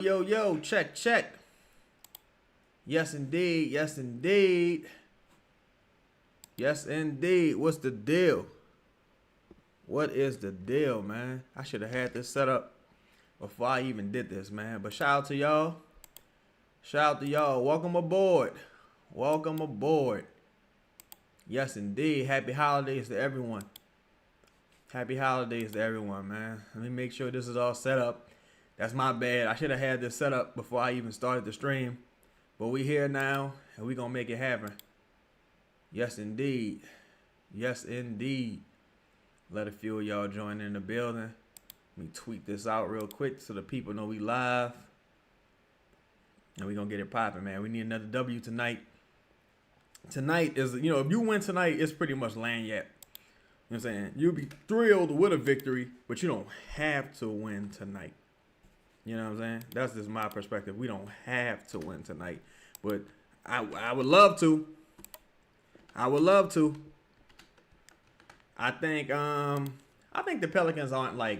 Yo, yo, check, check. Yes, indeed. Yes, indeed. Yes, indeed. What's the deal? What is the deal, man? I should have had this set up before I even did this, man. But shout out to y'all. Shout out to y'all. Welcome aboard. Welcome aboard. Yes, indeed. Happy holidays to everyone. Happy holidays to everyone, man. Let me make sure this is all set up. That's my bad. I should have had this set up before I even started the stream. But we here now, and we going to make it happen. Yes, indeed. Yes, indeed. Let a few of y'all join in the building. Let me tweet this out real quick so the people know we live. And we going to get it popping, man. We need another W tonight. Tonight is, if you win tonight, it's pretty much land yet. You know what I'm saying? You'll be thrilled with a victory, but you don't have to win tonight. You know what I'm saying? That's just my perspective. We don't have to win tonight. But I would love to. I would love to. I think the Pelicans aren't I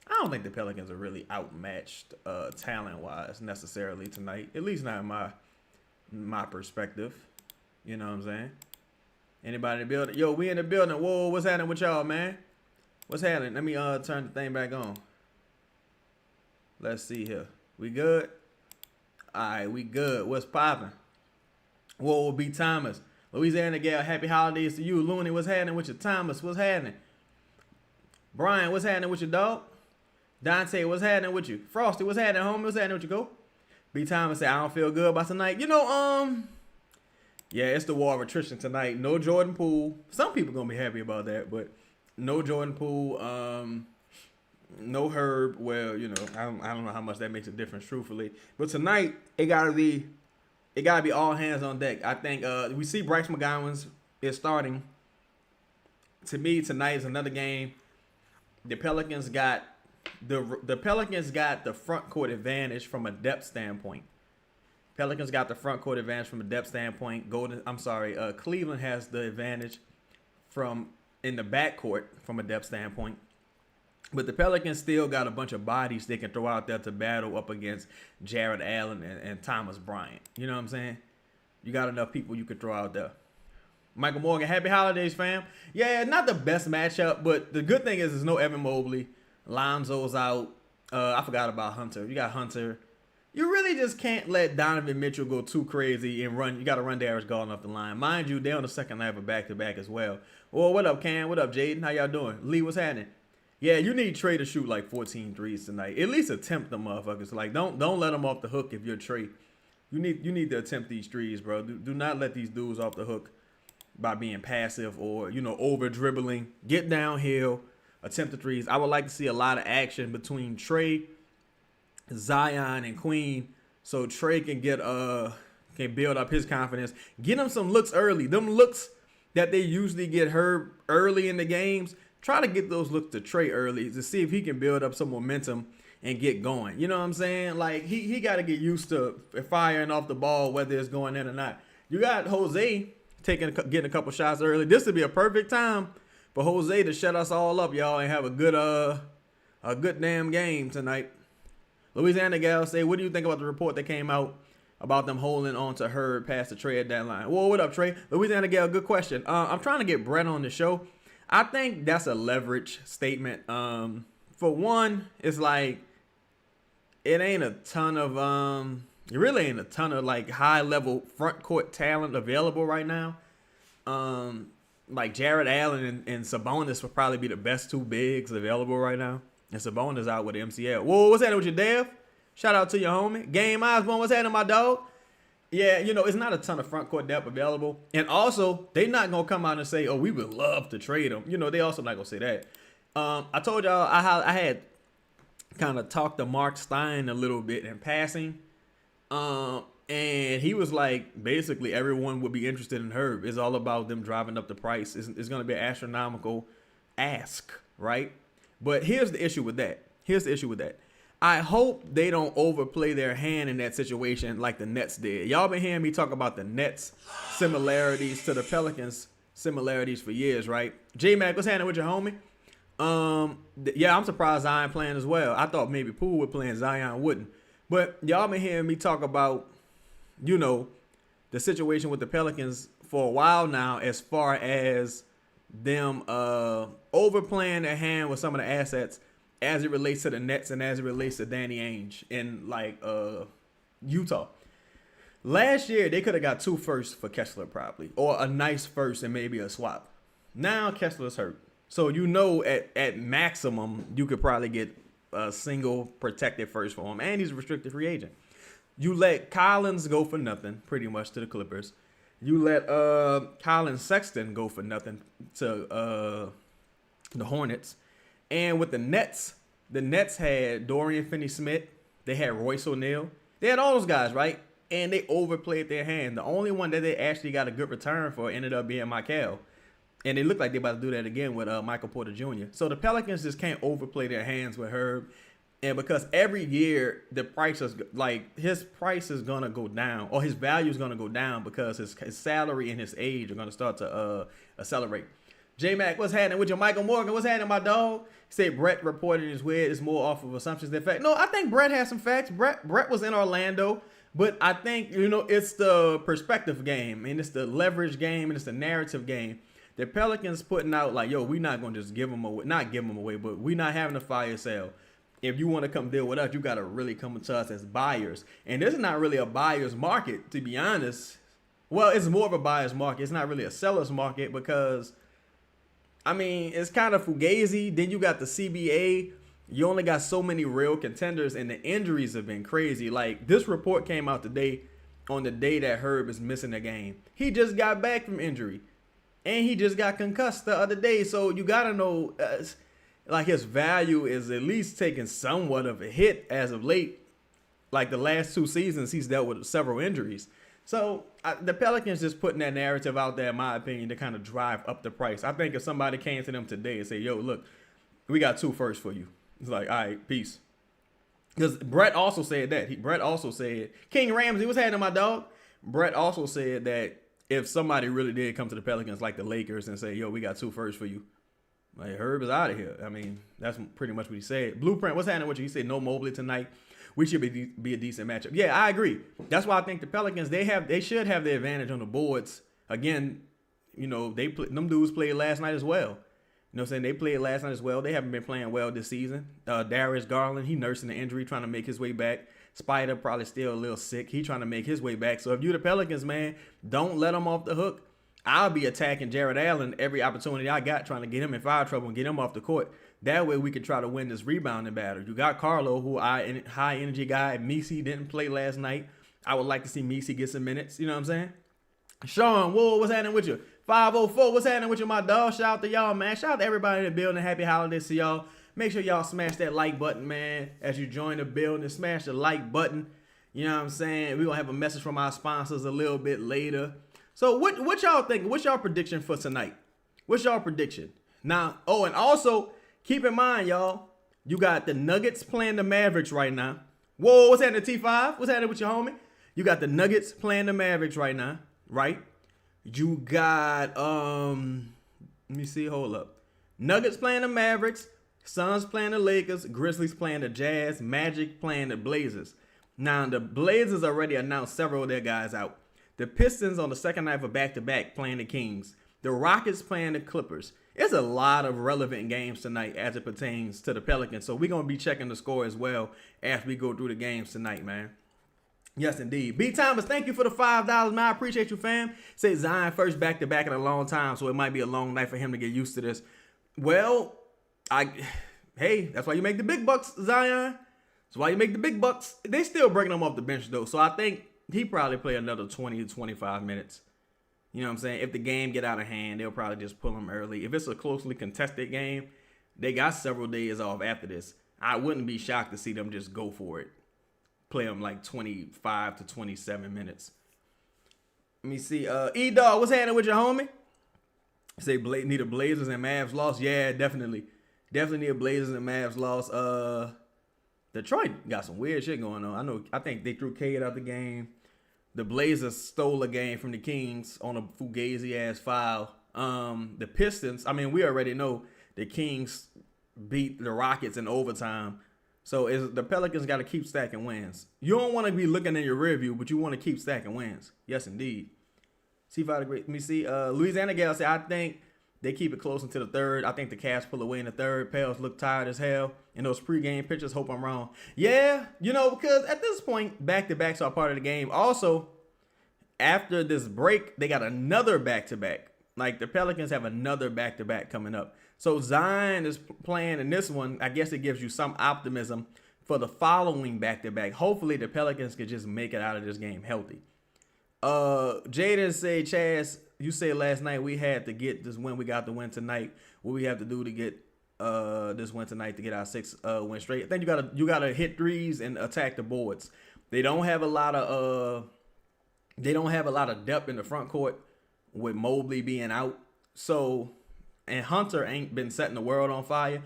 don't think the Pelicans are really outmatched talent-wise necessarily tonight. At least not in my perspective. You know what I'm saying? Anybody in the building? Yo, we in the building. Whoa, what's happening with y'all, man? What's happening? Let me turn the thing back on. Let's see here. We good? All right, we good. What's popping? Whoa, B. Thomas. Louisiana Gal, happy holidays to you. Looney, what's happening with you? Thomas, what's happening? Brian, what's happening with your dog? Dante, what's happening with you? Frosty, what's happening, homie? What's happening with you, go? B. Thomas said, I don't feel good about tonight. Yeah, it's the war of attrition tonight. No Jordan Poole. Some people going to be happy about that, but no Jordan Poole. No Herb. Well, I don't know how much that makes a difference, truthfully. But tonight, it gotta be all hands on deck. I think we see Bryce McGowan's is starting. To me, tonight is another game. The Pelicans got the front court advantage from a depth standpoint. Pelicans got the front court advantage from a depth standpoint. Cleveland has the advantage from in the backcourt from a depth standpoint. But the Pelicans still got a bunch of bodies they can throw out there to battle up against Jared Allen and Thomas Bryant. You know what I'm saying? You got enough people you could throw out there. Michael Morgan, happy holidays, fam. Yeah, not the best matchup, but the good thing is there's no Evan Mobley. Lonzo's out. I forgot about Hunter. You got Hunter. You really just can't let Donovan Mitchell go too crazy and run. You got to run Darius Garland off the line. Mind you, they're on the second night of a back-to-back as well. Well, what up, Cam? What up, Jaden? How y'all doing? Lee, what's happening? Yeah, you need Trey to shoot like 14 threes tonight. At least attempt them motherfuckers. Like, don't let them off the hook if you're Trey. You need to attempt these threes, bro. Do not let these dudes off the hook by being passive or, over dribbling. Get downhill, attempt the threes. I would like to see a lot of action between Trey, Zion, and Queen, so Trey can can build up his confidence. Get him some looks early. Them looks that they usually get Herb early in the games. Try to get those looks to Trey early to see if he can build up some momentum and get going. You know what I'm saying? Like, he got to get used to firing off the ball, whether it's going in or not. You got Jose getting a couple shots early. This would be a perfect time for Jose to shut us all up, y'all, and have a good damn game tonight. Louisiana Gal say, what do you think about the report that came out about them holding on to Herb past the trade deadline? Whoa, what up, Trey? Louisiana Gal, good question. I'm trying to get Brett on the show. I think that's a leverage statement. For one, it's like it really ain't a ton of like high level front court talent available right now. Like Jared Allen and Sabonis would probably be the best two bigs available right now. And Sabonis out with the MCL. Whoa, what's happening with your Dev? Shout out to your homie. Game Osborne, what's happening, my dog? Yeah, it's not a ton of front court depth available. And also, they not going to come out and say, oh, we would love to trade him. They also not going to say that. I told y'all I had kind of talked to Mark Stein a little bit in passing. And he was like, basically, everyone would be interested in Herb. It's all about them driving up the price. It's going to be an astronomical ask, right? But here's the issue with that. I hope they don't overplay their hand in that situation like the Nets did. Y'all been hearing me talk about the Nets similarities to the Pelicans similarities for years, right? J-Mac, what's happening with your homie? Yeah, I'm surprised Zion playing as well. I thought maybe Poole would play and Zion wouldn't. But y'all been hearing me talk about, you know, the situation with the Pelicans for a while now, as far as them overplaying their hand with some of the assets as it relates to the Nets and as it relates to Danny Ainge in like Utah. Last year they could have got 2 firsts for Kessler probably, or a nice first and maybe a swap. Now Kessler's hurt, so you know at maximum you could probably get a single protected first for him, and he's a restricted free agent. You let Collins go for nothing, pretty much, to the Clippers. You let Colin Sexton go for nothing to the Hornets. And with the Nets had Dorian Finney-Smith. They had Royce O'Neal. They had all those guys, right? And they overplayed their hand. The only one that they actually got a good return for ended up being Michael. And they look like they're about to do that again with Michael Porter Jr. So the Pelicans just can't overplay their hands with Herb. And because every year the price is like, his price is going to go down, or his value is going to go down, because his salary and his age are going to start to accelerate. J-Mac, what's happening with your Michael Morgan? What's happening, my dog? He said Brett reported his weird is more off of assumptions than fact. No, I think Brett has some facts. Brett was in Orlando, but I think, you know, it's the perspective game, and it's the leverage game, and it's the narrative game. The Pelicans putting out like, yo, we not going to just give them away, not give them away, but we not having a fire sale. If you want to come deal with us, you got to really come to us as buyers. And this is not really a buyer's market, to be honest. Well, it's more of a buyer's market. It's not really a seller's market, because, I mean, it's kind of fugazi. Then you got the CBA. You only got so many real contenders, and the injuries have been crazy. Like, this report came out today on the day that Herb is missing a game. He just got back from injury, and he just got concussed the other day. So you got to know, like, his value is at least taking somewhat of a hit as of late. Like, the last 2 seasons, he's dealt with several injuries. So the Pelicans just putting that narrative out there, in my opinion, to kind of drive up the price. I think if somebody came to them today and say, yo, look, we got 2 firsts for you. It's like, all right, peace. Because Brett also said that. Brett also said, King Ramsey, what's happening, my dog? Brett also said that if somebody really did come to the Pelicans, like the Lakers, and say, yo, we got 2 firsts for you, like, Herb is out of here. I mean, that's pretty much what he said. Blueprint, what's happening with you? He said no Mobley tonight. We should be a decent matchup. Yeah, I agree. That's why I think the Pelicans, they should have the advantage on the boards. Again, you know, them dudes played last night as well. You know what I'm saying? They played last night as well. They haven't been playing well this season. Darius Garland, he nursing the injury, trying to make his way back. Spider probably still a little sick. He trying to make his way back. So if you're the Pelicans, man, don't let them off the hook. I'll be attacking Jared Allen every opportunity I got, trying to get him in foul trouble and get him off the court. That way we can try to win this rebounding battle. You got Carlo, who high energy guy. Messi didn't play last night. I would like to see Messi get some minutes. You know what I'm saying? Sean, whoa, what's happening with you? 504, what's happening with you, my dog? Shout out to y'all, man. Shout out to everybody in the building. Happy holidays to y'all. Make sure y'all smash that like button, man. As you join the building, smash the like button. You know what I'm saying? We're going to have a message from our sponsors a little bit later. So what y'all thinking? What's y'all prediction for tonight? What's y'all prediction? Now, oh, and also, keep in mind, y'all, you got the Nuggets playing the Mavericks right now. Whoa, what's happening, T5? What's happening with your homie? You got the Nuggets playing the Mavericks right now, right? You got, let me see, hold up. Nuggets playing the Mavericks, Suns playing the Lakers, Grizzlies playing the Jazz, Magic playing the Blazers. Now, the Blazers already announced several of their guys out. The Pistons on the second night of back-to-back playing the Kings. The Rockets playing the Clippers. It's a lot of relevant games tonight as it pertains to the Pelicans. So we're going to be checking the score as well as we go through the games tonight, man. Yes, indeed. B. Thomas, thank you for the $5, man. I appreciate you, fam. Say Zion first back-to-back in a long time, so it might be a long night for him to get used to this. Well, hey, that's why you make the big bucks, Zion. That's why you make the big bucks. They still bringing him off the bench, though. So I think he probably play another 20 to 25 minutes. You know what I'm saying? If the game get out of hand, they'll probably just pull him early. If it's a closely contested game, they got several days off after this. I wouldn't be shocked to see them just go for it. Play him like 25 to 27 minutes. Let me see. E-Dog, what's happening with your homie? Say need a Blazers and Mavs loss. Yeah, definitely. Definitely need a Blazers and Mavs loss. Detroit got some weird shit going on. I think they threw Cade out the game. The Blazers stole a game from the Kings on a fugazi-ass foul. The Pistons, I mean, we already know the Kings beat the Rockets in overtime. So the Pelicans got to keep stacking wins. You don't want to be looking in your rear view, but you want to keep stacking wins. Yes, indeed. See if I agree. Let me see. Louisiana Gal said, I think they keep it close until the third. I think the Cavs pull away in the third. Pels look tired as hell in those pregame pictures. Hope I'm wrong. Yeah, because at this point, back-to-backs are part of the game. Also, after this break, they got another back-to-back. Like, the Pelicans have another back-to-back coming up. So Zion is playing in this one. I guess it gives you some optimism for the following back-to-back. Hopefully, the Pelicans could just make it out of this game healthy. Jaden said, Chaz, you said last night we had to get this win. We got the win tonight. What we have to do to get this win tonight to get our 6 win straight? I think you gotta hit threes and attack the boards. They don't have a lot of depth in the front court with Mobley being out. So, and Hunter ain't been setting the world on fire.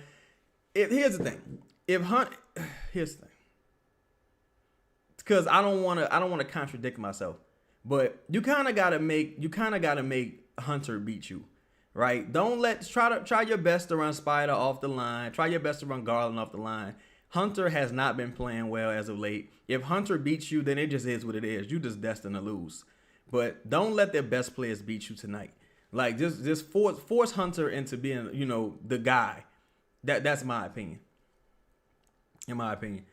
Here's the thing. Here's the thing. Because I don't want to contradict myself. But you kind of gotta make Hunter beat you, right? Try your best to run Spider off the line. Try your best to run Garland off the line. Hunter has not been playing well as of late. If Hunter beats you, then it just is what it is. You just destined to lose. But don't let their best players beat you tonight. Like just force Hunter into being the guy. That's my opinion. In my opinion.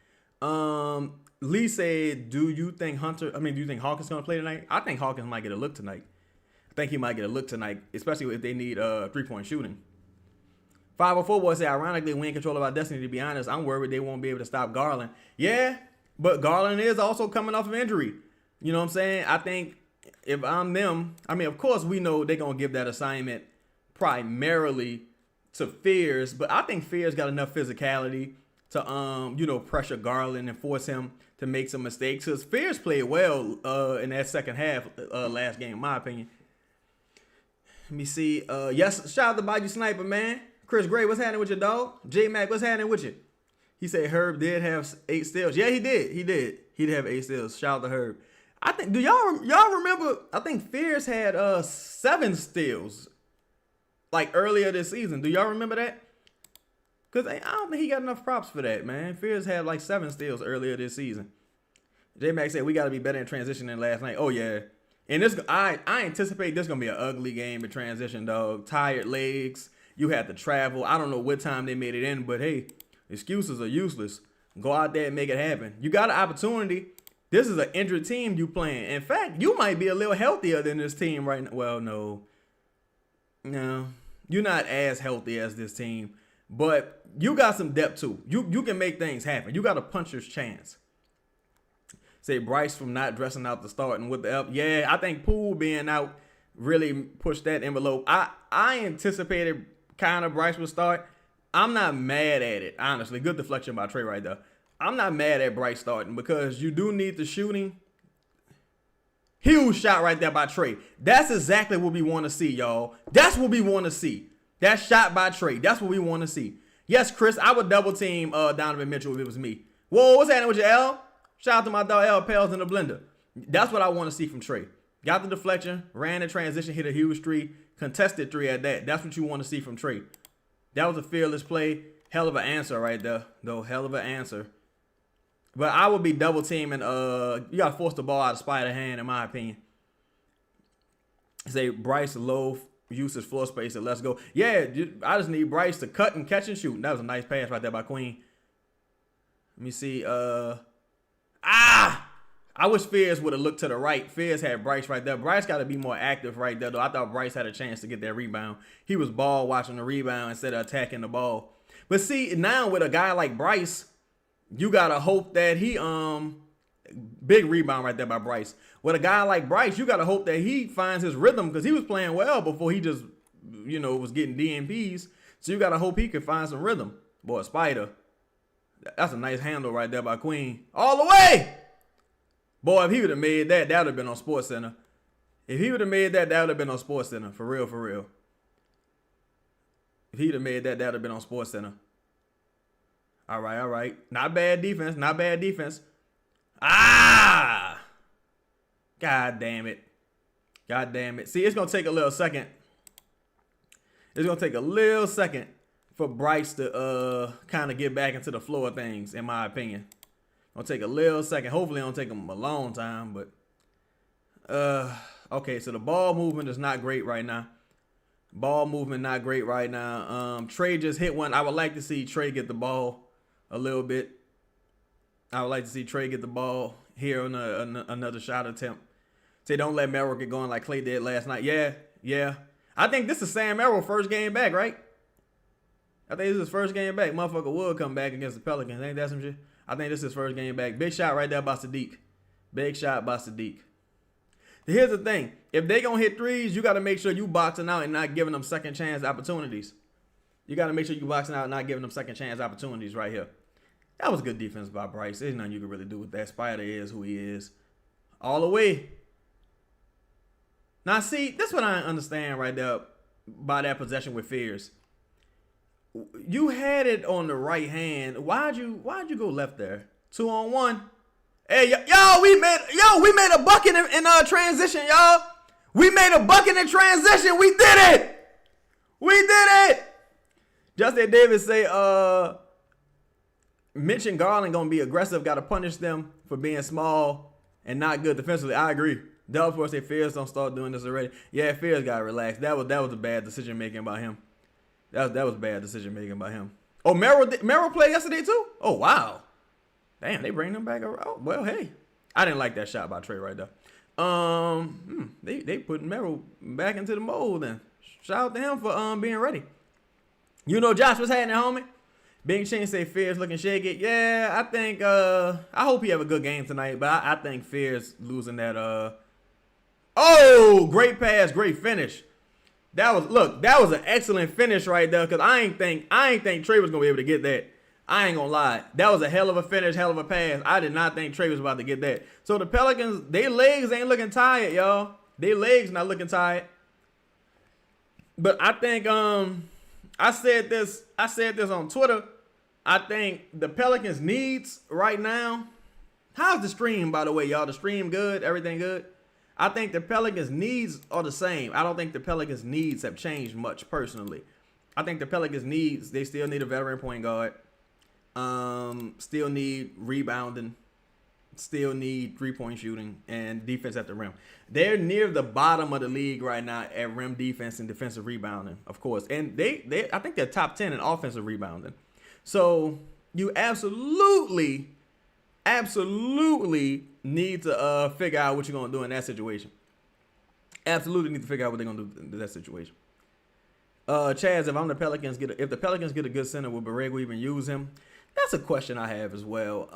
Lee said, do you think Hawkins going to play tonight? I think Hawkins might get a look tonight. I think he might get a look tonight, especially if they need 3-point shooting. 504 boy said, ironically, we in control of our destiny, to be honest. I'm worried they won't be able to stop Garland. Yeah, but Garland is also coming off of injury. You know what I'm saying? I think if I'm them, of course we know they're going to give that assignment primarily to Fears, but I think Fears got enough physicality to pressure Garland and force him to make some mistakes. Because Fears played well in that second half last game, in my opinion. Let me see. Yes, shout out to Bayou Sniper, man. Chris Gray, what's happening with your dog? J Mac, what's happening with you? He said Herb did have 8 steals. Yeah, he did. He did have 8 steals. Shout out to Herb. I think. Do y'all remember? I think Fears had 7 steals like earlier this season. Do y'all remember that? Because I don't think he got enough props for that, man. Fears had like 7 steals earlier this season. J-Mac said, we got to be better in transition than last night. Oh, yeah. And I anticipate this going to be an ugly game in transition, dog. Tired legs. You had to travel. I don't know what time they made it in, but, hey, excuses are useless. Go out there and make it happen. You got an opportunity. This is an injured team you playing. In fact, you might be a little healthier than this team right now. Well, no. No. You're not as healthy as this team. But you got some depth too. You can make things happen. You got a puncher's chance. Say Bryce from not dressing out the start and with the up. Yeah, I think Poole being out really pushed that envelope. I anticipated kind of Bryce would start. I'm not mad at it, honestly. Good deflection by Trey right there. I'm not mad at Bryce starting because you do need the shooting. Huge shot right there by Trey. That's exactly what we want to see, y'all. That's what we want to see. That shot by Trey. That's what we want to see. Yes, Chris, I would double team Donovan Mitchell if it was me. Whoa, what's happening with your L? Shout out to my dog L Pels in the blender. That's what I want to see from Trey. Got the deflection, ran the transition, hit a huge 3, contested 3 at that. That's what you want to see from Trey. That was a fearless play. Hell of an answer right there, though. Hell of an answer. But I would be double teaming. You got to force the ball out of Spider hand, in my opinion. Say Bryce low. Use his floor space and let's go. Yeah, I just need Bryce to cut and catch and shoot. That was a nice pass right there by Queen. Let me see. I wish Fears would have looked to the right. Fears had Bryce right there. Bryce got to be more active right there, though. I thought Bryce had a chance to get that rebound. He was ball watching the rebound instead of attacking the ball. But see, now with a guy like Bryce, you got to hope that he big rebound right there by Bryce. With a guy like Bryce, you got to hope that he finds his rhythm because he was playing well before he just, was getting DNPs. So you got to hope he can find some rhythm. Boy, Spider. That's a nice handle right there by Queen. All the way! Boy, if he would have made that, that would have been on SportsCenter. If he would have made that, that would have been on SportsCenter. For real, for real. If he'd have made that, that would have been on SportsCenter. All right, all right. Not bad defense, not bad defense. God damn it. God damn it. See, it's going to take a little second. It's going to take a little second for Bryce to kind of get back into the flow of things, in my opinion. Gonna take a little second. Hopefully, it don't take him a long time, but okay. So the ball movement is not great right now. Ball movement not great right now. Trey just hit one. I would like to see Trey get the ball a little bit. I would like to see Trey get the ball here on another shot attempt. Say don't let Merrill get going like Clay did last night. Yeah. I think this is Sam Merrill first game back, right? I think this is his first game back. Motherfucker will come back against the Pelicans. Ain't that some shit? I think this is his first game back. Big shot right there by Sadiq. Big shot by Sadiq. Here's the thing. If they gonna hit threes, you got to make sure you boxing out and not giving them second chance opportunities. You got to make sure you boxing out and not giving them second chance opportunities right here. That was good defense by Bryce. There's nothing you can really do with that. Spider is who he is. All the way. Now, see, this is what I understand right there by that possession with Fears. You had it on the right hand. Why'd you go left there? 2-on-1. Hey, yo, we made a bucket in transition, y'all. We made a bucket in transition. We did it. Justin Davis say, Mitch and Garland gonna be aggressive. Got to punish them for being small and not good defensively. I agree. Delph for say Fears don't start doing this already. Yeah, Fears got to relax. That was a bad decision making by him. That was bad decision making by him. Oh, Merrill played yesterday too? Oh, wow. Damn, they bring them back around. Oh, well, hey. I didn't like that shot by Trey right there. They put Merrill back into the mold then. Shout out to him for being ready. You know, Josh, what's happening, homie? Big Chin say Fears looking shaky. Yeah, I think I hope he have a good game tonight, but I think Fears losing that oh, great pass, great finish. That was an excellent finish right there, because I ain't think Trey was gonna be able to get that. I ain't gonna lie. That was a hell of a finish, hell of a pass. I did not think Trey was about to get that. So the Pelicans, their legs ain't looking tired, y'all. Their legs not looking tired. But I think I said this on Twitter. I think the Pelicans needs right now. How's the stream, by the way, y'all? The stream good? Everything good? I think the Pelicans needs are the same. I don't think the Pelicans needs have changed much personally. I think the Pelicans needs, they still need a veteran point guard. Still need rebounding. Still need three-point shooting and defense at the rim. They're near the bottom of the league right now at rim defense and defensive rebounding, of course. And I think they're top 10 in offensive rebounding. So you absolutely need to figure out what you're going to do in that situation. Absolutely need to figure out what they're going to do in that situation. Chaz, if the Pelicans get a good center, will Borrego even use him? That's a question I have as well.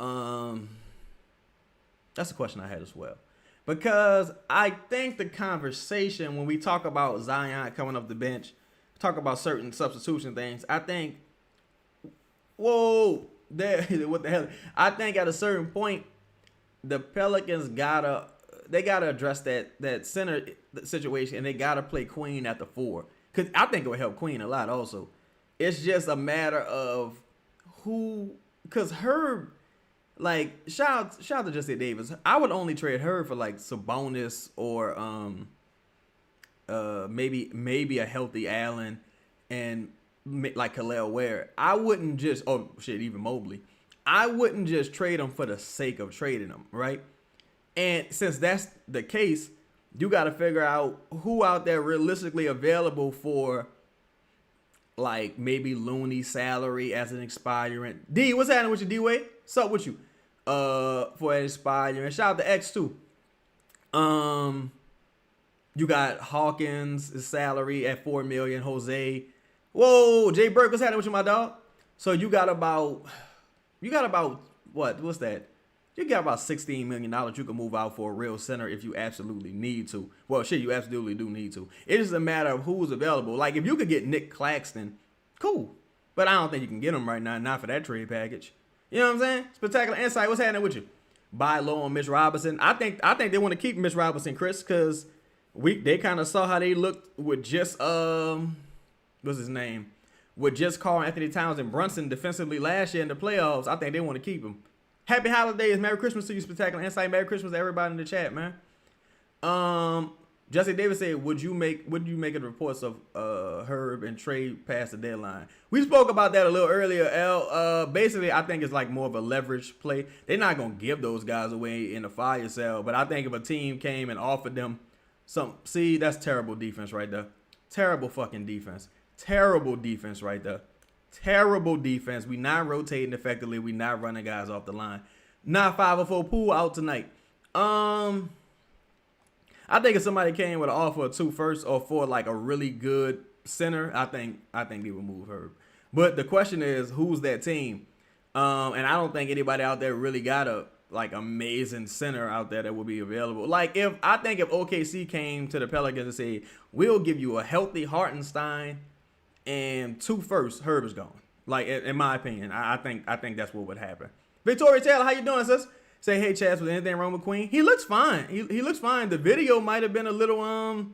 Because I think the conversation when we talk about Zion coming off the bench, talk about certain substitution things, I think, what the hell? I think at a certain point, the Pelicans gotta address that center situation, and they gotta play Queen at the 4. Cause I think it would help Queen a lot. Also, it's just a matter of who. Cause Herb, like shout out to Justin Davis. I would only trade Herb for like Sabonis or maybe a healthy Allen and like Khalil Ware. I wouldn't just even Mobley. I wouldn't just trade them for the sake of trading them, right? And since that's the case, you got to figure out who out there realistically available for like maybe Looney salary as an expirant. D, what's happening with you, D-Way? What's up with you? For an expirant. Shout out to X too. You got Hawkins' salary at $4 million. Jose. Whoa, Jay Burke, what's happening with you, my dog? So you got about what's that? You got about $16 million you can move out for a real center if you absolutely need to. Well, shit, you absolutely do need to. It is a matter of who's available. Like, if you could get Nick Claxton, cool. But I don't think you can get him right now, not for that trade package. You know what I'm saying? Spectacular Insight, what's happening with you? Buy low on Mitch Robinson. I think they want to keep Mitch Robinson, Chris, because they kind of saw how they looked with just, what's his name? With just Karl Anthony Towns and Brunson defensively last year in the playoffs. I think they want to keep him. Happy holidays. Merry Christmas to you, Spectacular Insight. Merry Christmas to everybody in the chat, man. Jesse Davis said, would you make the reports of Herb and Trey past the deadline? We spoke about that a little earlier, L. Basically, I think it's like more of a leverage play. They're not going to give those guys away in the fire sale, but I think if a team came and offered them some, see, that's terrible defense right there. Terrible fucking defense. Terrible defense right there. Terrible defense. We not rotating effectively. We not running guys off the line. Not 504 Poole out tonight. I think if somebody came with an offer of 2 firsts or for like a really good center, I think they would move Herb. But the question is, who's that team? And I don't think anybody out there really got a like amazing center out there that will be available. Like if OKC came to the Pelicans and said, we'll give you a healthy Hartenstein and 2 firsts, Herb is gone. Like in my opinion, I think that's what would happen. Victoria Taylor, how you doing, sis? Say, hey, Chaz, was anything wrong with Queen? He looks fine. He looks fine. The video might have been a little,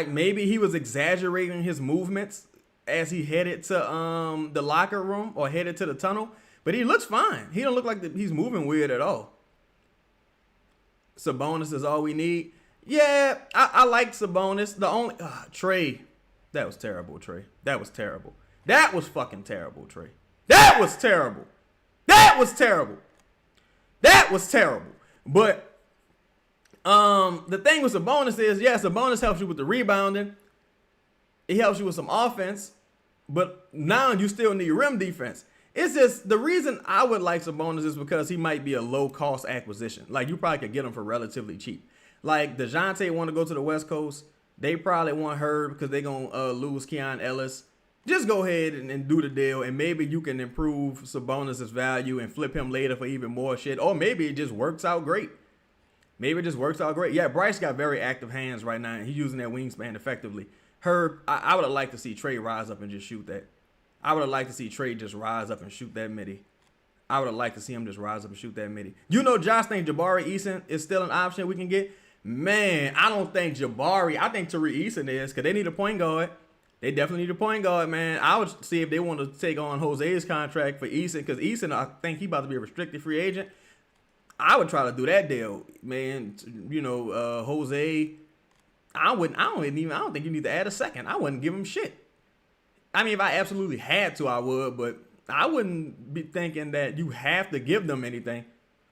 maybe he was exaggerating his movements as he headed to the locker room or headed to the tunnel. But he looks fine. He don't look like he's moving weird at all. Sabonis is all we need. Yeah, I like Sabonis. The only Trey, that was terrible, Trey. That was terrible. That was fucking terrible, Trey. That was terrible. That was terrible. That was terrible. But the thing with Sabonis is, yes, Sabonis helps you with the rebounding. It helps you with some offense. But now you still need rim defense. It's just the reason I would like Sabonis is because he might be a low-cost acquisition. Like, you probably could get him for relatively cheap. Like, DeJounte want to go to the West Coast. They probably want Herb because they're going to lose Keon Ellis. Just go ahead and do the deal, and maybe you can improve Sabonis' value and flip him later for even more shit. Or maybe it just works out great. Maybe it just works out great. Yeah, Bryce got very active hands right now, and he's using that wingspan effectively. Herb, I would have liked to see Trey rise up and just shoot that. I would have liked to see Trey just rise up and shoot that midi. I would have liked to see him just rise up and shoot that midi. You know, Josh thinks Jabari Eason is still an option we can get. Man, I don't think Jabari. I think Tariq Eason is because they need a point guard. They definitely need a point guard, man. I would see if they want to take on Jose's contract for Eason because Eason, I think he about to be a restricted free agent. I would try to do that deal, man. You know, Jose. I don't think you need to add a second. I wouldn't give him shit. I mean, if I absolutely had to, I would, but I wouldn't be thinking that you have to give them anything.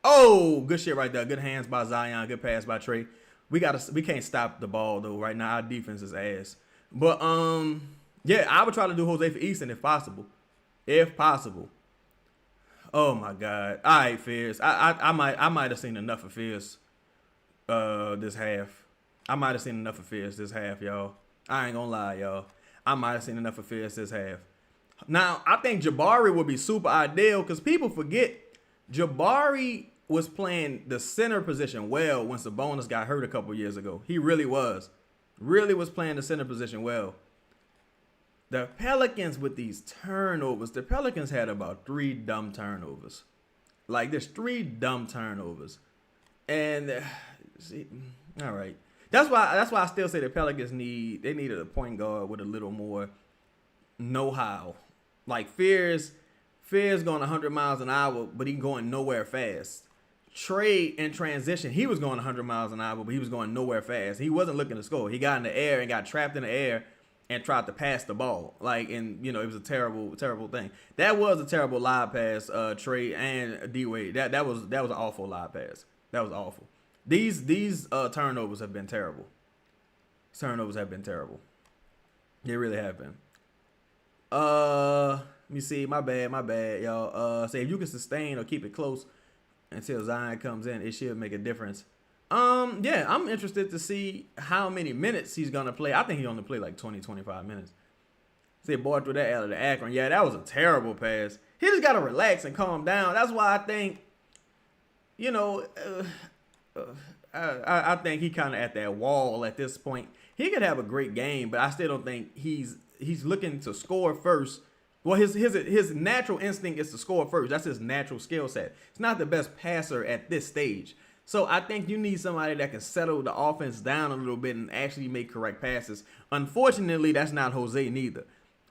Oh, good shit right there. Good hands by Zion. Good pass by Trey. We can't stop the ball though. Right now, our defense is ass. But yeah, I would try to do Jose for Easton if possible. If possible. Oh my God. All right, Fierce. I might have seen enough of Fierce this half. I might have seen enough of Fierce this half, y'all. I ain't gonna lie, y'all. I might have seen enough of Fierce this half. Now, I think Jabari would be super ideal because people forget Jabari was playing the center position well when Sabonis got hurt a couple years ago. He really was. Really was playing the center position well. The Pelicans with these turnovers, the Pelicans had about 3 dumb turnovers. Like, there's 3 dumb turnovers. And, see, all right. That's why I still say the Pelicans needed a point guard with a little more know-how. Like, Fear's going 100 miles an hour, but he's going nowhere fast. Trey in transition, he was going 100 miles an hour, but he was going nowhere fast. He wasn't looking to score. He got in the air and got trapped in the air and tried to pass the ball. Like, and, you know, it was a terrible, terrible thing. That was a terrible live pass, Trey and D-Wade. That was an awful live pass. That was awful. These turnovers have been terrible. Turnovers have been terrible. They really have been. Let me see. My bad, y'all. Say if you can sustain or keep it close until Zion comes in, it should make a difference. Yeah, I'm interested to see how many minutes he's gonna play. I think he's gonna play like 20, 25 minutes. See, boy, threw that out of the Akron. Yeah, that was a terrible pass. He just gotta relax and calm down. That's why I think, you know, I think he kind of at that wall at this point. He could have a great game, but I still don't think he's looking to score first. Well, his natural instinct is to score first. That's his natural skill set. He's not the best passer at this stage. So I think you need somebody that can settle the offense down a little bit and actually make correct passes. Unfortunately, that's not Jose neither.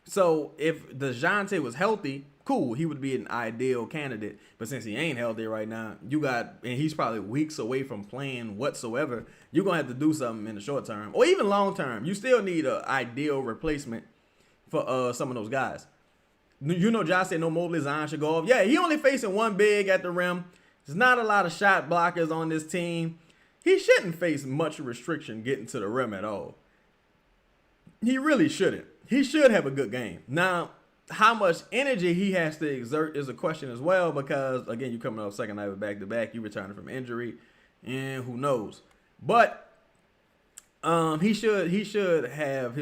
So if DeJounte was healthy, cool, he would be an ideal candidate. But since he ain't healthy right now, and he's probably weeks away from playing whatsoever, you're going to have to do something in the short term. Or even long term. You still need an ideal replacement for some of those guys. You know, Josh said no Mobley Zion should go off. Yeah, he only facing one big at the rim. There's not a lot of shot blockers on this team. He shouldn't face much restriction getting to the rim at all. He really shouldn't. He should have a good game. Now, how much energy he has to exert is a question as well because, again, you coming off second night of back-to-back. You returning from injury, and who knows. But he should have,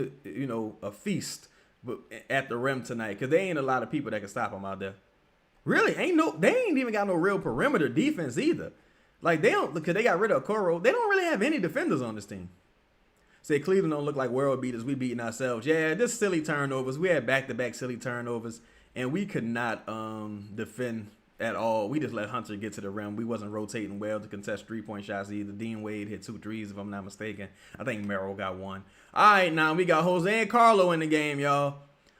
a feast at the rim tonight because there ain't a lot of people that can stop him out there. Really, they ain't even got no real perimeter defense either. Like, they don't, because they got rid of Okoro. They don't really have any defenders on this team. Say Cleveland don't look like world beaters. We beating ourselves. Yeah, just silly turnovers. We had back-to-back silly turnovers, and we could not defend at all. We just let Hunter get to the rim. We wasn't rotating well to contest three-point shots either. Dean Wade hit 2 threes, if I'm not mistaken. I think Merrill got 1. All right, now we got Jose and Carlo in the game, y'all.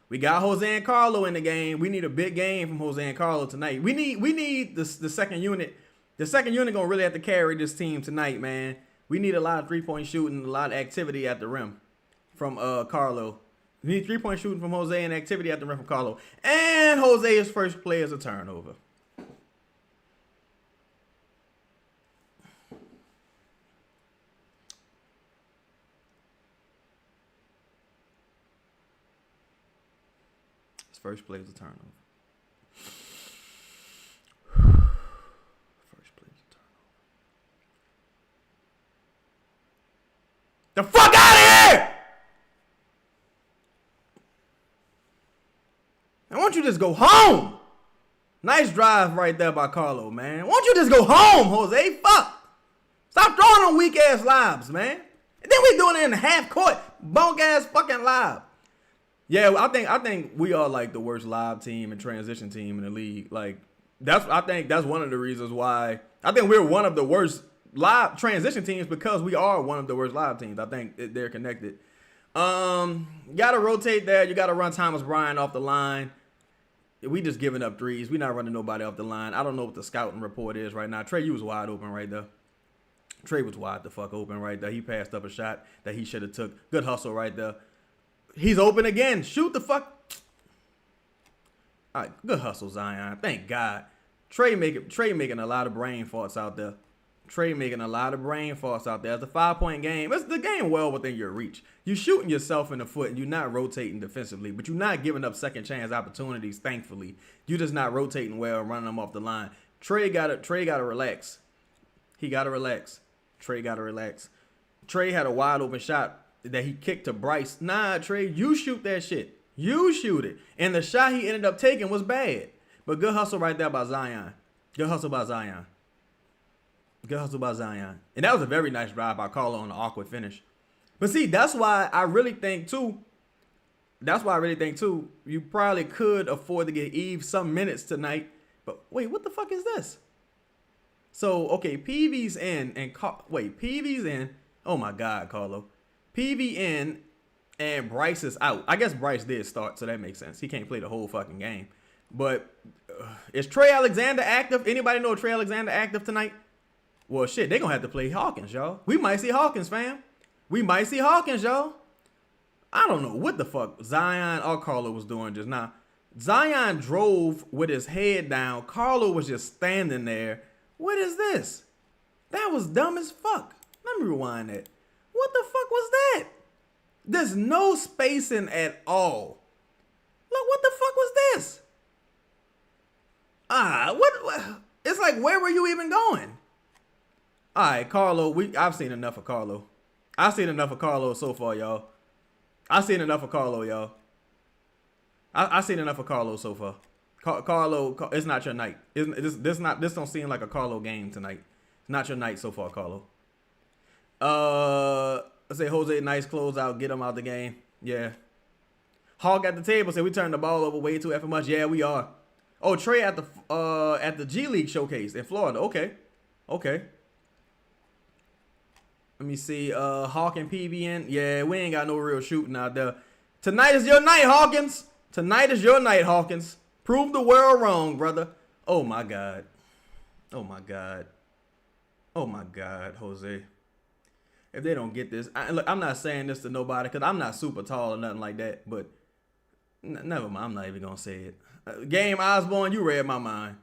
We got Jose and Carlo in the game. We need a big game from Jose and Carlo tonight. We need the second unit. The second unit going to really have to carry this team tonight, man. We need a lot of three-point shooting, a lot of activity at the rim from Carlo. We need three-point shooting from Jose and activity at the rim from Carlo. And Jose's first play is a turnover. His first play is a turnover. The fuck out of here! I want you to just go home. Nice drive right there by Carlo, man. Why don't you just go home, Jose? Fuck. Stop throwing on weak-ass lobs, man. And then we doing it in the half court. Bunk-ass fucking lob. Yeah, I think we are like the worst lob team and transition team in the league. Like, I think that's one of the reasons why. I think we're one of the worst live transition teams because we are one of the worst live teams. I think they're connected. Gotta rotate there. You gotta run Thomas Bryant off the line. We just giving up threes. We not running nobody off the line. I don't know what the scouting report is right now. Trey, you was wide open right there. Trey was wide the fuck open right there. He passed up a shot that he should have took. Good hustle right there. He's open again. Shoot the fuck. All right, good hustle, Zion. Thank God. Trey making a lot of brain farts out there. Trey making a lot of brain farts out there. It's a 5-point game. It's the game well within your reach. You're shooting yourself in the foot and you're not rotating defensively, but you're not giving up second chance opportunities, thankfully. You're just not rotating well, running them off the line. Trey gotta relax. He gotta relax. Trey gotta relax. Trey had a wide open shot that he kicked to Bryce. Nah, Trey, you shoot that shit. You shoot it. And the shot he ended up taking was bad. But good hustle right there by Zion. Good hustle by Zion. Good hustle by Zion. And that was a very nice drive by Carlo on the awkward finish. But see, that's why I really think, too, you probably could afford to get Eve some minutes tonight. But wait, what the fuck is this? So, okay, PV's in and PV's in. Oh, my God, Carlo. PV in and Bryce is out. I guess Bryce did start, so that makes sense. He can't play the whole fucking game. But is Trey Alexander active? Anybody know Trey Alexander active tonight? Well, shit, they're going to have to play Hawkins, y'all. We might see Hawkins, fam. We might see Hawkins, y'all. I don't know what the fuck Zion or Carlo was doing just now. Zion drove with his head down. Carlo was just standing there. What is this? That was dumb as fuck. Let me rewind that. What the fuck was that? There's no spacing at all. Look, what the fuck was this? What? It's like, where were you even going? All right, Carlo, I've seen enough of Carlo. I've seen enough of Carlo so far, y'all. I've seen enough of Carlo, y'all. I've seen enough of Carlo so far. Carlo, it's not your night. This don't seem like a Carlo game tonight. It's not your night so far, Carlo. Let's say Jose, nice closeout, get him out the game. Yeah. Hawk at the table said we turned the ball over way too effing much. Yeah, we are. Oh, Trey at the G League showcase in Florida. Okay. Let me see. Hawk and PV in. Yeah, we ain't got no real shooting out there. Tonight is your night, Hawkins. Tonight is your night, Hawkins. Prove the world wrong, brother. Oh, my God. Oh, my God. Oh, my God, Jose. If they don't get this, look, I'm not saying this to nobody because I'm not super tall or nothing like that, but never mind. I'm not even going to say it. Game Osborne, you read my mind.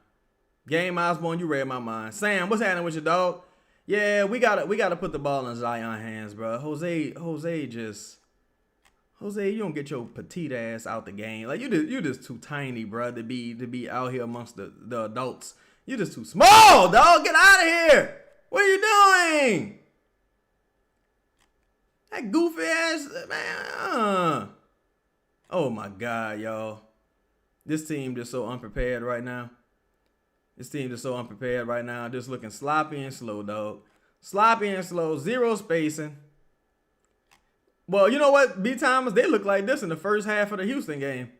Game Osborne, you read my mind. Sam, what's happening with your dog? Yeah, we gotta put the ball in Zion's hands, bro. Jose, you don't get your petite ass out the game. Like you just too tiny, bro, to be out here amongst the adults. You just too small, dog. Get out of here. What are you doing? That goofy ass man. Oh my God, y'all. This team just so unprepared right now. Just looking sloppy and slow, dog. Sloppy and slow. Zero spacing. Well, you know what? B. Thomas, they look like this in the first half of the Houston game.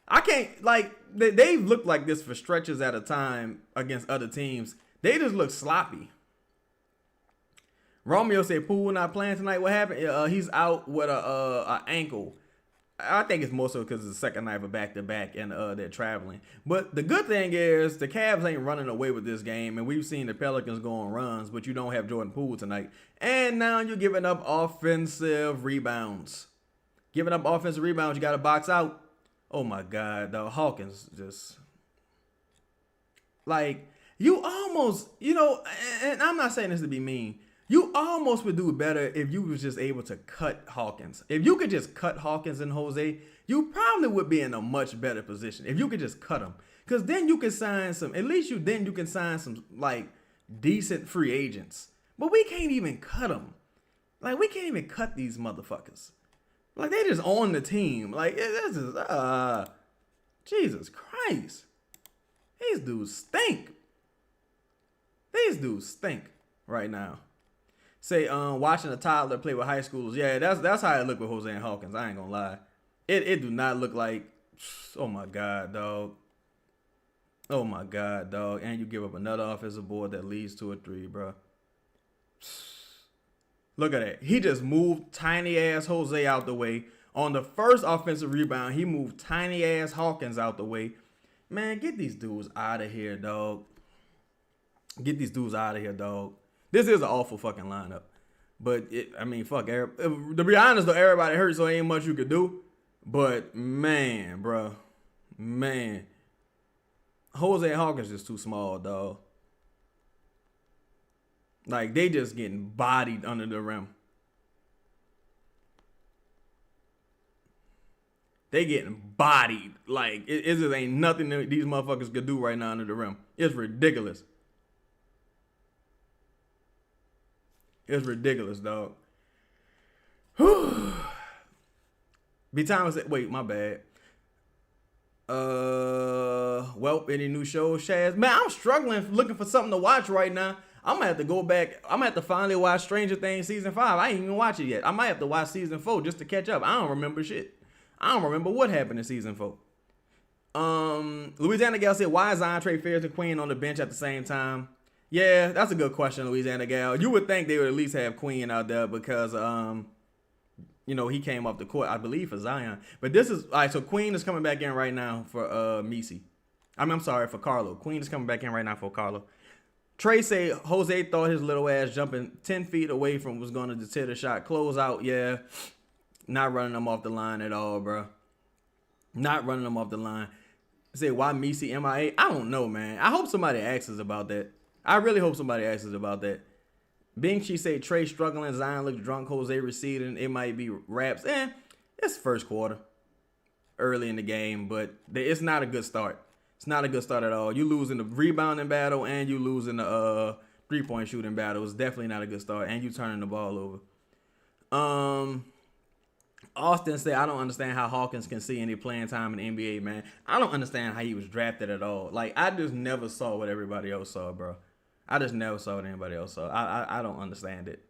I can't, like, they've looked like this for stretches at a time against other teams. They just look sloppy. Romeo said, Poole not playing tonight. What happened? He's out with a ankle. I think it's more so because it's the second night of a back-to-back and they're traveling. But the good thing is the Cavs ain't running away with this game, and we've seen the Pelicans go on runs, but you don't have Jordan Poole tonight. And now you're giving up offensive rebounds. You got to box out. Oh, my God. The Hawkins just... Like, you almost, and I'm not saying this to be mean. You almost would do better if you was just able to cut Hawkins. If you could just cut Hawkins and Jose, you probably would be in a much better position. If you could just cut them. Because then you can sign some, at least you can sign some, like, decent free agents. But we can't even cut them. Like, we can't even cut these motherfuckers. Like, they just on the team. Like, this is, Jesus Christ. These dudes stink. Right now. Say, watching a toddler play with high schoolers. Yeah, that's how it look with Jose and Hawkins. I ain't gonna lie. It do not look like, oh my God, dog. Oh my God, dog. And you give up another offensive board that leads to a three, bro. Look at that. He just moved tiny ass Jose out the way. On the first offensive rebound, he moved tiny ass Hawkins out the way. Man, get these dudes out of here, dog. This is an awful fucking lineup. But, fuck. To be honest, though, everybody hurt, so ain't much you could do. But, man, bro. Man. Jose and Hawkins is too small, dog. Like, they just getting bodied under the rim. They getting bodied. Like, it just ain't nothing that these motherfuckers could do right now under the rim. It's ridiculous. It's ridiculous, dog. B. Thomas said, wait, my bad. Well, any new shows, Shaz? Man, I'm struggling looking for something to watch right now. I'm going to have to go back. I'm going to have to finally watch Stranger Things Season 5. I ain't even watch it yet. I might have to watch Season 4 just to catch up. I don't remember shit. I don't remember what happened in Season 4. Louisiana Gal said, why is Andre Ferris and Queen on the bench at the same time? Yeah, that's a good question, Louisiana Gal. You would think they would at least have Queen out there because, he came off the court, I believe, for Zion. But this is, all right, so Queen is coming back in right now for Misi. I'm sorry, for Carlo. Queen is coming back in right now for Carlo. Trey say Jose thought his little ass jumping 10 feet away from was going to deter the shot. Close out, yeah. Not running them off the line at all, bro. Not running them off the line. Say, why Misi MIA? I don't know, man. I hope somebody asks us about that. I really hope somebody asks us about that. Bing, she say Trey struggling, Zion looks drunk, Jose receding. It might be raps. It's first quarter. Early in the game, but it's not a good start. It's not a good start at all. You lose in the rebounding battle and you lose in the three-point shooting battle. It's definitely not a good start. And you turning the ball over. Austin said, I don't understand how Hawkins can see any playing time in the NBA, man. I don't understand how he was drafted at all. Like, I just never saw what everybody else saw, bro. I just never saw what anybody else saw. I don't understand it.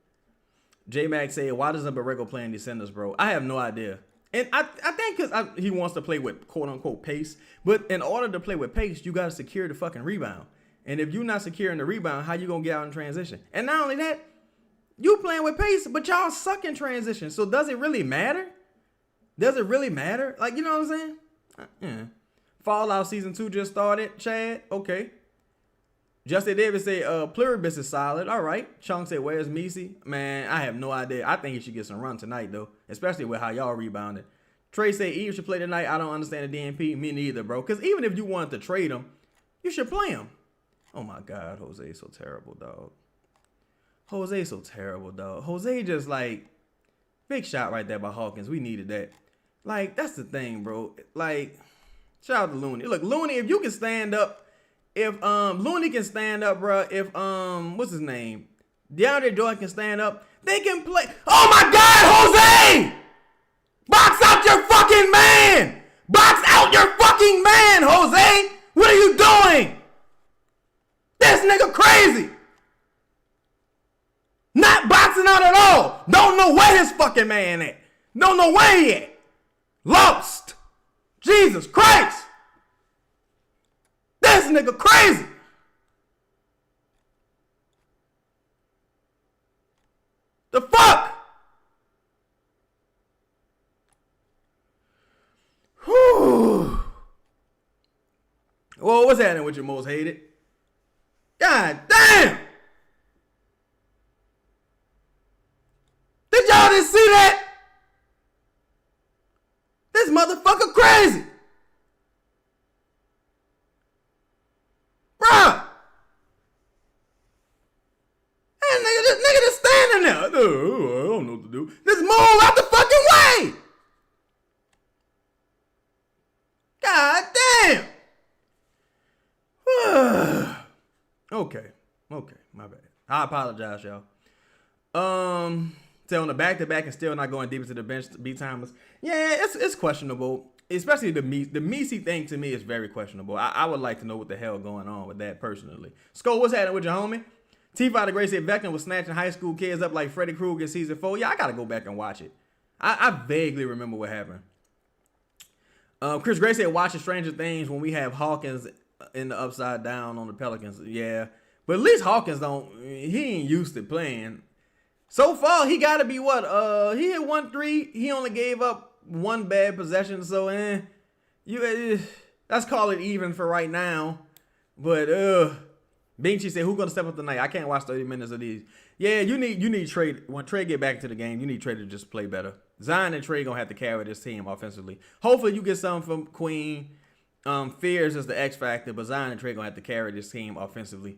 J-Mac said, why doesn't Borrego play in Descendants, bro? I have no idea. And I think because he wants to play with quote-unquote pace. But in order to play with pace, you got to secure the fucking rebound. And if you're not securing the rebound, how you going to get out in transition? And not only that, you playing with pace, but y'all suck in transition. So does it really matter? Does it really matter? Like, you know what I'm saying? Yeah. Fallout Season 2 just started, Chad. Okay. Justin Davis say, Pluribus is solid. All right. Chunk said, where's Messi? Man, I have no idea. I think he should get some run tonight, though, especially with how y'all rebounded. Trey say Eve should play tonight. I don't understand the DNP. Me neither, bro. Because even if you wanted to trade him, you should play him. Oh, my God. Jose is so terrible, dog. Jose is so terrible, dog. Jose just, like, big shot right there by Hawkins. We needed that. Like, that's the thing, bro. Like, shout out to Looney. Look, Looney, if you can stand up, if Looney can stand up, bro, if what's his name? DeAndre Jordan can stand up, they can play. Oh my God, Jose! Box out your fucking man! Box out your fucking man, Jose! What are you doing? This nigga crazy! Not boxing out at all. Don't know where his fucking man at. Don't know where he at. Lost. Jesus Christ. This nigga crazy. The fuck? Whew. Well, what's happening with your most hated? God damn. Did y'all just see that? This motherfucker crazy. Bruh. That nigga just standing there. I don't know what to do. Just move out the fucking way. God damn. Okay, my bad. I apologize, y'all. So on the back-to-back and still not going deep into the bench B-timers. Yeah, it's questionable. Especially the Messi thing to me is very questionable. I would like to know what the hell going on with that personally. Sko, what's happening with your homie? T-Fi the Great said Beckham was snatching high school kids up like Freddy Krueger in season 4. Yeah, I gotta go back and watch it. I vaguely remember what happened. Chris Gray said watching Stranger Things when we have Hawkins in the upside down on the Pelicans. Yeah, but at least Hawkins he ain't used to playing. So far, he got to be what? He hit 1 3. He only gave up 1 bad possession. So, let's call it even for right now. But, Benchy said, who's going to step up tonight? I can't watch 30 minutes of these. Yeah, you need Trey. When Trey get back to the game, you need Trey to just play better. Zion and Trey going to have to carry this team offensively. Hopefully, you get something from Queen. Fears is the X factor, but Zion and Trey going to have to carry this team offensively.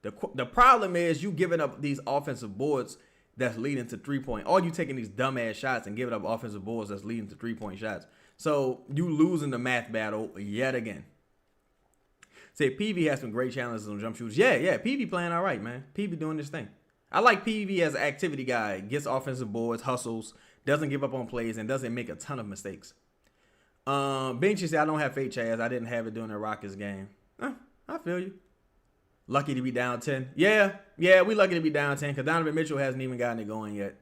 The problem is you giving up these offensive boards that's leading to 3-point. Or you taking these dumbass shots and giving up offensive boards that's leading to 3-point shots. So you losing the math battle yet again. Say PV has some great challenges on jump shoots. Yeah, PV playing all right, man. PV doing this thing. I like PV as an activity guy. Gets offensive boards, hustles, doesn't give up on plays, and doesn't make a ton of mistakes. Benchy said, I don't have faith, Chaz. I didn't have it during the Rockets game. I feel you. Lucky to be down 10. Yeah, we lucky to be down 10 because Donovan Mitchell hasn't even gotten it going yet.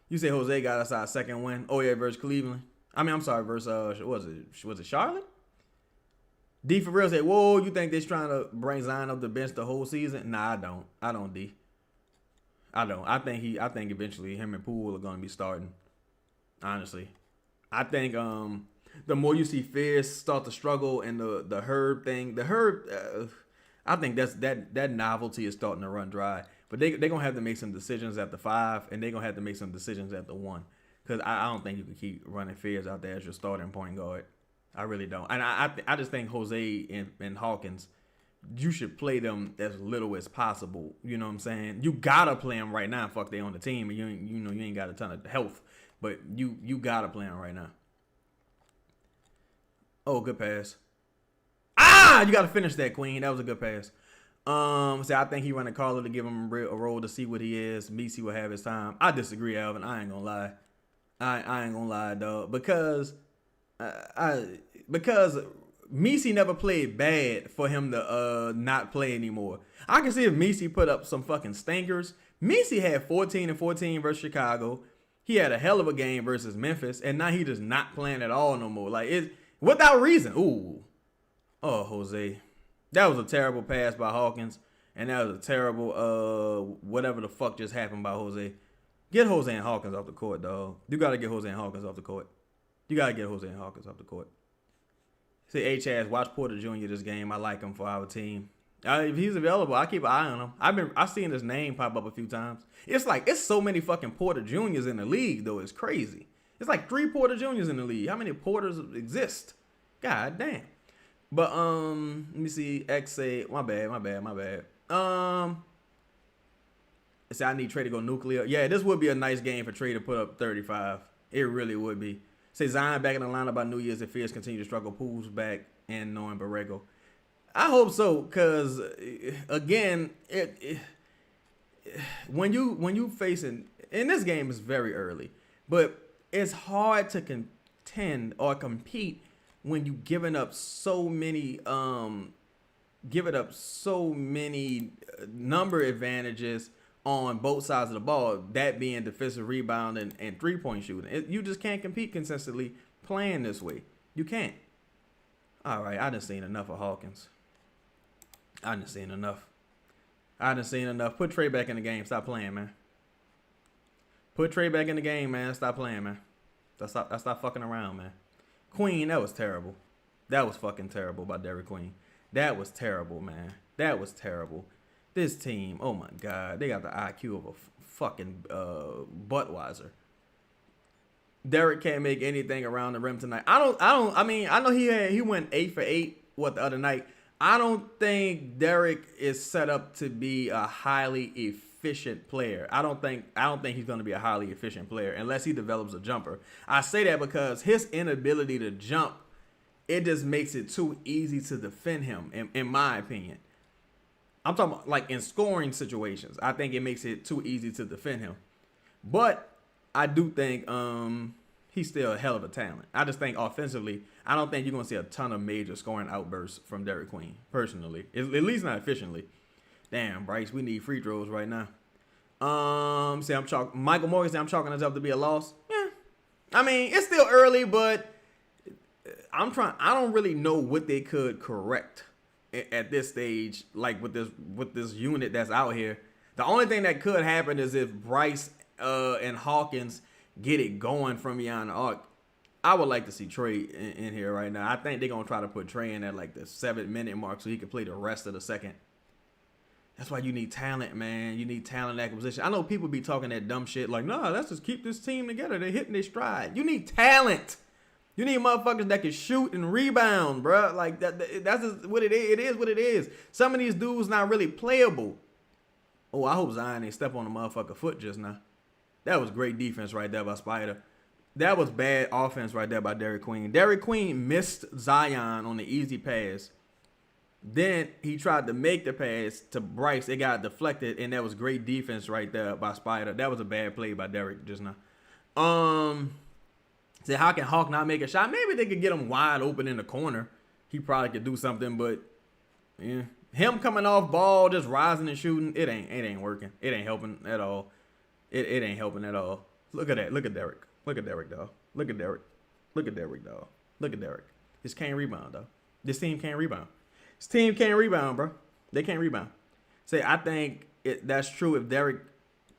You say Jose got us our second win. Oh, yeah, versus Cleveland. I'm sorry, versus, was it Charlotte? D for real said, whoa, you think they're trying to bring Zion up the bench the whole season? Nah, I don't. I don't, D. I don't. I think eventually him and Poole are going to be starting. Honestly. I think the more you see Fierce start to struggle and the Herb thing, I think that novelty is starting to run dry. But they're going to have to make some decisions at the 5, and they're going to have to make some decisions at the 1. Because I don't think you can keep running Fierce out there as your starting point guard. I really don't. And I just think Jose and Hawkins, you should play them as little as possible. You know what I'm saying? You got to play them right now. Fuck, they on the team. And you ain't got a ton of health. But you got to play them right now. Oh, good pass. You got to finish that, Queen. That was a good pass. I think he running Carlo to give him a role to see what he is. Messi will have his time. I disagree, Alvin. I ain't gonna lie. I ain't gonna lie, dog. Because Messi never played bad for him to not play anymore. I can see if Messi put up some fucking stinkers. Messi had 14 and 14 versus Chicago. He had a hell of a game versus Memphis, and now he just not playing at all no more. Like, it's without reason. Ooh. Oh, Jose. That was a terrible pass by Hawkins. And that was a terrible, whatever the fuck just happened by Jose. Get Jose and Hawkins off the court, dog. You got to get Jose and Hawkins off the court. Say H-Ass, watch Porter Jr. this game. I like him for our team. If he's available, I keep an eye on him. I've seen his name pop up a few times. It's so many fucking Porter Juniors in the league though. It's crazy. It's like 3 Porter Juniors in the league. How many Porters exist? God damn. But let me see. X say my bad. Say I need Trey to go nuclear. Yeah, this would be a nice game for Trey to put up 35. It really would be. Say Zion back in the lineup by New Year's if Fierce continue to struggle. Pools back and knowing Borrego. I hope so, cause again, when you facing, and this game is very early, but it's hard to contend or compete when you giving up so many number advantages on both sides of the ball. That being defensive rebound and 3-point shooting. You just can't compete consistently playing this way. You can't. All right, I done seen enough of Hawkins. I done seen enough. Put Trey back in the game. Stop playing, man. Put Trey back in the game, man. Stop playing, man. Stop fucking around, man. Queen, that was terrible. That was fucking terrible by Derek Queen. That was terrible, man. That was terrible. This team, oh my God, they got the IQ of a fucking Budweiser. Derek can't make anything around the rim tonight. I mean, I know he went 8 for 8 the other night. I don't think Derek is set up to be a highly efficient player. I don't think he's going to be a highly efficient player unless he develops a jumper. I say that because his inability to jump, it just makes it too easy to defend him, in my opinion. I'm talking about like in scoring situations. I think it makes it too easy to defend him. But I do think he's still a hell of a talent. I just think offensively, I don't think you're going to see a ton of major scoring outbursts from Derek Queen, personally. At least not efficiently. Damn, Bryce, we need free throws right now. Michael Morgan said I'm chalking this up to be a loss. Yeah. I mean, it's still early, but I don't really know what they could correct at this stage, like with this unit that's out here. The only thing that could happen is if Bryce and Hawkins get it going from beyond the arc. I would like to see Trey in here right now. I think they're going to try to put Trey in at like the 7-minute mark so he can play the rest of the second. That's why you need talent, man. You need talent acquisition. I know people be talking that dumb shit like, nah, let's just keep this team together. They're hitting their stride. You need talent. You need motherfuckers that can shoot and rebound, bro. Like, that's just what it is. It is what it is. Some of these dudes not really playable. Oh, I hope Zion ain't step on the motherfucker foot just now. That was great defense right there by Spider. That was bad offense right there by Derek Queen. Derek Queen missed Zion on the easy pass. Then he tried to make the pass to Bryce. It got deflected, and that was great defense right there by Spider. That was a bad play by Derek just now. Say, how can Hawk not make a shot? Maybe they could get him wide open in the corner. He probably could do something, but yeah, him coming off ball, just rising and shooting, it ain't working. It ain't helping at all. It ain't helping at all. Look at that. Look at Derek. Look at Derek, dog. Look at Derek. Look at Derek, dog. Look at Derek. This can't rebound, dog. This team can't rebound. This team can't rebound, bro. They can't rebound. Say, I think that's true. If Derek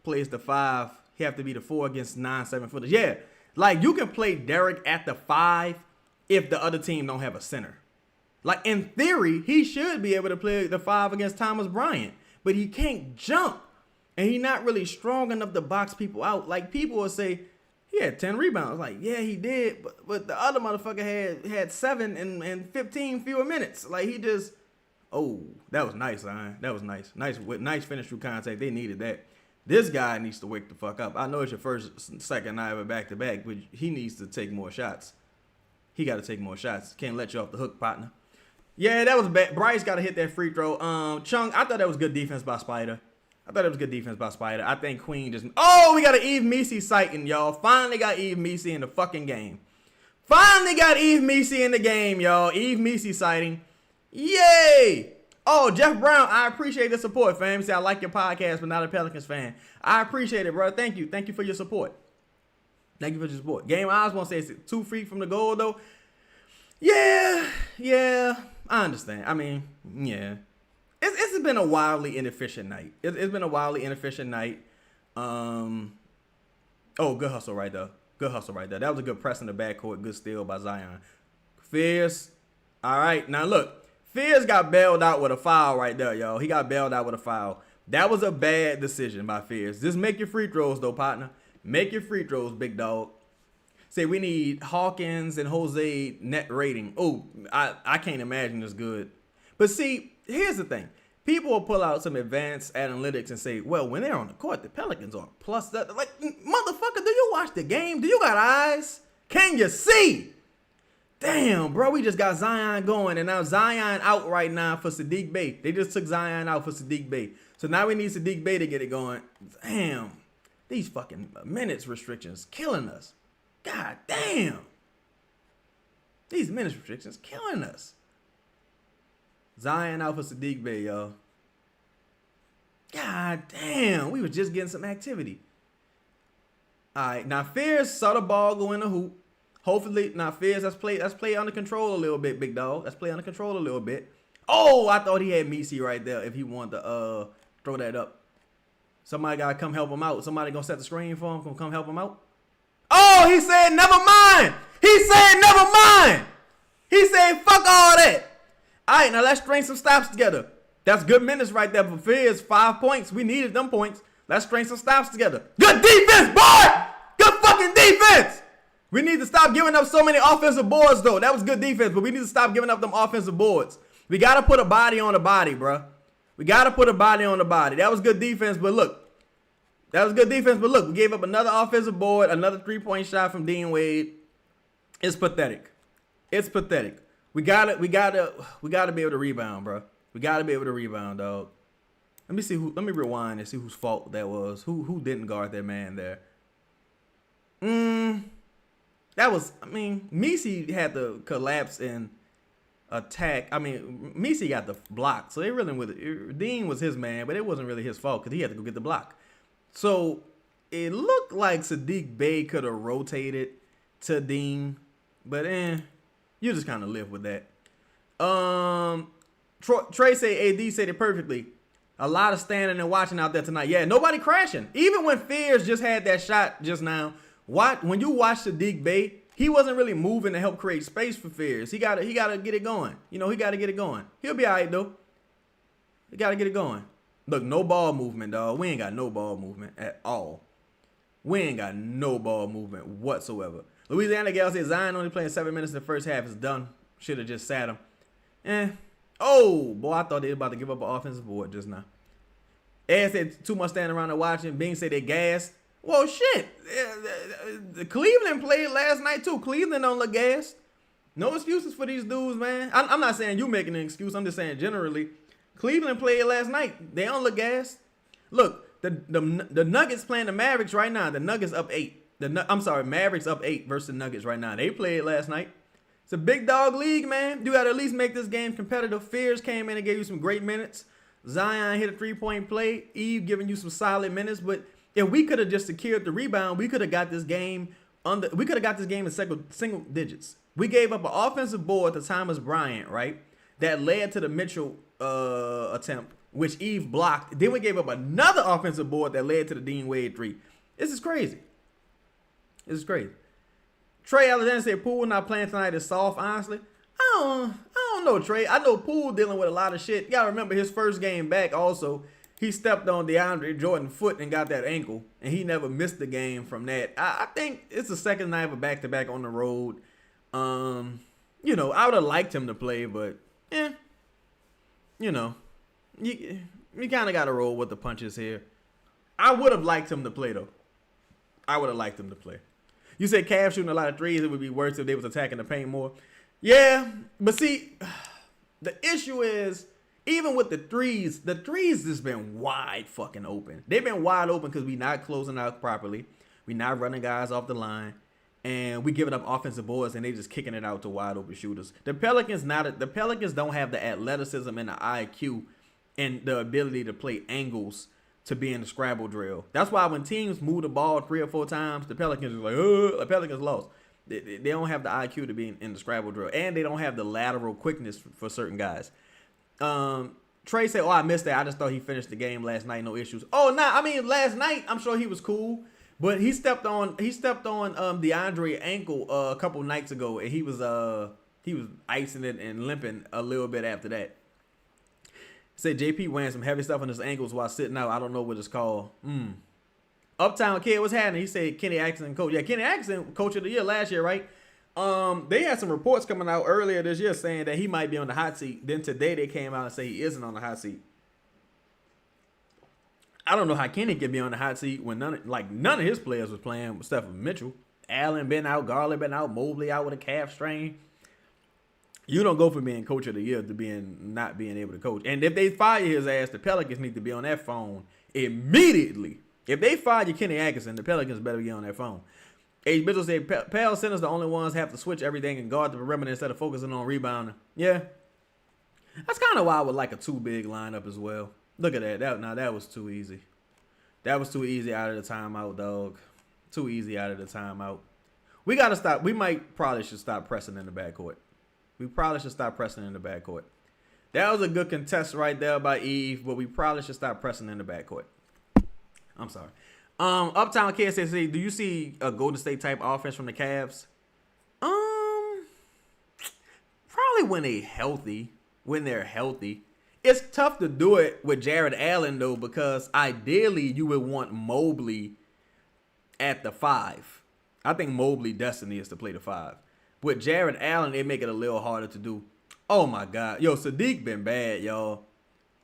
plays the 5, he have to be the 4 against 9-7-footers. Yeah, like you can play Derek at the 5 if the other team don't have a center. Like in theory, he should be able to play the 5 against Thomas Bryant, but he can't jump, and he's not really strong enough to box people out. Like people will say, he had 10 rebounds. Like, yeah, he did. But the other motherfucker had 7 and 15 fewer minutes. Like, he just, oh, that was nice, Zion. That was nice. Nice finish through contact. They needed that. This guy needs to wake the fuck up. I know it's your second night of a back-to-back, but he needs to take more shots. He got to take more shots. Can't let you off the hook, partner. Yeah, that was bad. Bryce got to hit that free throw. Chung, I thought that was good defense by Spider. I think Queen just... Oh, we got an Eve Messi sighting, y'all. Finally got Eve Messi in the fucking game. Eve Messi sighting. Yay! Oh, Jeff Brown, I appreciate the support, fam. See, I like your podcast, but not a Pelicans fan. I appreciate it, bro. Thank you. Thank you for your support. Game Osborne says 2 feet from the goal, though. Yeah, I understand. I mean, yeah. It's been a wildly inefficient night. It's been a wildly inefficient night. Oh, good hustle right there. That was a good press in the backcourt. Good steal by Zion. Fierce, All right, now look. Fears got bailed out with a foul right there, y'all. He got bailed out with a foul. That was a bad decision by Fears. Just make your free throws, though, partner. Make your free throws, big dog. Say we need Hawkins and Jose net rating. Oh, I can't imagine it's good. But see, here's the thing. People will pull out some advanced analytics and say, well, when they're on the court, the Pelicans are plus that. Like, motherfucker, do you watch the game? Do you got eyes? Can you see? Damn, bro, we just got Zion going, and now Zion out right now for Sadiq Bey. They just took Zion out for Sadiq Bey. So now we need Sadiq Bey to get it going. Damn, these fucking minutes restrictions killing us. God damn. These minutes restrictions killing us. Zion out for Sadiq Bey, y'all. God damn, we was just getting some activity. All right, now Fears saw the ball go in the hoop. Hopefully, now Fears, let's play under control a little bit, big dog. Let's play under control a little bit. Oh, I thought he had Messi right there if he wanted to throw that up. Somebody gotta come help him out. Somebody gonna set the screen for him, come help him out. Oh, he said never mind. He said never mind. He said fuck all that. All right, now let's string some stops together. That's good minutes right there for Fears. 5 points. We needed them points. Let's string some stops together. Good defense, boy. Good fucking defense. We need to stop giving up so many offensive boards, though. That was good defense, but we need to stop giving up them offensive boards. We got to put a body on the body, bro. We got to put a body on the body. That was good defense, but look. We gave up another offensive board, another three-point shot from Dean Wade. It's pathetic. It's pathetic. We gotta be able to rebound, bro. We gotta be able to rebound, dog. Let me rewind and see whose fault that was. Who didn't guard that man there? Messi had to collapse and attack. Messi got the block, so Dean was his man, but it wasn't really his fault because he had to go get the block. So it looked like Sadiq Bey could have rotated to Dean, but you just kind of live with that. Trey say AD said it perfectly. A lot of standing and watching out there tonight. Yeah, nobody crashing. Even when Fears just had that shot just now, when you watch Sadiq Bey, he wasn't really moving to help create space for Fears. He gotta get it going. He gotta get it going. He'll be all right though. He gotta get it going. Look, no ball movement, dog. We ain't got no ball movement at all. We ain't got no ball movement whatsoever. Louisiana Gal says Zion only playing 7 minutes in the first half is done. Should have just sat him. Oh, boy, I thought they were about to give up an offensive board just now. Ed said too much standing around and watching. Bing said they gassed. Well, shit. Cleveland played last night, too. Cleveland don't look gassed. No excuses for these dudes, man. I'm not saying you making an excuse. I'm just saying generally. Cleveland played last night. They don't look gassed. Look, the Nuggets playing the Mavericks right now. The Nuggets up 8. Mavericks up 8 versus the Nuggets right now. They played last night. It's a big dog league, man. You got to at least make this game competitive. Fears came in and gave you some great minutes. Zion hit a 3-point play. Eve giving you some solid minutes. But if we could have just secured the rebound, we could have got this game in single digits. We gave up an offensive board to Thomas Bryant, right? That led to the Mitchell attempt, which Eve blocked. Then we gave up another offensive board that led to the Dean Wade 3. This is crazy. Trey Alexander said Poole not playing tonight is soft, honestly. I don't know, Trey. I know Poole dealing with a lot of shit. You gotta remember his first game back also, he stepped on DeAndre Jordan's foot and got that ankle, and he never missed the game from that. I think it's the second night of a back-to-back on the road. I would have liked him to play, but, you kind of got to roll with the punches here. I would have liked him to play, though. You said Cavs shooting a lot of threes. It would be worse if they was attacking the paint more. Yeah, but see, the issue is, even with the threes has been wide fucking open. They've been wide open because we not closing out properly. We not running guys off the line. And we giving up offensive boards and they just kicking it out to wide open shooters. The Pelicans don't have the athleticism and the IQ and the ability to play angles to be in the scrabble drill. That's why when teams move the ball 3 or 4 times, the Pelicans is like, the Pelicans lost. They don't have the IQ to be in the scrabble drill, and they don't have the lateral quickness for certain guys. Trey said, I missed that. I just thought he finished the game last night, no issues. Last night I'm sure he was cool, but he stepped on DeAndre ankle a couple nights ago, and he He was icing it and limping a little bit after that. Said JP wearing some heavy stuff on his ankles while sitting out. I don't know what it's called. Uptown Kid, what's happening? He said Kenny Atkinson coach. Yeah, Kenny Atkinson coach of the year last year, right? They had some reports coming out earlier this year saying that he might be on the hot seat. Then today they came out and say he isn't on the hot seat. I don't know how Kenny could be on the hot seat when none of his players was playing with Stephen Mitchell. Allen been out, Garland been out, Mobley out with a calf strain. You don't go from being coach of the year to not being able to coach. And if they fire his ass, the Pelicans need to be on that phone immediately. If they fire Kenny Atkinson, the Pelicans better get on that phone. H. Mitchell said, Pal centers the only ones have to switch everything and guard the perimeter instead of focusing on rebounding. Yeah. That's kind of why I would like a too big lineup as well. Look at that. That was too easy. That was too easy out of the timeout, dog. Too easy out of the timeout. We got to stop. Probably should stop pressing in the backcourt. We probably should stop pressing in the backcourt. That was a good contest right there by Eve, but we probably should stop pressing in the backcourt. I'm sorry. Uptown Kid says, do you see a Golden State type offense from the Cavs? Probably when they're healthy. It's tough to do it with Jared Allen though, because ideally you would want Mobley at the 5. I think Mobley destiny is to play the 5. With Jared Allen, they make it a little harder to do. Oh my God. Yo, Sadiq been bad, y'all.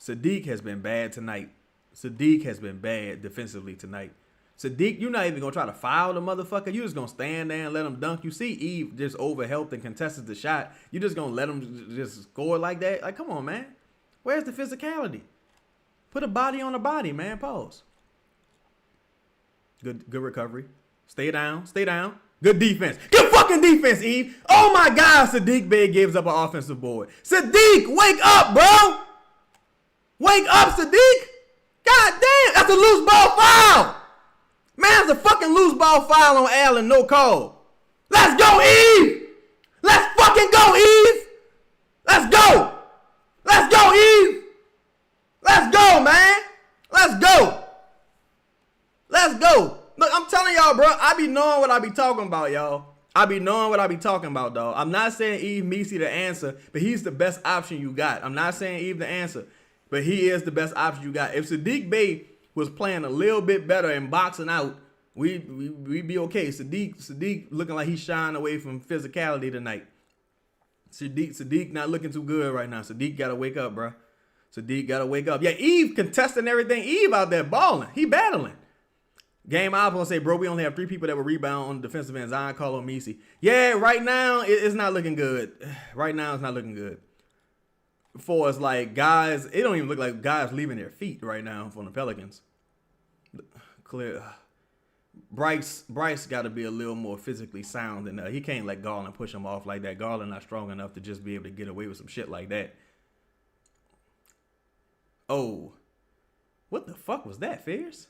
Sadiq has been bad tonight. Sadiq has been bad defensively tonight. Sadiq, you're not even going to try to foul the motherfucker. You're just going to stand there and let him dunk. You see Eve just overhelped and contested the shot. You just going to let him just score like that? Like, come on, man. Where's the physicality? Put a body on a body, man. Pause. Good recovery. Stay down. Good defense. Good fucking defense, Eve. Oh my God, Sadiq Bey gives up an offensive board. Sadiq, wake up, bro. Wake up, Sadiq. God damn, that's a loose ball foul. Man, that's a fucking loose ball foul on Allen, no call. Let's go, Eve. Let's fucking go, Eve. Let's go. Let's go, Eve. Let's go, man. Let's go. Let's go. Look, I'm telling y'all, bro, I be knowing what I be talking about, y'all. I be knowing what I be talking about, dog. I'm not saying Eve Messi the answer, but he's the best option you got. I'm not saying Eve the answer, but he is the best option you got. If Sadiq Bey was playing a little bit better and boxing out, we'd be okay. Sadiq looking like he's shying away from physicality tonight. Sadiq not looking too good right now. Sadiq got to wake up, bro. Sadiq got to wake up. Yeah, Eve contesting everything. Eve out there balling. He battling. Game I was going to say, bro, we only have 3 people that will rebound on the defensive end. Zion, Carlo, Messi. Yeah, right now, it's not looking good. Right now, it's not looking good. For us, like, guys, it don't even look like guys leaving their feet right now from the Pelicans. Clear. Bryce got to be a little more physically sound than that. He can't let Garland push him off like that. Garland not strong enough to just be able to get away with some shit like that. Oh. What the fuck was that, Fierce?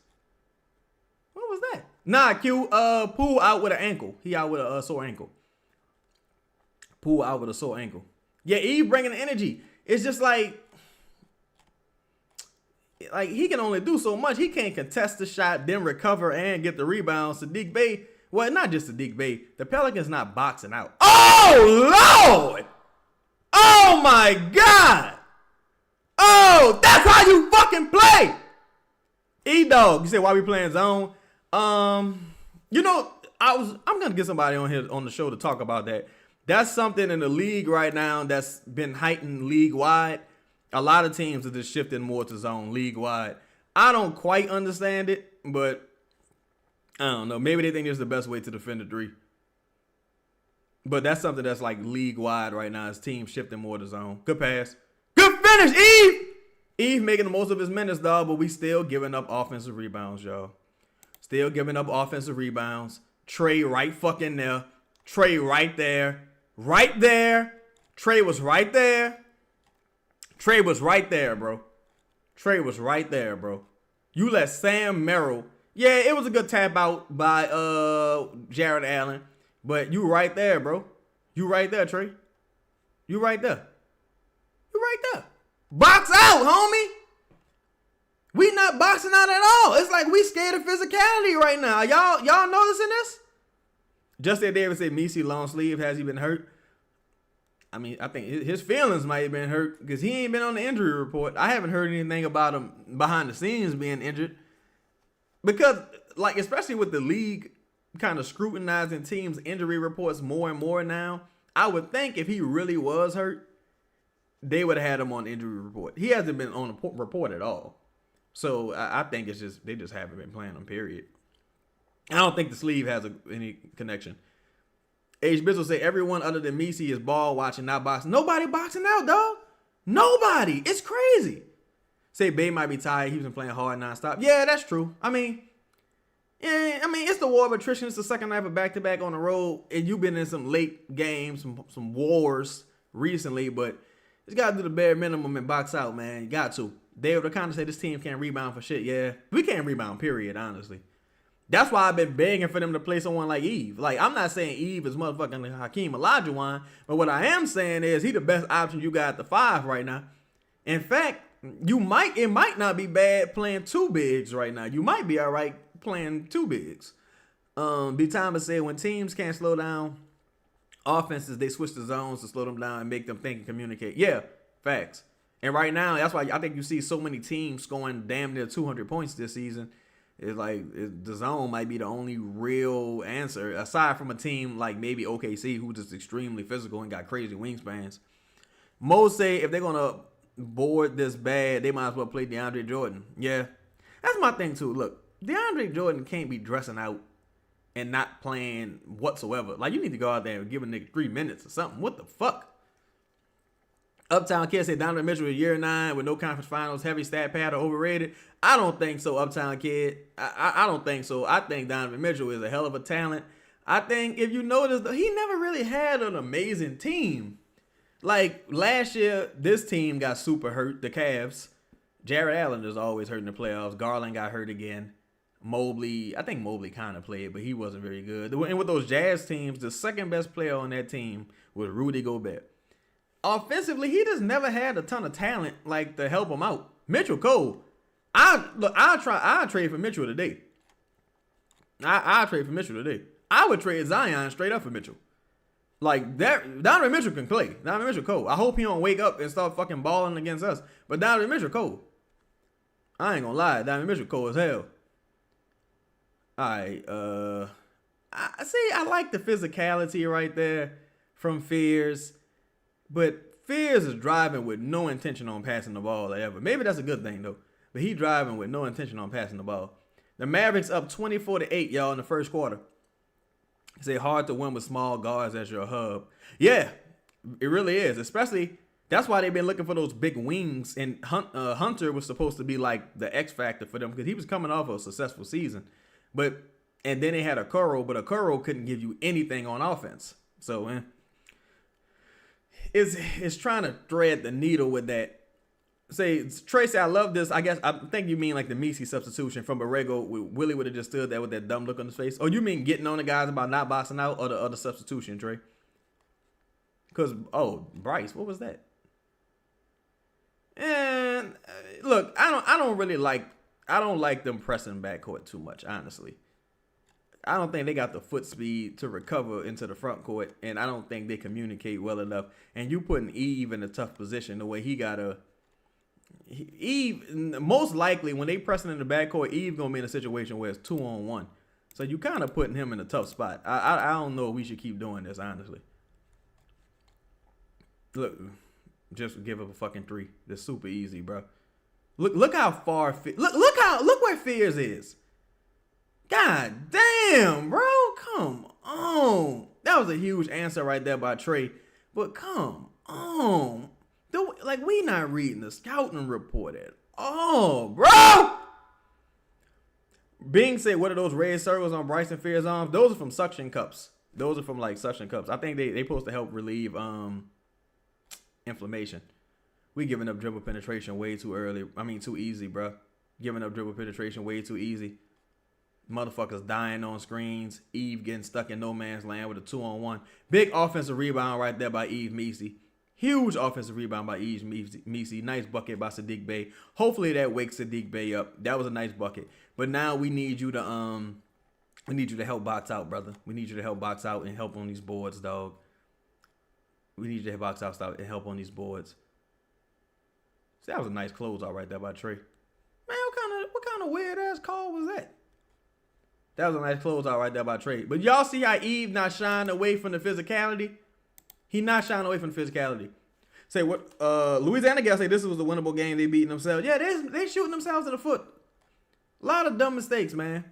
What was that? Nah, Q, Poole out with an ankle. He out with a sore ankle. Poole out with a sore ankle. Yeah, Eve bringing the energy. It's just like he can only do so much. He can't contest the shot, then recover and get the rebound. Sadiq Bey, well, not just Sadiq Bey. The Pelicans not boxing out. Oh, Lord. Oh, my God. Oh, that's how you fucking play. E-Dog, you said, why we playing zone? You know, I'm gonna get somebody on here on the show to talk about that. That's something in the league right now that's been heightened league wide. A lot of teams are just shifting more to zone league wide. I don't quite understand it, but I don't know. Maybe they think it's the best way to defend a 3. But that's something that's like league wide right now. Is teams shifting more to zone. Good pass. Good finish, Eve. Eve making the most of his minutes, dog, but we still giving up offensive rebounds, y'all. Still giving up offensive rebounds. Trey right fucking there. Trey right there. Right there. Trey was right there. Trey was right there, bro. Trey was right there, bro. You let Sam Merrill. Yeah, it was a good tap out by Jared Allen. But you right there, bro. You right there, Trey. You right there. You right there. Box out, homie. We not boxing out at all. It's like we scared of physicality right now. Y'all noticing this? Justin Davis said, Messi long sleeve. Has he been hurt? I mean, I think his feelings might have been hurt because he ain't been on the injury report. I haven't heard anything about him behind the scenes being injured. Because, like, especially with the league kind of scrutinizing teams' injury reports more and more now, I would think if he really was hurt, they would have had him on the injury report. He hasn't been on the report at all. So I think it's just they just haven't been playing him, period. I don't think the sleeve has any connection. H. Bizzle say everyone other than Messi is ball watching, not boxing. Nobody boxing out, dog. Nobody. It's crazy. Say Bay might be tired. He's been playing hard nonstop. Yeah, that's true. I mean, it's the war of attrition. It's the second night of back-to-back on the road, and you've been in some late games, some wars recently, but you got to do the bare minimum and box out, man. You got to. They were kind of say this team can't rebound for shit. Yeah, we can't rebound, period, honestly. That's why I've been begging for them to play someone like Eve. Like, I'm not saying Eve is motherfucking Hakeem Olajuwon, but what I am saying is he the best option you got at the 5 right now. In fact, it might not be bad playing 2 bigs right now. You might be all right playing 2 bigs. B. Thomas said when teams can't slow down offenses, they switch the zones to slow them down and make them think and communicate. Yeah, facts. And right now, that's why I think you see so many teams scoring damn near 200 points this season. It's like the zone might be the only real answer, aside from a team like maybe OKC, who's just extremely physical and got crazy wingspans. Mo say if they're going to board this bad, they might as well play DeAndre Jordan. Yeah, that's my thing too. Look, DeAndre Jordan can't be dressing out and not playing whatsoever. Like, you need to go out there and give a nigga 3 minutes or something. What the fuck? Uptown Kid said Donovan Mitchell in year 9 with no conference finals, heavy stat pad, or overrated. I don't think so, Uptown Kid. I don't think so. I think Donovan Mitchell is a hell of a talent. I think if you notice, he never really had an amazing team. Like, last year, this team got super hurt, the Cavs. Jared Allen is always hurt in the playoffs. Garland got hurt again. I think Mobley kind of played, but he wasn't very good. And with those Jazz teams, the second best player on that team was Rudy Gobert. Offensively, he just never had a ton of talent like to help him out. Mitchell Cole, I'll trade for Mitchell today. I'll trade for Mitchell today. I would trade Zion straight up for Mitchell. Like that, Donovan Mitchell can play. Donovan Mitchell cold. I hope he don't wake up and start fucking balling against us. But Donovan Mitchell cold. I ain't gonna lie, Donovan Mitchell cold as hell. Alright, I like the physicality right there from Fears. But Fears is driving with no intention on passing the ball ever. Maybe that's a good thing, though. But he driving with no intention on passing the ball. The Mavericks up 24-8, y'all, in the first quarter. It's hard to win with small guards as your hub. Yeah, it really is. Especially, that's why they've been looking for those big wings. And Hunter was supposed to be like the X factor for them because he was coming off a successful season. And then they had Okoro, but Okoro couldn't give you anything on offense. So, It's trying to thread the needle with that. Say, Tracy, I love this. I think you mean like the Messi substitution from Borrego. Willie would have just stood there with that dumb look on his face. Or you mean getting on the guys about not boxing out, or the other substitution, Trey? Because, Bryce, what was that? And look, I don't like them pressing backcourt too much, honestly. I don't think they got the foot speed to recover into the front court, and I don't think they communicate well enough. And you putting Eve in a tough position the way Eve, most likely when they pressing in the backcourt, Eve gonna be in a situation where it's 2-on-1. So you kind of putting him in a tough spot. I don't know if we should keep doing this, honestly. Look, just give up a fucking 3. That's super easy, bro. Look how far look where Fears is. God damn, bro. Come on. That was a huge answer right there by Trey. But come on. We not reading the scouting report at all, bro. Bing said, what are those red circles on Bryson Fears' arms? Those are from suction cups. Those are from suction cups. I think they supposed to help relieve inflammation. We giving up dribble penetration way too early. Too easy, bro. Giving up dribble penetration way too easy. Motherfuckers dying on screens. Eve getting stuck in no man's land with a 2-on-1. Big offensive rebound right there by Eve Messi. Huge offensive rebound by Eve Messi. Nice bucket by Sadiq Bey. Hopefully that wakes Sadiq Bey up. That was a nice bucket. But now we need you to help box out, brother. We need you to help box out and help on these boards, dog. We need you to box out stop and help on these boards. See, that was a nice closeout right there by Trey. Man, what kind of weird ass call was that? That was a nice closeout right there by Trey. But y'all see how Eve not shying away from the physicality? He not shying away from the physicality. Say what? Louisiana guy say this was a winnable game. They beating themselves. Yeah, they shooting themselves in the foot. A lot of dumb mistakes, man.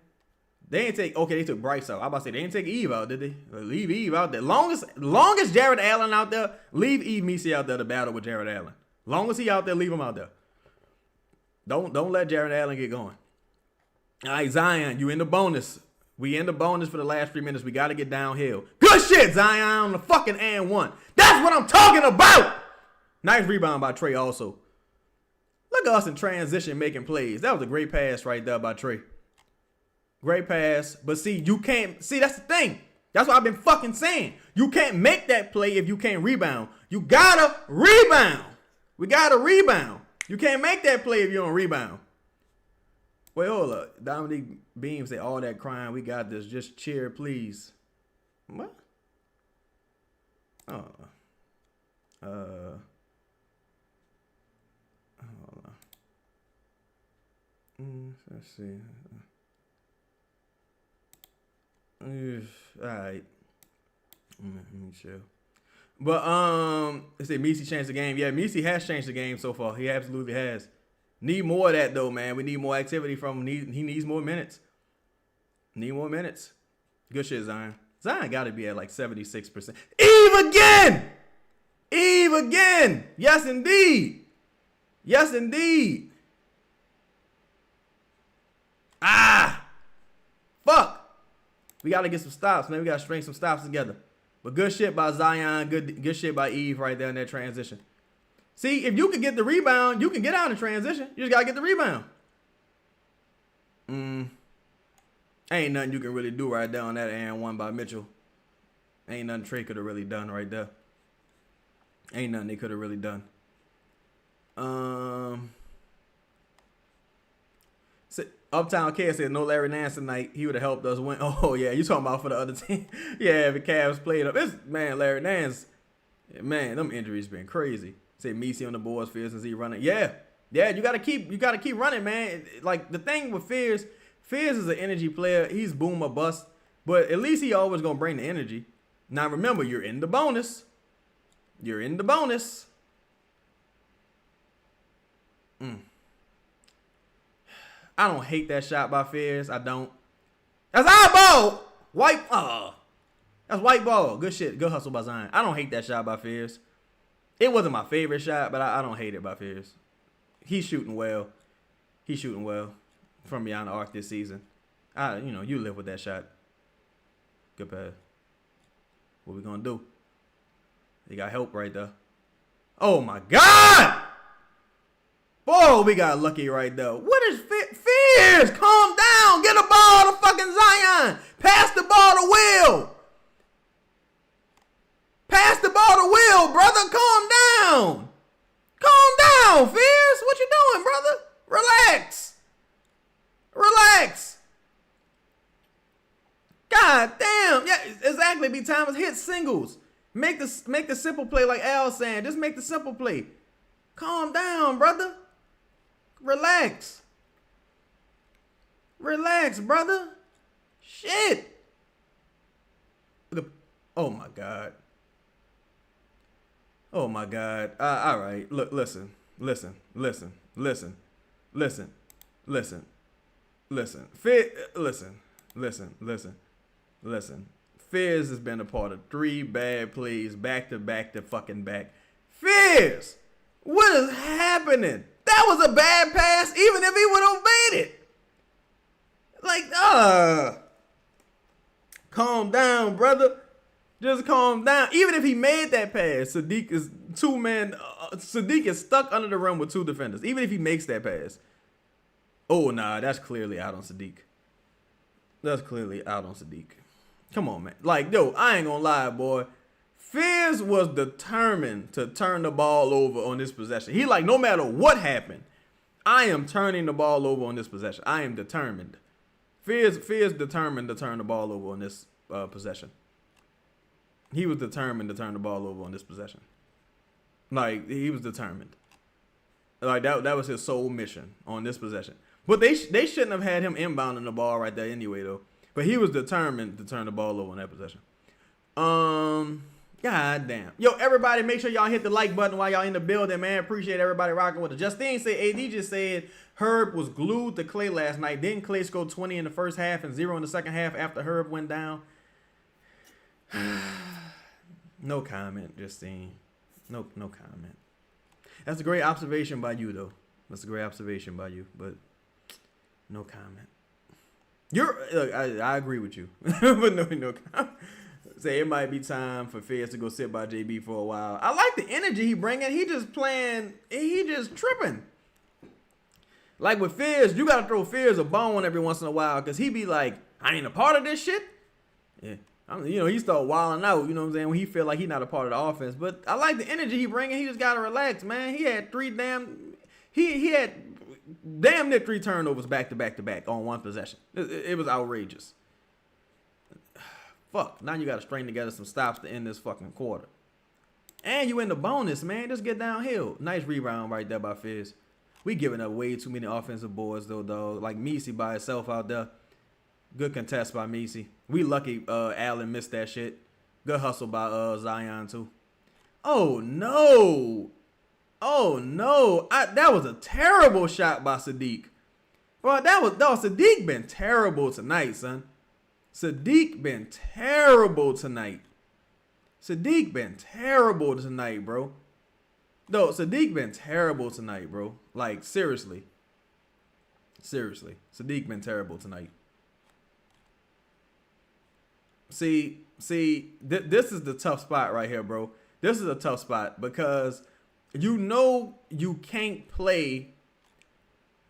They ain't take. Okay, they took Bryce out. I about to say they didn't take Eve out, did they? Leave Eve out there. Longest Jared Allen out there. Leave Eve Misi out there to battle with Jared Allen. Long as he out there, leave him out there. Don't let Jared Allen get going. All right, Zion, you in the bonus. We in the bonus for the last 3 minutes. We got to get downhill. Good shit, Zion, on the fucking and one. That's what I'm talking about. Nice rebound by Trey also. Look at us in transition making plays. That was a great pass right there by Trey. Great pass. But see, you can't. See, that's the thing. That's what I've been fucking saying. You can't make that play if you can't rebound. You got to rebound. We got to rebound. You can't make that play if you don't rebound. Wait, hold up. Dominique Beam say, all that crying, we got this. Just cheer, please. What? Oh. Hold on. Let's see. All right. Let me chill. But they say Misi changed the game. Yeah, Misi has changed the game so far. He absolutely has. Need more of that though, man. We need more activity from him. He needs more minutes. Need more minutes. Good shit, Zion. Zion got to be at like 76%. Eve again. Eve again. Yes, indeed. Yes, indeed. Ah. Fuck. We got to get some stops, man. We got to string some stops together. But good shit by Zion. Good shit by Eve right there in that transition. See, if you can get the rebound, you can get out in transition. You just got to get the rebound. Ain't nothing you can really do right there on that and one by Mitchell. Ain't nothing Trey could have really done right there. Ain't nothing they could have really done. Uptown K said no Larry Nance tonight. He would have helped us win. Oh, yeah. You talking about for the other team. Yeah, if the Cavs played up. Man, Larry Nance, man, them injuries been crazy. Say Misi on the boards, Fears and Z running. Yeah, you gotta keep running, man. Like the thing with Fears is an energy player. He's boom or bust, but at least he always gonna bring the energy. Now remember, you're in the bonus. You're in the bonus. I don't hate that shot by Fears. I don't. That's eyeball. White. That's white ball. Good shit. Good hustle by Zion. I don't hate that shot by Fears. It wasn't my favorite shot, but I don't hate it by Fears. He's shooting well. He's shooting well from beyond the arc this season. You live with that shot. Good pass. What we gonna do? He got help right there. Oh my God! Boy, we got lucky right there. What is Fears? Calm down. Get the ball to fucking Zion. Pass the ball to Will. Pass the ball to Will, brother. Calm down. Calm down, Fears. What you doing, brother? Relax. Relax. God damn. Yeah, exactly. B. Thomas hit singles. Make the simple play like Al saying. Just make the simple play. Calm down, brother. Relax. Relax, brother. Shit. Oh my God. Oh my God. All right. Look, listen. Listen. Fizz has been a part of 3 bad plays back to fucking back. Fizz, what is happening? That was a bad pass, even if he would have made it. Like, calm down, brother. Just calm down. Even if he made that pass, Sadiq is 2 men. Sadiq is stuck under the rim with 2 defenders. Even if he makes that pass. Oh, nah, that's clearly out on Sadiq. That's clearly out on Sadiq. Come on, man. Like, yo, I ain't gonna lie, boy. Fizz was determined to turn the ball over on this possession. He like, no matter what happened, I am turning the ball over on this possession. I am determined. Fizz determined to turn the ball over on this possession. He was determined to turn the ball over on this possession. Like, he was determined. Like, that was his sole mission on this possession. But they shouldn't have had him inbounding the ball right there anyway, though. But he was determined to turn the ball over on that possession. God damn. Yo, everybody, make sure y'all hit the like button while y'all in the building, man. Appreciate everybody rocking with us. Justine said, AD just said Herb was glued to Clay last night. Didn't Clay score 20 in the first half and 0 in the second half after Herb went down? No comment, Justine. No comment. That's a great observation by you, though. That's a great observation by you, but no comment. Look, I agree with you, but no comment. Say it might be time for Fizz to go sit by JB for a while. I like the energy he bringing. He just tripping. Like with Fizz, you gotta throw Fizz a bone every once in a while, cause he be like, I ain't a part of this shit. Yeah, he start wilding out. You know what I'm saying? When he feel like he not a part of the offense. But I like the energy he bringing. He just gotta relax, man. He had he had damn near 3 turnovers back to back on one possession. It was outrageous. Fuck, now you got to string together some stops to end this fucking quarter. And you in the bonus, man. Just get downhill. Nice rebound right there by Fizz. We giving up way too many offensive boards, though, dog. Like Messi by itself out there. Good contest by Messi. We lucky Allen missed that shit. Good hustle by Zion, too. Oh, no. Oh, no. That was a terrible shot by Sadiq. Bro, Sadiq been terrible tonight, son. Sadiq been terrible tonight. Bro. No, Sadiq been terrible tonight, bro. Like, seriously. Sadiq been terrible tonight. See, this is the tough spot right here, bro. This is a tough spot because you can't play.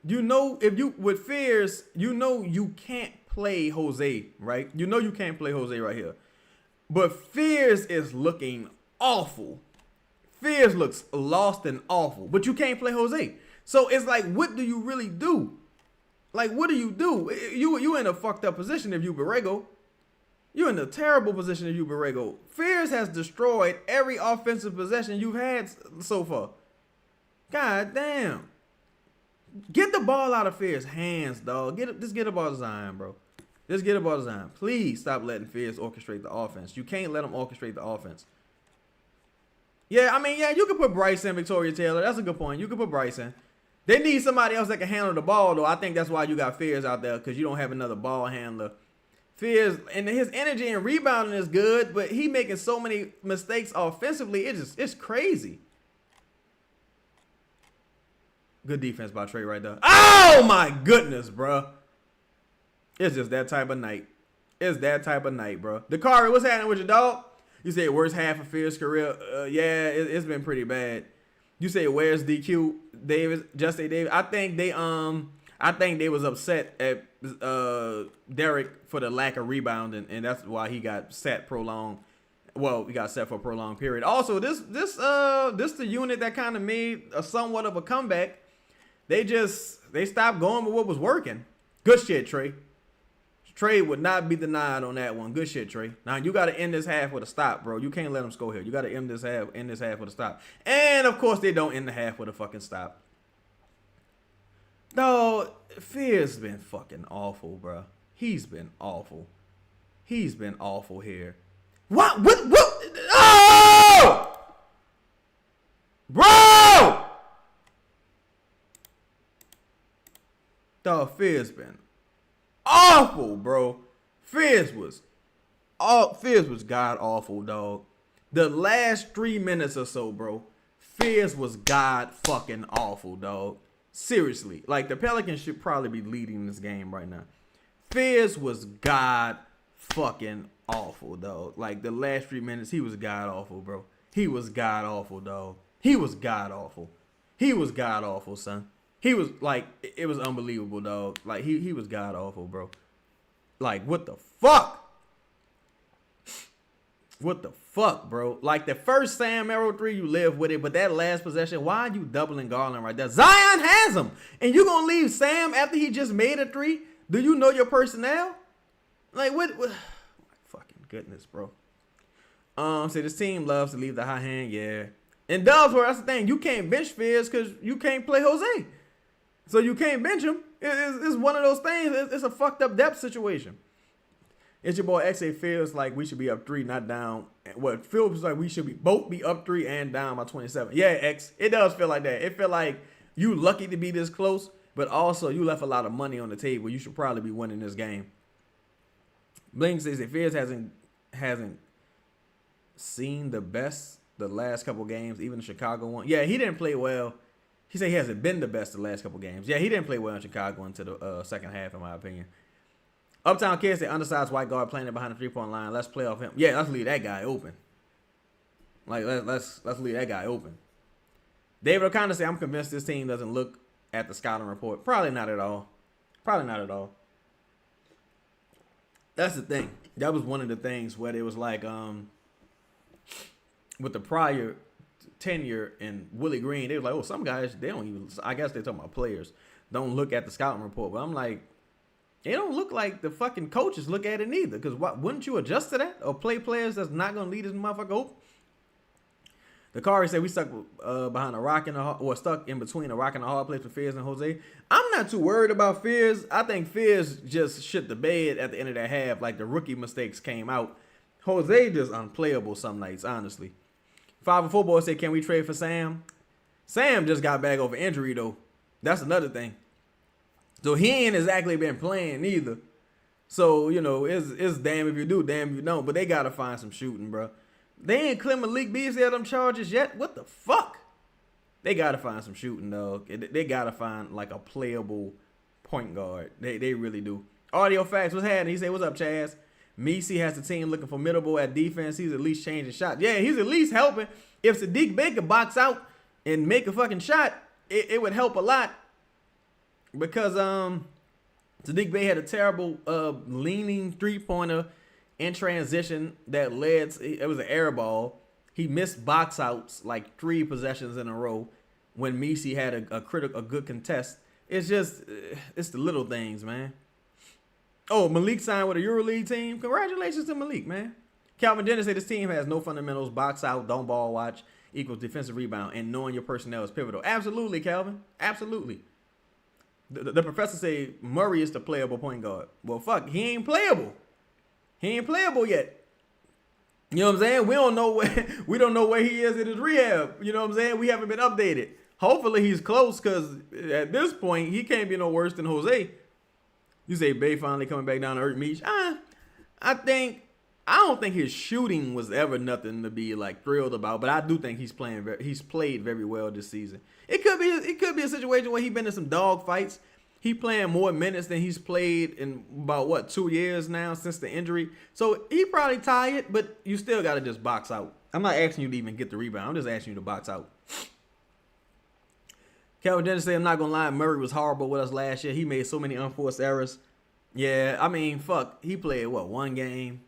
With Fears, you can't play Jose, right? You can't play Jose right here. But Fears is looking awful. Fears looks lost and awful. But you can't play Jose. So it's like, what do you really do? Like, what do? You in a fucked up position if you Borrego. You're in a terrible position if you Borrego. Fears has destroyed every offensive possession you've had so far. God damn. Get the ball out of Fears' hands, dog. Just get the ball to Zion, bro. Just get the ball to Zion. Please stop letting Fears orchestrate the offense. You can't let him orchestrate the offense. Yeah, you can put Bryson, Victoria Taylor. That's a good point. You can put Bryson. They need somebody else that can handle the ball, though. I think that's why you got Fears out there, because you don't have another ball handler. Fears, and his energy and rebounding is good, but he making so many mistakes offensively. It's crazy. Good defense by Trey right there. Oh, my goodness, bro. It's just that type of night. It's that type of night, bro. Dakari, what's happening with your dog? You say worst half of Fears' career. Yeah, it's been pretty bad. You say where's DQ Davis, Justin Davis? I think they was upset at Derek for the lack of rebounding, and that's why he got set prolonged. Well, he got set for a prolonged period. Also, this the unit that kind of made a somewhat of a comeback. They stopped going with what was working. Good shit, Trey. Trey would not be denied on that one. Good shit, Trey. Now you got to end this half with a stop, bro. You can't let them score here. You got to end this half with a stop. And of course, they don't end the half with a fucking stop. No, Fear's been fucking awful, bro. He's been awful. He's been awful here. What? Oh! Bro! Dog, Fear's been awful, bro. Fears was god awful, dog. The last 3 minutes or so, bro. Fears was god fucking awful, dog. Seriously. Like, the Pelicans should probably be leading this game right now. Fears was god fucking awful, dog. Like, the last 3 minutes, he was god awful, bro. He was god awful, dog. He was god awful. He was god awful, son. He was, like, it was unbelievable, dog. Like, he was god awful, bro. Like, what the fuck? What the fuck, bro? Like, the first Sam Merrill 3, you live with it, but that last possession, why are you doubling Garland right there? Zion has him, and you gonna leave Sam after he just made a 3? Do you know your personnel? Like, what? Fucking goodness, bro. Say this team loves to leave the high hand, yeah. And Dubs, that's the thing. You can't bench Fizz because you can't play Jose. So you can't bench him. It's one of those things. It's a fucked up depth situation. It's your boy XA feels like we should be up 3, not down. What feels like we should be both be up 3 and down by 27. Yeah, X. It does feel like that. It feel like you lucky to be this close, but also you left a lot of money on the table. You should probably be winning this game. Blink says that Fizz hasn't seen the best the last couple games, even the Chicago one. Yeah, he didn't play well. He said he hasn't been the best the last couple games. Yeah, he didn't play well in Chicago until the second half, in my opinion. Uptown Kids say undersized white guard playing behind the 3-point line. Let's play off him. Yeah, let's leave that guy open. Like let's leave that guy open. David O'Connor say I'm convinced this team doesn't look at the scouting report. Probably not at all. Probably not at all. That's the thing. That was one of the things where it was like with the prior tenure in Willie Green, they was like, oh, some guys, they don't even, I guess they're talking about players, don't look at the scouting report. But I'm like, it don't look like the fucking coaches look at it neither. Because wouldn't you adjust to that? Or play players that's not going to lead this motherfucker open? The Kari said we stuck behind a rock and a hard, or stuck in between a rock and a hard place with Fizz and Jose. I'm not too worried about Fizz. I think Fizz just shit the bed at the end of that half. Like the rookie mistakes came out. Jose just unplayable some nights, honestly. 5-4 boy said, can we trade for Sam? Sam just got back over injury though. That's another thing. So he ain't exactly been playing either. So, you know, it's damn if you do, damn if you don't. But they got to find some shooting, bro. They ain't clear Malik Beasley at them charges yet. What the fuck? They got to find some shooting, dog. They got to find, like, a playable point guard. They really do. Audio Facts, what's happening? He said, what's up, Chaz? Messi has the team looking formidable at defense. He's at least changing shots. Yeah, he's at least helping. If Sadiq Bey could box out and make a fucking shot, it would help a lot. Because Sadiq Bey had a terrible leaning three-pointer in transition that led to, it was an air ball. He missed box outs like 3 possessions in a row when Messi had a good contest. It's just, it's the little things, man. Oh, Malik signed with a EuroLeague team. Congratulations to Malik, man. Calvin Jenner said this team has no fundamentals. Box out, don't ball watch equals defensive rebound, and knowing your personnel is pivotal. Absolutely, Calvin. Absolutely. The professor say Murray is the playable point guard. Well, fuck, he ain't playable. He ain't playable yet. You know what I'm saying? We don't know where he is in his rehab. You know what I'm saying? We haven't been updated. Hopefully he's close, because at this point he can't be no worse than Jose. You say Bay finally coming back down to Earth Meach. I don't think his shooting was ever nothing to be like thrilled about, but I do think he's played very well this season. It could be a situation where he's been in some dog fights. He playing more minutes than he's played in about 2 years now since the injury. So he probably tired, but you still got to just box out. I'm not asking you to even get the rebound. I'm just asking you to box out. Calvin Dennis said, I'm not going to lie, Murray was horrible with us last year. He made so many unforced errors. Yeah, I mean, fuck. He played, 1 game?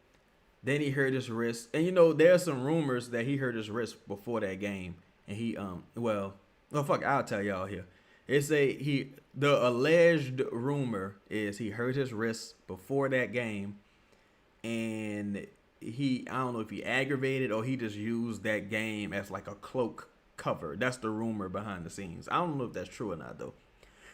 Then he hurt his wrist. And, you know, there's some rumors that he hurt his wrist before that game. And he, fuck, I'll tell y'all here. The alleged rumor is he hurt his wrist before that game. And I don't know if he aggravated or he just used that game as like a cloak cover. That's the rumor behind the scenes. I don't know if that's true or not, though.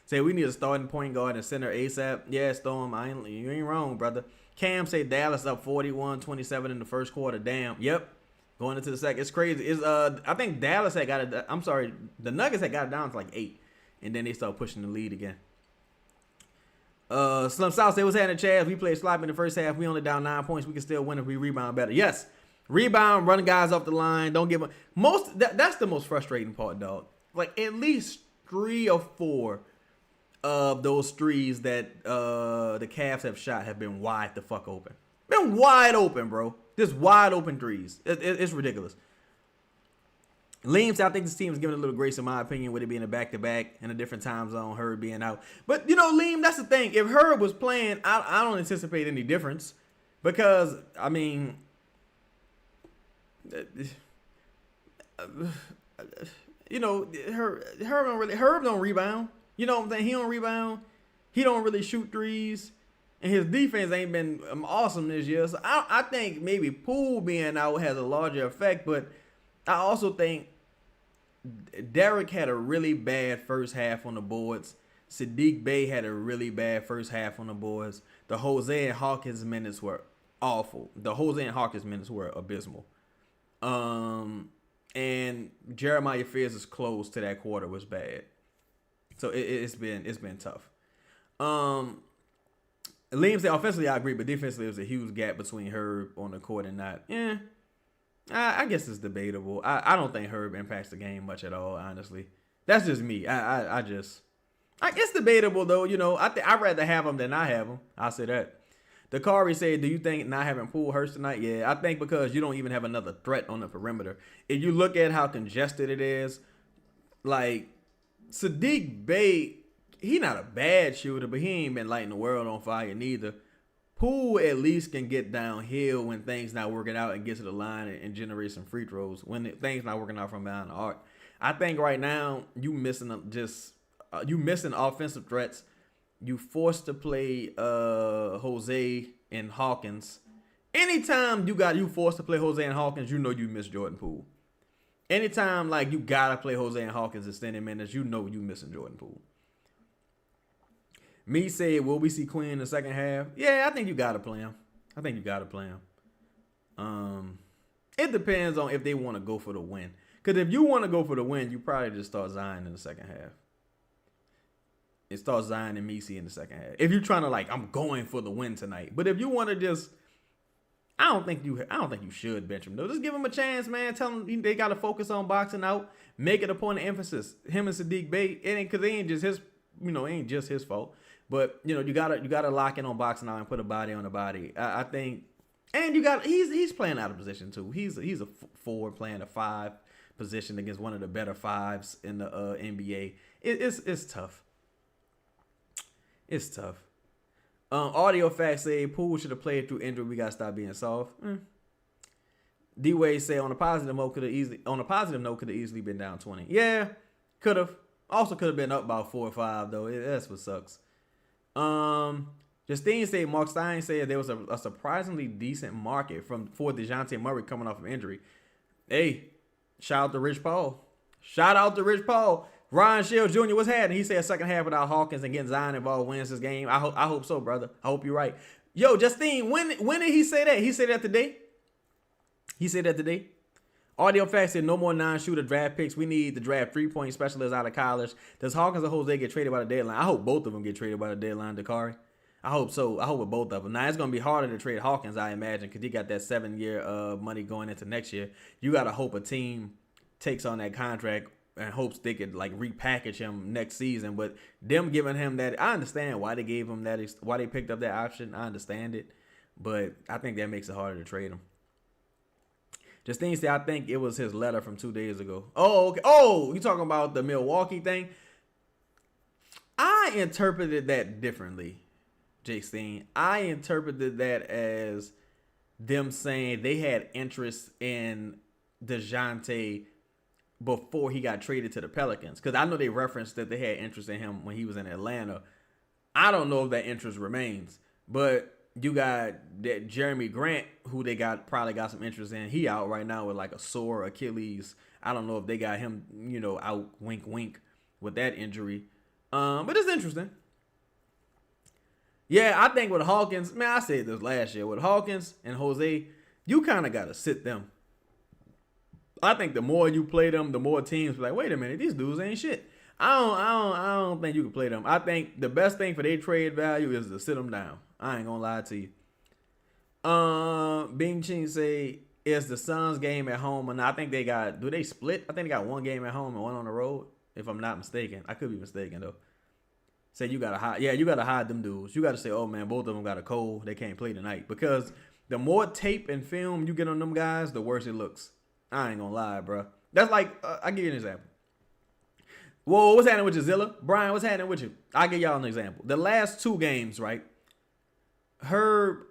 Say we need a starting point guard and center ASAP. Yeah, Storm, you ain't wrong, brother. Cam say Dallas up 41-27 in the first quarter. Damn. Yep. Going into the second. It's crazy. I think Dallas had got it. I'm sorry. The Nuggets had got it down to like 8. And then they start pushing the lead again. Slim South say, what's happening, Chaz? We played sloppy in the first half. We only down 9 points. We can still win if we rebound better. Yes. Rebound, run guys off the line. Don't give them. That's the most frustrating part, dog. Like at least 3 or 4 of those threes that the Cavs have shot have been wide the fuck open. Been wide open, bro. Just wide open threes. It's ridiculous. Leams, I think this team is giving a little grace, in my opinion, with it being a back-to-back in a different time zone, Herb being out. But, you know, Leam, that's the thing. If Herb was playing, I don't anticipate any difference. Because, I mean, you know, Herb don't rebound. You know what I'm saying? He don't rebound. He don't really shoot threes. And his defense ain't been awesome this year. So I think maybe Poole being out has a larger effect, but I also think Derek had a really bad first half on the boards. Sadiq Bey had a really bad first half on the boards. The Jose and Hawkins minutes were awful. The Jose and Hawkins minutes were abysmal. And Jeremiah Fears' close to that quarter was bad. So it's been tough. Liam said offensively I agree, but defensively there was a huge gap between Herb on the court and not. I guess it's debatable. I don't think Herb impacts the game much at all, honestly. That's just me. I it's debatable though, you know. I'd rather have him than not have him. I'll say that. Dakari said, do you think not having Poole hurts tonight? Yeah, I think because you don't even have another threat on the perimeter. If you look at how congested it is, like Sadiq Bey, he not a bad shooter, but he ain't been lighting the world on fire neither. Poole at least can get downhill when things not working out and get to the line and generate some free throws when things not working out from behind the arc. I think right now you missing offensive threats. You forced to play Jose and Hawkins. Anytime you forced to play Jose and Hawkins, you know you miss Jordan Poole. Anytime like you gotta play Jose and Hawkins extended minutes, you know you missing Jordan Poole. Me said, will we see Quinn in the second half? Yeah, I think you gotta play him. It depends on if they want to go for the win. Because if you want to go for the win, you probably just start Zion in the second half. It starts Zion and Messi in the second half. If you're trying to like, I'm going for the win tonight. But if you want to just, I don't think you should bench him though. Just give him a chance, man. Tell them they got to focus on boxing out. Make it a point of emphasis. Him and Sadiq Bey, it ain't because it ain't just his, ain't just his fault. But you gotta lock in on boxing out and put a body on a body. I think, and he's playing out of position too. He's a forward playing a 5 position against one of the better 5s in the NBA. It's tough. It's tough. Audio facts say Poole should have played through injury. We gotta stop being soft. D Wade say on a positive note could have easily been down 20. Yeah, could have. Also could have been up about 4 or 5 though. That's what sucks. Justine said Mark Stein said there was a surprisingly decent market for DeJounte Murray coming off of injury. Hey, shout out to Rich Paul. Ryan Shields Jr. was happening. He said second half without Hawkins and getting Zion involved wins this game. I hope so, brother. I hope you're right. Yo, Justine, when did he say that? He said that today? Audio facts said no more non-shooter draft picks. We need to draft 3-point specialists out of college. Does Hawkins or Jose get traded by the deadline? I hope both of them get traded by the deadline, Dakari. I hope so. I hope with both of them. Now, it's going to be harder to trade Hawkins, I imagine, because he got that 7-year money going into next year. You got to hope a team takes on that contract and hopes they could like repackage him next season. But them giving him that, I understand why they gave him that, why they picked up that option. I understand it, but I think that makes it harder to trade him. Justine said, I think it was his letter from 2 days ago. Oh, okay. Oh, you talking about the Milwaukee thing? I interpreted that differently, Justine. I interpreted that as them saying they had interest in DeJounte before he got traded to the Pelicans. Because I know they referenced that they had interest in him when he was in Atlanta. I don't know if that interest remains. But you got that Jeremy Grant, who they probably got some interest in. He out right now with like a sore Achilles. I don't know if they got him, out wink wink with that injury. But it's interesting. Yeah, I think with Hawkins, man, I said this last year. With Hawkins and Jose, you kind of got to sit them. I think the more you play them, the more teams be like, wait a minute, these dudes ain't shit. I don't think you can play them. I think the best thing for their trade value is to sit them down. I ain't gonna lie to you. Bing Ching say, is the Suns game at home? And I think do they split? I think they got one game at home and one on the road, if I'm not mistaken. I could be mistaken though. Say you gotta hide them dudes. You gotta say, oh man, both of them got a cold. They can't play tonight. Because the more tape and film you get on them guys, the worse it looks. I ain't gonna lie, bro. That's like, I'll give you an example. Whoa, what's happening with you, Zilla? Brian, what's happening with you? I'll give y'all an example. The last 2 games, right? Herb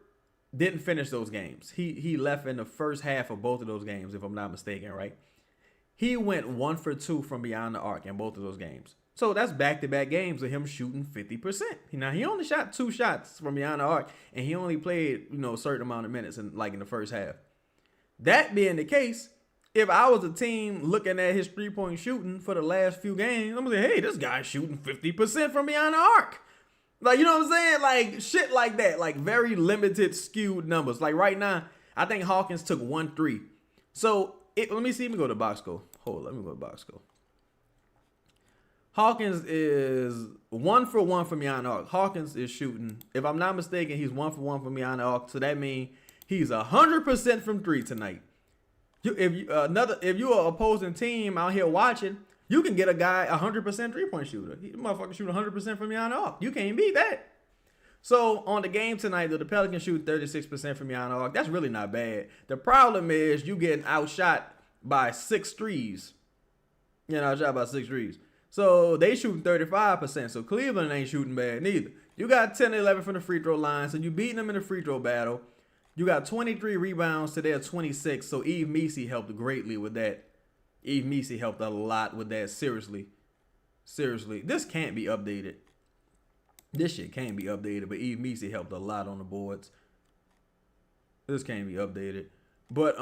didn't finish those games. He left in the first half of both of those games, if I'm not mistaken, right? He went 1 for 2 from beyond the arc in both of those games. So that's back-to-back games of him shooting 50%. Now, he only shot 2 shots from behind the arc, and he only played, a certain amount of minutes in the first half. That being the case, if I was a team looking at his three-point shooting for the last few games, I'm going to say, hey, this guy's shooting 50% from behind the arc. Like, you know what I'm saying? Like, shit like that. Like, very limited, skewed numbers. Like, right now, I think Hawkins took 1 3. So, let me see. Let me go to box score. Hold on. Let me go to box score. Hawkins is 1 for 1 from behind the arc. Hawkins is shooting, if I'm not mistaken, he's 1 for 1 from behind the arc. So that means he's 100% from 3 tonight. If you're an opposing team out here watching, you can get a guy 100% 3-point shooter. He motherfucker shoot 100% from behind the arc. You can't beat that. So on the game tonight, the Pelicans shoot 36% from behind the arc. That's really not bad. The problem is you getting outshot by 6 threes. Outshot by 6 threes. So they shooting 35%. So Cleveland ain't shooting bad neither. You got 10-11 from the free throw line. So you beating them in the free throw battle. You got 23 rebounds to their 26. So Eve Messi helped greatly with that. Eve Messi helped a lot with that. Seriously. This can't be updated. This shit can't be updated. But Eve Messi helped a lot on the boards. This can't be updated. But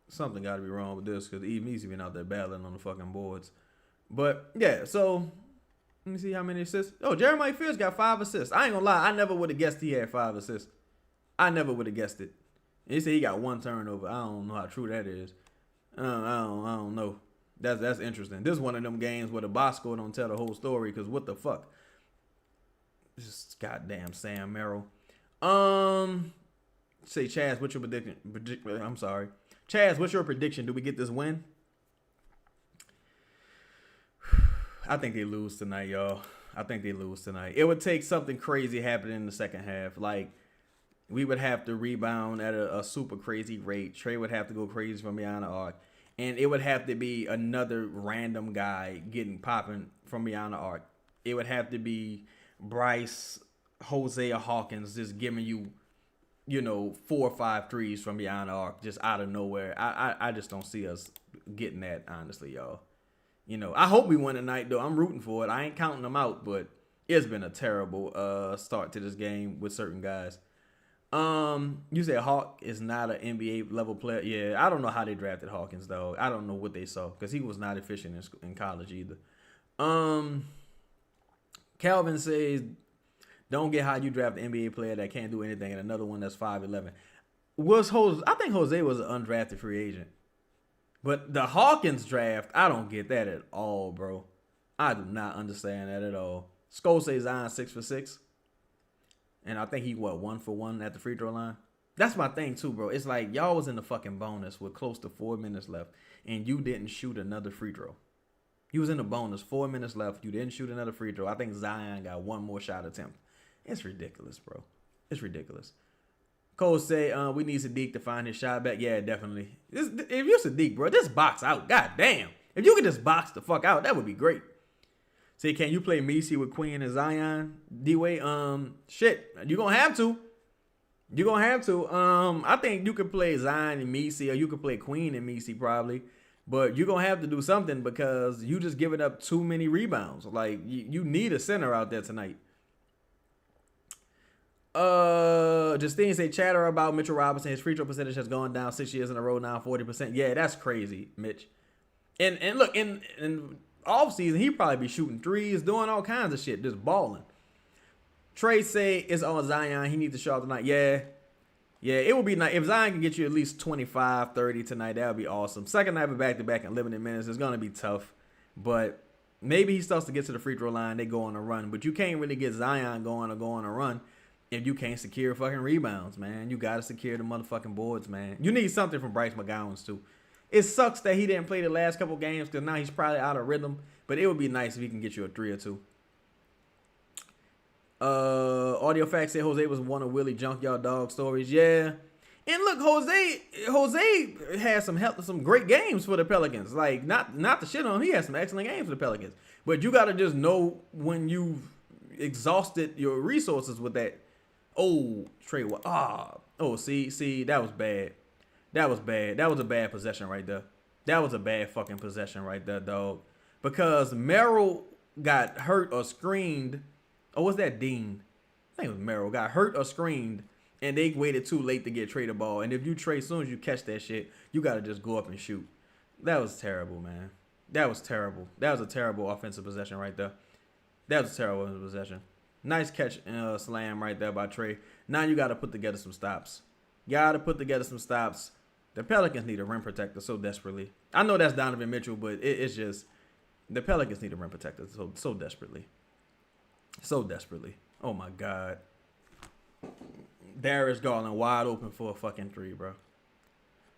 something got to be wrong with this because Eve Messi been out there battling on the fucking boards. But, yeah, so, let me see how many assists. Oh, Jeremiah Fears got 5 assists. I ain't gonna lie, I never would have guessed he had 5 assists. I never would have guessed it. And he said he got 1 turnover. I don't know how true that is. I don't know. That's interesting. This is one of them games where the box score don't tell the whole story, because what the fuck? Just goddamn Sam Merrill. Say, Chaz, what's your prediction? I'm sorry. Chaz, what's your prediction? Do we get this win? I think they lose tonight, y'all. I think they lose tonight. It would take something crazy happening in the second half. Like, we would have to rebound at a super crazy rate. Trey would have to go crazy from behind the arc. And it would have to be another random guy getting popping from behind the arc. It would have to be Bryce, Jose, or Hawkins just giving you, 4 or 5 threes from behind the arc just out of nowhere. I just don't see us getting that, honestly, y'all. I hope we win tonight, though. I'm rooting for it. I ain't counting them out, but it's been a terrible start to this game with certain guys. You said Hawk is not an NBA level player. Yeah, I don't know how they drafted Hawkins, though. I don't know what they saw because he was not efficient in college either. Calvin says, don't get how you draft an NBA player that can't do anything and another one that's 5'11". I think Jose was an undrafted free agent. But the Hawkins draft, I don't get that at all, bro. I do not understand that at all. Skull says Zion 6 for 6. And I think he, 1 for 1 at the free throw line? That's my thing, too, bro. It's like y'all was in the fucking bonus with close to 4 minutes left, and you didn't shoot another free throw. You was in the bonus, 4 minutes left. You didn't shoot another free throw. I think Zion got 1 more shot attempt. It's ridiculous, bro. It's ridiculous. Cole say, we need Sadiq to find his shot back. Yeah, definitely. If you're Sadiq, bro, just box out. God damn. If you could just box the fuck out, that would be great. Say, can you play Messi with Queen and Zion? D-Way, shit. You're going to have to. You're going to have to. I think you could play Zion and Messi, or you could play Queen and Messi probably. But you're going to have to do something because you just giving up too many rebounds. Like, you need a center out there tonight. Justine say chatter about Mitchell Robinson. His free throw percentage has gone down 6 years in a row now, 40%. Yeah, that's crazy, Mitch. And look, in off season, he probably be shooting threes, doing all kinds of shit, just balling. Trey say it's on Zion. He needs to show up tonight. Yeah, it would be nice. If Zion can get you at least 25, 30 tonight, that would be awesome. Second night of back-to-back in limited minutes is going to be tough. But maybe he starts to get to the free throw line, they go on a run. But you can't really get Zion going or go on a run if you can't secure fucking rebounds, man. You got to secure the motherfucking boards, man. You need something from Bryce McGowan's, too. It sucks that he didn't play the last couple games because now he's probably out of rhythm. But it would be nice if he can get you a 3 or 2. Audio Facts say Jose was one of Willie Junkyard Dog stories. Yeah. And look, Jose had some great games for the Pelicans. Like, not to shit on him. He had some excellent games for the Pelicans. But you got to just know when you've exhausted your resources with that. Oh, Trey. See, that was bad. That was bad. That was a bad possession right there. That was a bad fucking possession right there, dog. because Merrill got hurt or screened. Or was that Dean? I think it was Merrill. Got hurt or screened, and they waited too late to get trade the ball. And if you trade, as soon as you catch that shit, you got to just go up and shoot. That was terrible, man. That was terrible. That was a terrible offensive possession right there. That was a terrible offensive possession. Nice catch and slam right there by Trey. Now you got to put together some stops. The Pelicans need a rim protector so desperately. I know that's Donovan Mitchell, but it's just the Pelicans need a rim protector so desperately. So desperately. Oh, my God. Darius Garland wide open for a fucking three, bro.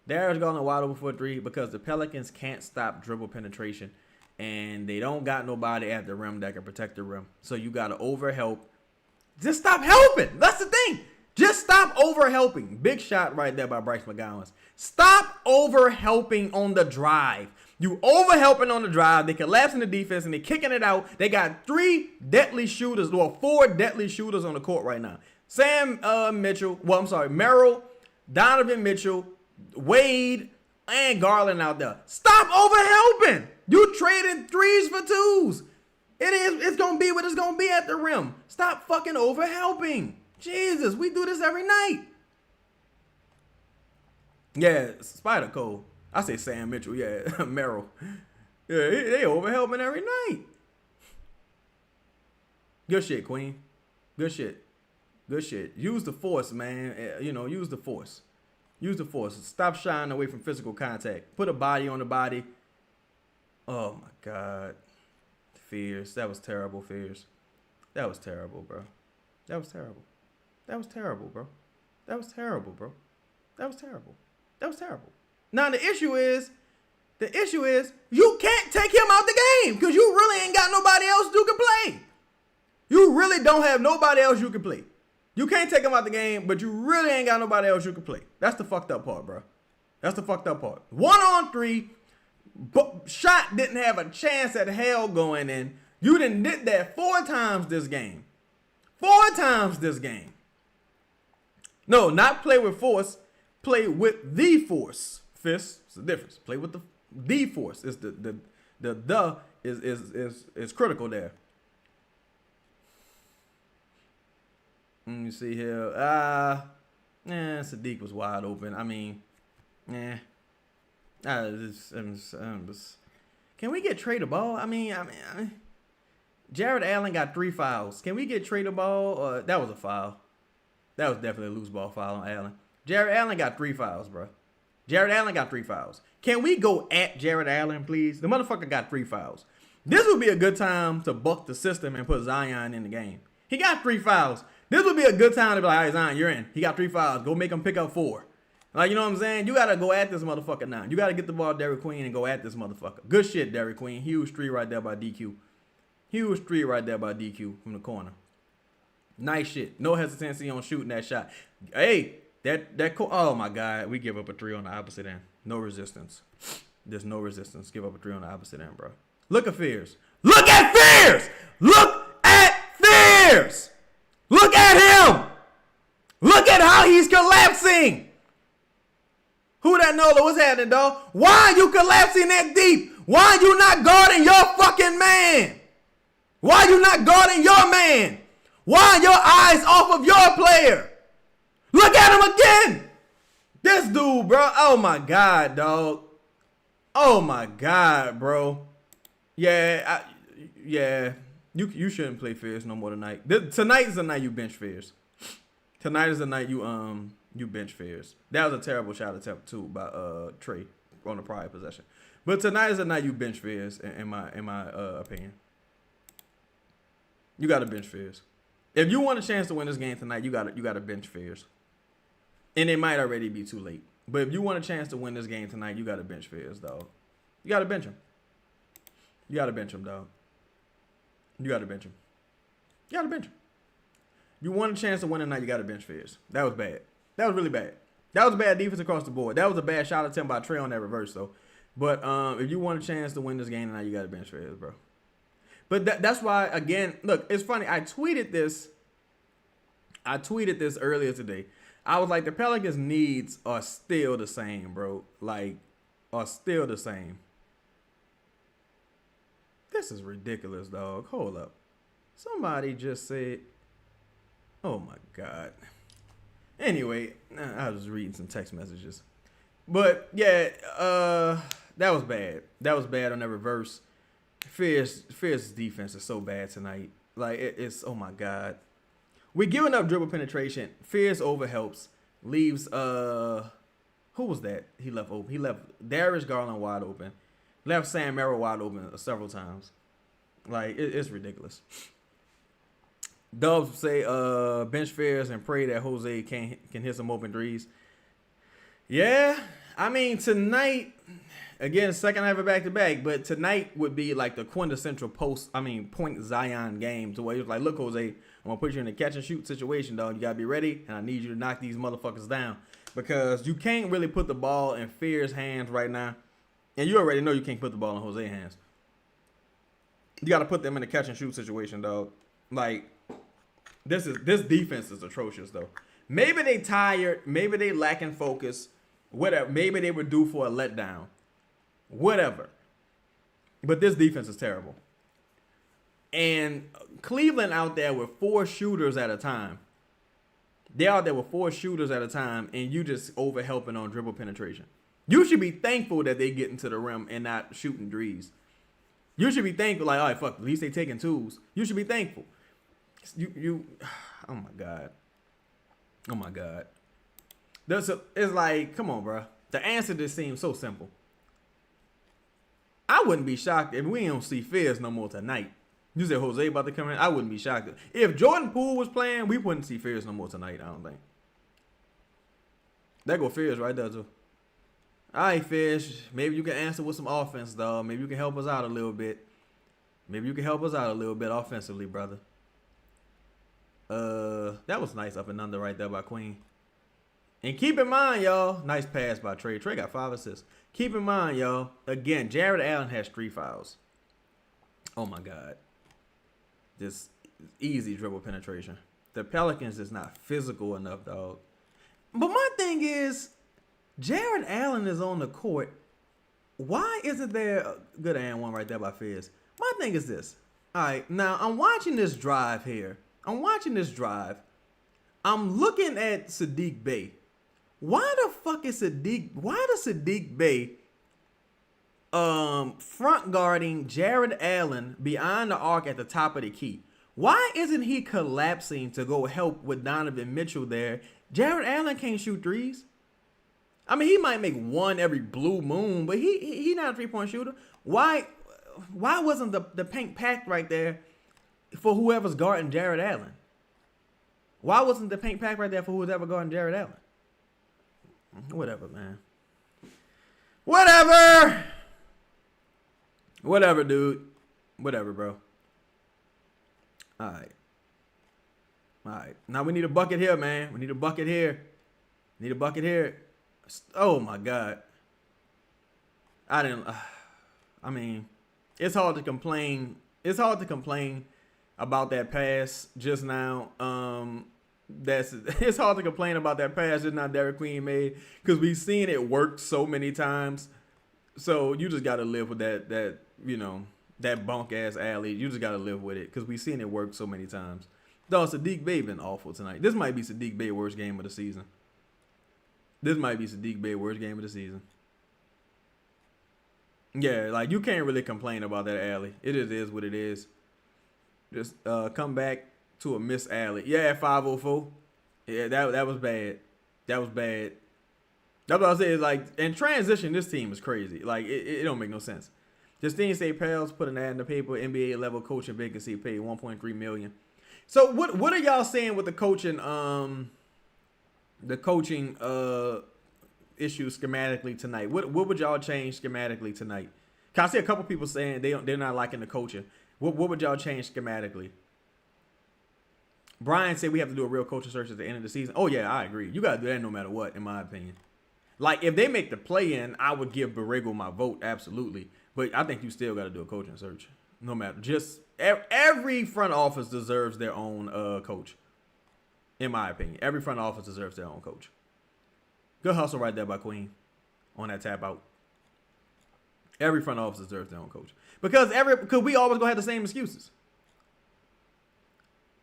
Darius Garland wide open for a three because the Pelicans can't stop dribble penetration. And they don't got nobody at the rim that can protect the rim. So you got to overhelp. Just stop helping. That's the thing. Just stop overhelping. Big shot right there by Bryce McGowan. Stop overhelping on the drive. You overhelping on the drive. They collapsing the defense and they kicking it out. They got 4 deadly shooters on the court right now. Merrill, Donovan Mitchell, Wade, and Garland out there. Stop overhelping. You trading 3s for 2s. It's going to be what it's going to be at the rim. Stop fucking overhelping. Jesus, we do this every night. Yeah, Spider Cole. I say Sam Mitchell. Yeah, Merrill. Yeah, they overhelping every night. Good shit, Queen. Good shit. Use the force, man. Use the force. Stop shying away from physical contact. Put a body on the body. Oh, my God. Fears. That was terrible, Fears. That was terrible, bro. That was terrible, bro. Now, the issue is you can't take him out the game because you really ain't got nobody else you can play. You really don't have nobody else you can play. You can't take him out the game, but you really ain't got nobody else you can play. That's the fucked up part, bro. 1-on-3, shot didn't have a chance at hell going in. You done did that 4 times this game. 4 times this game. No, not play with force. Play with the force. Fist. It's the difference. Play with the force. It's the is critical there. Let me see here. Sadiq was wide open. I mean, can we get Trey the ball? I mean, Jared Allen got 3 fouls. Can we get Trey the ball? That was a foul. That was definitely a loose ball foul on Allen. Jared Allen got 3 fouls, bro. Can we go at Jared Allen, please? The motherfucker got 3 fouls. This would be a good time to buck the system and put Zion in the game. He got 3 fouls. This would be a good time to be like, all right, Zion, you're in. He got 3 fouls. Go make him pick up 4. Like, you know what I'm saying? You got to go at this motherfucker now. You got to get the ball to Derrick Queen and go at this motherfucker. Good shit, Derrick Queen. Huge 3 right there by DQ. From the corner. Nice shit. No hesitancy on shooting that shot. Hey, oh my God. We give up a 3 on the opposite end. No resistance. There's no resistance. Give up a 3 on the opposite end, bro. Look at Fears. Look at Fears! Look at him! Look at how he's collapsing! Who that Nola? What's happening, dog? Why are you collapsing that deep? Why are you not guarding your fucking man? Why are you not guarding your man? Why are your eyes off of your player? Look at him again! This dude, bro. Oh my God, dog. Oh my God, bro. Yeah, You shouldn't play Fears no more tonight. Tonight is the night you bench Fears. Tonight is the night you bench Fears. That was a terrible shot attempt too by Trey on the prior possession. But tonight is the night you bench Fears in my opinion. You got to bench Fears. If you want a chance to win this game tonight, you got to bench Fears. And it might already be too late. But if you want a chance to win this game tonight, you got to bench Fears, dog. You got to bench him. You got to bench him, dog. You got to bench him. You want a chance to win tonight, you got to bench Fears. That was bad. That was really bad. That was bad defense across the board. That was a bad shot attempt by Trey on that reverse, though. But if you want a chance to win this game tonight, you got to bench Fears, bro. But that's why, again, look, it's funny. I tweeted this earlier today. I was like, the Pelicans' needs are still the same, bro. Like, are still the same. This is ridiculous, dog. Hold up. Somebody just said, oh my God. Anyway, I was reading some text messages. But yeah, that was bad. That was bad on that reverse. Fierce's defense is so bad tonight. Like it's oh my God. We're giving up dribble penetration. Fierce overhelps. Leaves who was that? He left open. He left Darius Garland wide open. Left Sam Merrill wide open several times. Like it's ridiculous. Dubs say bench Fierce and pray that Jose can hit some open threes. Yeah, I mean tonight, again, second half of back-to-back, but tonight would be like the quintessential point Zion game to where he was like, look, Jose, I'm going to put you in a catch-and-shoot situation, dog. You got to be ready, and I need you to knock these motherfuckers down because you can't really put the ball in Fierce's hands right now, and you already know you can't put the ball in Jose's hands. You got to put them in a catch-and-shoot situation, dog. Like, this defense is atrocious, though. Maybe they tired. Maybe they lacking focus. Whatever. Maybe they were due for a letdown. Whatever. But this defense is terrible. And Cleveland out there with 4 shooters at a time. They're out there with 4 shooters at a time, and you just overhelping on dribble penetration. You should be thankful that they get into the rim and not shooting threes. You should be thankful, like, all right, fuck, at least they taking twos. You should be thankful. Oh my God. Oh my God. It's like, come on, bro. The answer just seems so simple. I wouldn't be shocked if we don't see Fierce no more tonight. You said Jose about to come in. I wouldn't be shocked. If Jordan Poole was playing, we wouldn't see Fierce no more tonight, I don't think. There go Fierce right there, too. All right, Fish. Maybe you can answer with some offense, dog. Maybe you can help us out a little bit. Maybe you can help us out a little bit offensively, brother. That was nice up and under right there by Queen. And keep in mind, y'all, nice pass by Trey. Trey got 5 assists. Keep in mind, y'all, again, Jared Allen has 3 fouls. Oh, my God. Just easy dribble penetration. The Pelicans is not physical enough, dog. But my thing is, Jared Allen is on the court. Why isn't there a good and one right there by Fizz? My thing is this. All right, now I'm watching this drive here. I'm looking at Sadiq Bey. Why does Sadiq Bey front guarding Jared Allen beyond the arc at the top of the key? Why isn't he collapsing to go help with Donovan Mitchell there? Jared Allen can't shoot threes. I mean, he might make one every blue moon, but he not a three-point shooter. Why wasn't the paint packed right there for whoever's guarding Jared Allen? Why wasn't the paint packed right there for whoever's guarding Jared Allen? Whatever, man. Whatever, dude. Whatever, bro. All right. Now we need a bucket here, man. We need a bucket here. Oh, my God. I mean, it's hard to complain. It's hard to complain about that pass just now. It's hard to complain about that pass just now Derek Queen made because we've seen it work so many times. So you just got to live with that bunk ass alley. You just got to live with it because we've seen it work so many times. Though Sadiq Bey been awful tonight. This might be Sadiq Bey's worst game of the season. Yeah, like you can't really complain about that alley. It is what it is. Just come back to a missed alley. Yeah, 504. Yeah, that was bad. That's what I said. Like in transition, this team is crazy. Like it don't make no sense. Justine State Pels put an ad in the paper. NBA level coaching vacancy paid $1.3 million. So what are y'all saying with the coaching issue schematically tonight? What would y'all change schematically tonight? Cause I see a couple people saying they're not liking the coaching. What would y'all change schematically? Brian said we have to do a real coaching search at the end of the season. Oh yeah, I agree. You gotta do that no matter what, in my opinion. Like if they make the play-in, I would give Borrego my vote, absolutely. But I think you still got to do a coaching search, no matter. Just every front office deserves their own coach, in my opinion. Every front office deserves their own coach. Good hustle right there by Queen on that tap out. Every front office deserves their own coach. Because we always gonna have the same excuses.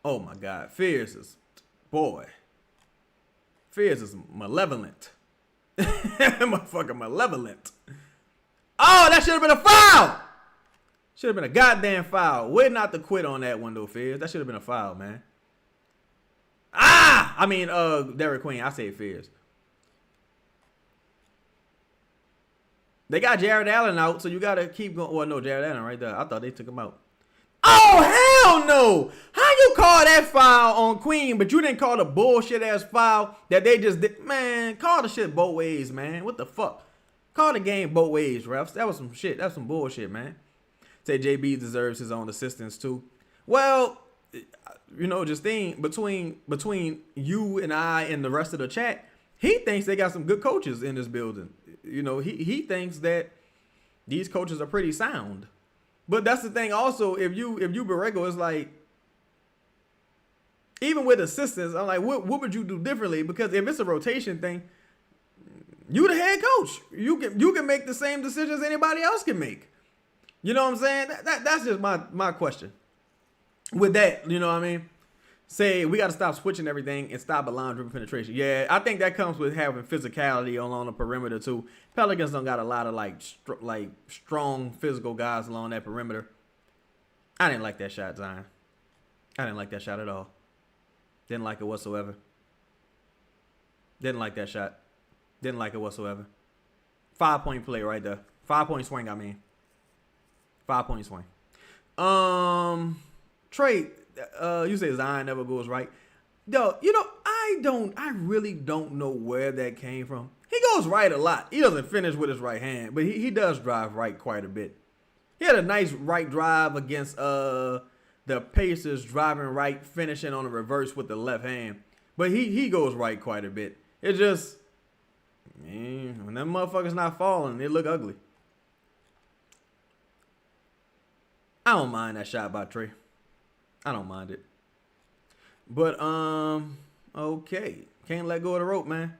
Oh my God, Fears is malevolent. Motherfucking malevolent. Oh, that should have been a foul. Should have been a goddamn foul. Way not to quit on that one though, Fears. That should have been a foul, man. Derek Queen. I say Fears. They got Jared Allen out, so you gotta keep going. Well, no, Jared Allen right there. I thought they took him out. Oh, hell no! How you call that foul on Queen, but you didn't call the bullshit ass foul that they just did? Man, call the shit both ways, man. What the fuck? Call the game both ways, refs. That was some shit. That's some bullshit, man. Say JB deserves his own assistance too. Well, Justine, between you and I and the rest of the chat, he thinks they got some good coaches in this building. He thinks that these coaches are pretty sound. But that's the thing also, if you Borrego, it's like, even with assistants, I'm like, what would you do differently? Because if it's a rotation thing, you the head coach. You can make the same decisions anybody else can make. You know what I'm saying? That's just my question. With that, you know what I mean? Say we got to stop switching everything and stop allowing dribble penetration. Yeah, I think that comes with having physicality along the perimeter too. Pelicans don't got a lot of like strong physical guys along that perimeter. I didn't like that shot, Zion. I didn't like that shot at all. Didn't like it whatsoever. Didn't like that shot. Didn't like it whatsoever. 5-point play right there. 5-point swing, I mean. 5-point swing. Trey, you say Zion never goes right. Yo, I really don't know where that came from. He goes right a lot. He doesn't finish with his right hand, but he does drive right quite a bit. He had a nice right drive against the Pacers, driving right, finishing on a reverse with the left hand. But he goes right quite a bit. It's just, man, when them motherfuckers not falling, they look ugly. I don't mind that shot by Trey. I don't mind it. But, okay. Can't let go of the rope, man.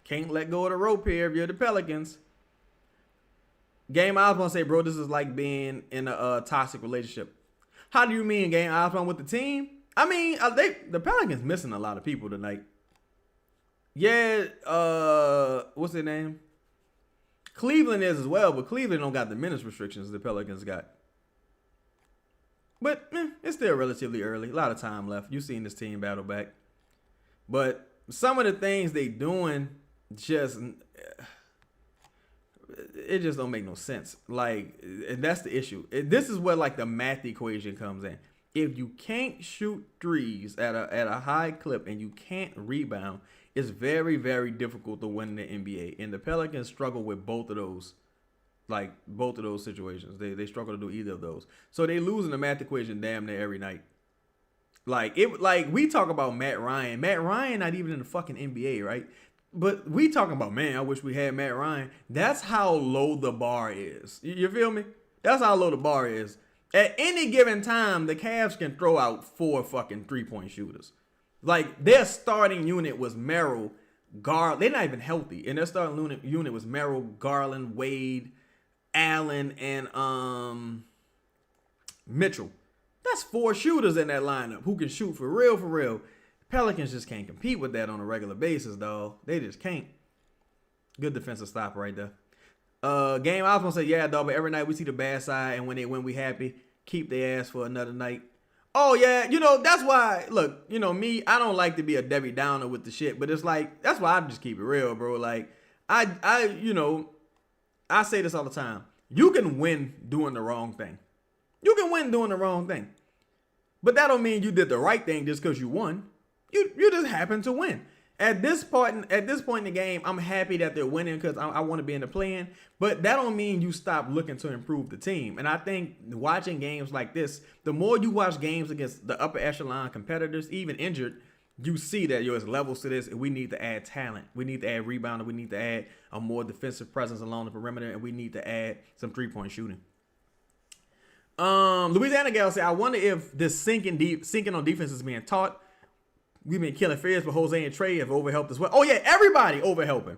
Can't let go of the rope here if you're the Pelicans. Game, I was going to say, bro, this is like being in a toxic relationship. How do you mean, Game Osborne, with the team? I mean, the Pelicans missing a lot of people tonight. Yeah, what's their name? Cleveland is as well, but Cleveland don't got the minutes restrictions the Pelicans got. But it's still relatively early. A lot of time left. You've seen this team battle back. But some of the things they doing it just don't make no sense. Like, and that's the issue. This is where like the math equation comes in. If you can't shoot threes at a high clip and you can't rebound, it's very, very difficult to win in the NBA. And the Pelicans struggle with both of those. Like, both of those situations. They struggle to do either of those. So they lose in the math equation damn near every night. Like, we talk about Matt Ryan. Matt Ryan not even in the fucking NBA, right? But we talking about, man, I wish we had Matt Ryan. That's how low the bar is. You feel me? That's how low the bar is. At any given time, the Cavs can throw out 4 fucking 3-point shooters. Like, their starting unit was Merrill, Garland. They're not even healthy. And their starting unit was Merrill, Garland, Wade, Allen, and Mitchell. That's 4 shooters in that lineup who can shoot for real, for real. Pelicans just can't compete with that on a regular basis, dog. They just can't. Good defensive stop right there. Game, I was going to say, yeah, dog, but every night we see the bad side, and when they win, we happy. Keep their ass for another night. Oh, yeah, that's why, look, me, I don't like to be a Debbie Downer with the shit, but it's like, that's why I just keep it real, bro. Like, I say this all the time. You can win doing the wrong thing. You can win doing the wrong thing. But that don't mean you did the right thing just because you won. You just happen to win. At this point in the game, I'm happy that they're winning because I want to be in the play-in. But that don't mean you stop looking to improve the team. And I think watching games like this, the more you watch games against the upper echelon competitors, even injured, you see that there's levels to this, and we need to add talent. We need to add rebounding. We need to add a more defensive presence along the perimeter, and we need to add some 3-point shooting. Louisiana Gal said, I wonder if this sinking on defense is being taught. We've been killing Fears, but Jose and Trey have overhelped as well. Oh, yeah, everybody overhelping.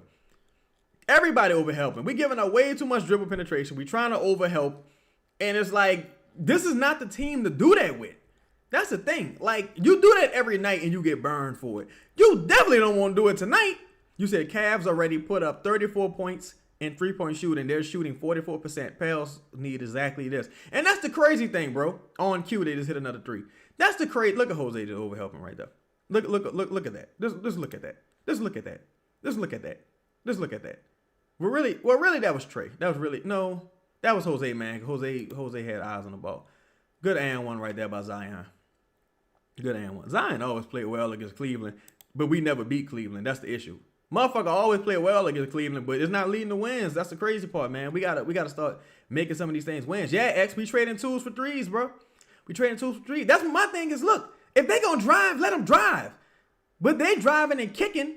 Everybody overhelping. We giving up way too much dribble penetration. We trying to overhelp. And it's like, this is not the team to do that with. That's the thing. Like, you do that every night and you get burned for it. You definitely don't want to do it tonight. You said Cavs already put up 34 points in three-point shooting. They're shooting 44%. Pels need exactly this. And that's the crazy thing, bro. On cue, they just hit another three. That's the crazy. Look at Jose just overhelping right there. Look at that. Just look at that. Just look at that. Just look at that. Just look at that. Well, really, that was Trey. That was Jose, man. Jose had eyes on the ball. Good and one right there by Zion. Good and one. Zion always played well against Cleveland, but we never beat Cleveland. That's the issue. Motherfucker always play well against Cleveland, but it's not leading to wins. That's the crazy part, man. We gotta start making some of these things wins. Yeah, X, we trading twos for threes, bro. We trading twos for threes. That's what my thing is. Look, if they gonna drive, let them drive. But they driving and kicking,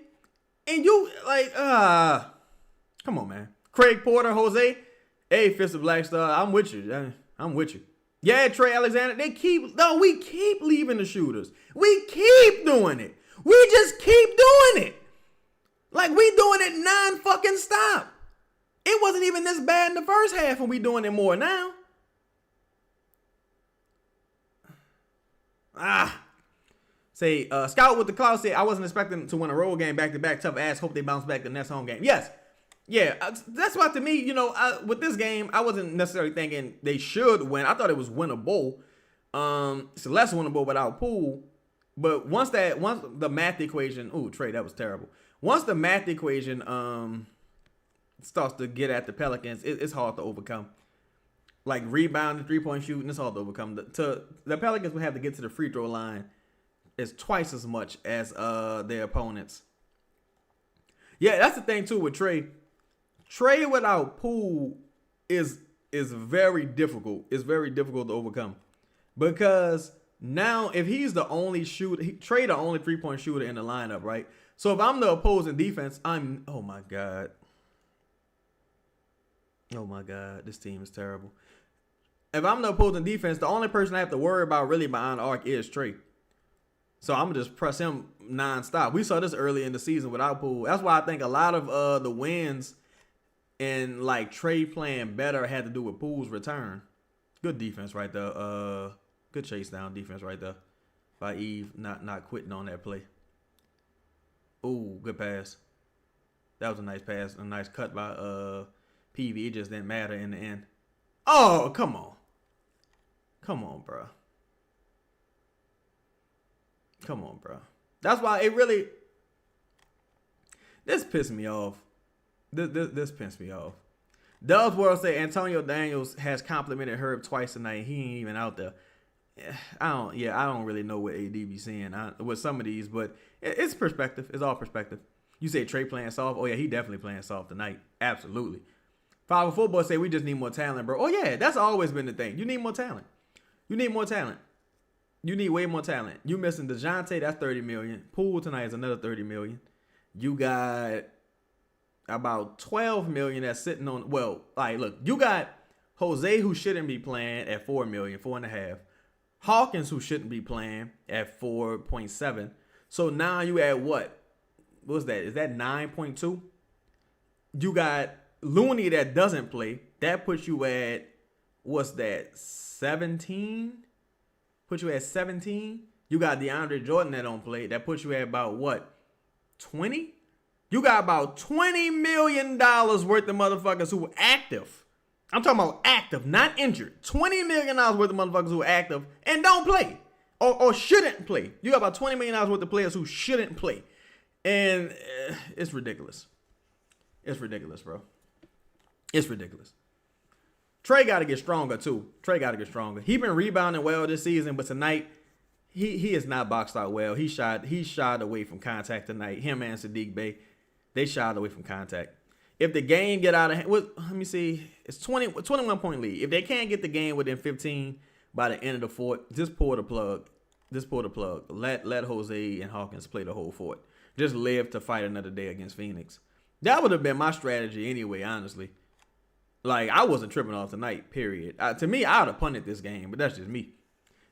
and you like, come on, man. Craig Porter, Jose, hey, Fist of Black Star, I'm with you. I'm with you. Yeah, Trey Alexander, we keep leaving the shooters. We keep doing it. We just keep doing it. Like, we doing it non-fucking stop. It wasn't even this bad in the first half, and we doing it more now. Say, Scout with the Cloud said, I wasn't expecting to win a road game back-to-back. Tough ass. Hope they bounce back the next home game. Yes. Yeah, that's why to me, with this game, I wasn't necessarily thinking they should win. I thought it was winnable. It's less winnable without Poole. But once the math equation, Trey, that was terrible. Once the math equation starts to get at the Pelicans, it's hard to overcome. Like rebounding, 3-point shooting, it's hard to overcome. The Pelicans would have to get to the free throw line is twice as much as their opponents. Yeah, that's the thing too with Trey. Trey without Poole is very difficult. It's very difficult to overcome. Because now if he's the only shooter, Trey the only 3-point shooter in the lineup, right? So if I'm the opposing defense, oh my God, this team is terrible. If I'm the opposing defense, the only person I have to worry about really behind the arc is Trey. So I'm going to just press him nonstop. We saw this early in the season without Poole. That's why I think a lot of the wins and like Trey playing better had to do with Poole's return. Good defense right there. Good chase down defense right there by Eve, not quitting on that play. Ooh, good pass. That was a nice pass, a nice cut by PV. It just didn't matter in the end. Oh, come on. Come on, bro. Come on, bro. That's why it really, this pissed me off. This pissed me off. Doug's World say Antonio Daniels has complimented Herb twice tonight. He ain't even out there. I don't really know what AD be saying with some of these, but it's perspective. It's all perspective. You say Trey playing soft. Oh yeah, he definitely playing soft tonight. Absolutely. 5 Football say we just need more talent, bro. Oh yeah, that's always been the thing. You need more talent. You need more talent. You need way more talent. You missing DeJounte, that's $30 million. Poole tonight is another $30 million. You got about $12 million that's sitting on. Well, like, look, you got Jose who shouldn't be playing at $4 million, $4.5. Hawkins who shouldn't be playing at 4.7. So now you at what? What's that? Is that 9.2? You got Looney that doesn't play. That puts you at, what's that? 17? Put you at 17. You got DeAndre Jordan that don't play. That puts you at about what? 20? You got about $20 million worth of motherfuckers who are active. I'm talking about active, not injured. $20 million worth of motherfuckers who are active and don't play or shouldn't play. You got about $20 million worth of players who shouldn't play. And it's ridiculous. It's ridiculous, bro. It's ridiculous. Trey got to get stronger, too. Trey got to get stronger. He been rebounding well this season, but tonight, he is not boxed out well. He shied away from contact tonight. Him and Sadiq Bey, they shied away from contact. If the game get out of hand, let me see. It's 21-point lead. If they can't get the game within 15 by the end of the fourth, just pull the plug. Just pull the plug. Let Jose and Hawkins play the whole fourth. Just live to fight another day against Phoenix. That would have been my strategy anyway, honestly. Like, I wasn't tripping off tonight, period. To me, I would have punted this game, but that's just me.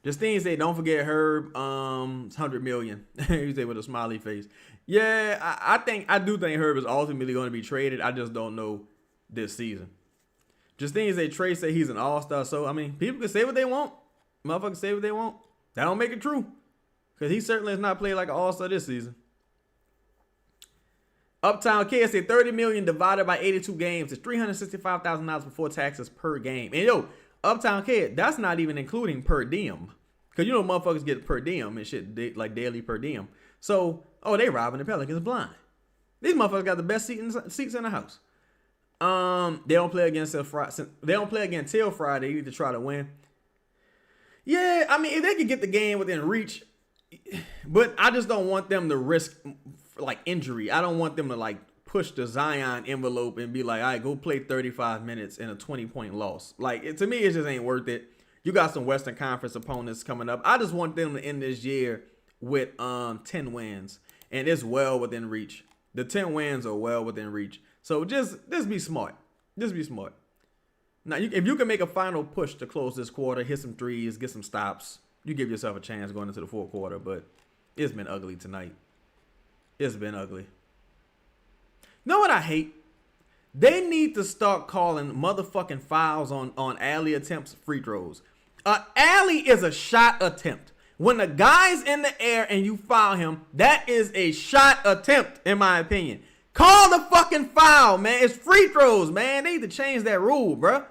Justine said, don't forget Herb, 100 million. He said with a smiley face. Yeah, I do think Herb is ultimately going to be traded. I just don't know this season. Justine said, Trey said he's an all-star. So, I mean, people can say what they want. Motherfuckers say what they want. That don't make it true. Because he certainly has not played like an all-star this season. Uptown Kid said 30 million divided by 82 games is $365,000 before taxes per game. And yo, Uptown Kid, that's not even including per diem. Because you know motherfuckers get per diem and shit, like daily per diem. So, they robbing the Pelicans blind. These motherfuckers got the best seats in the house. They don't play again till Friday. They need to try to win. Yeah, I mean, if they could get the game within reach, but I just don't want them to risk like injury. I don't want them to like push the Zion envelope and be like, all right, go play 35 minutes in a 20-point loss. Like, to me, it just ain't worth it. You got some Western Conference opponents coming up. I just want them to end this year with 10 wins, and it's well within reach. The 10 wins are well within reach. So just be smart. Just be smart. Now, if you can make a final push to close this quarter, hit some threes, get some stops, you give yourself a chance going into the fourth quarter. But it's been ugly tonight. It's been ugly. You know what I hate? They need to start calling motherfucking fouls on alley attempts free throws. Alley is a shot attempt. When the guy's in the air and you foul him, that is a shot attempt, in my opinion. Call the fucking foul, man. It's free throws, man. They need to change that rule, bro.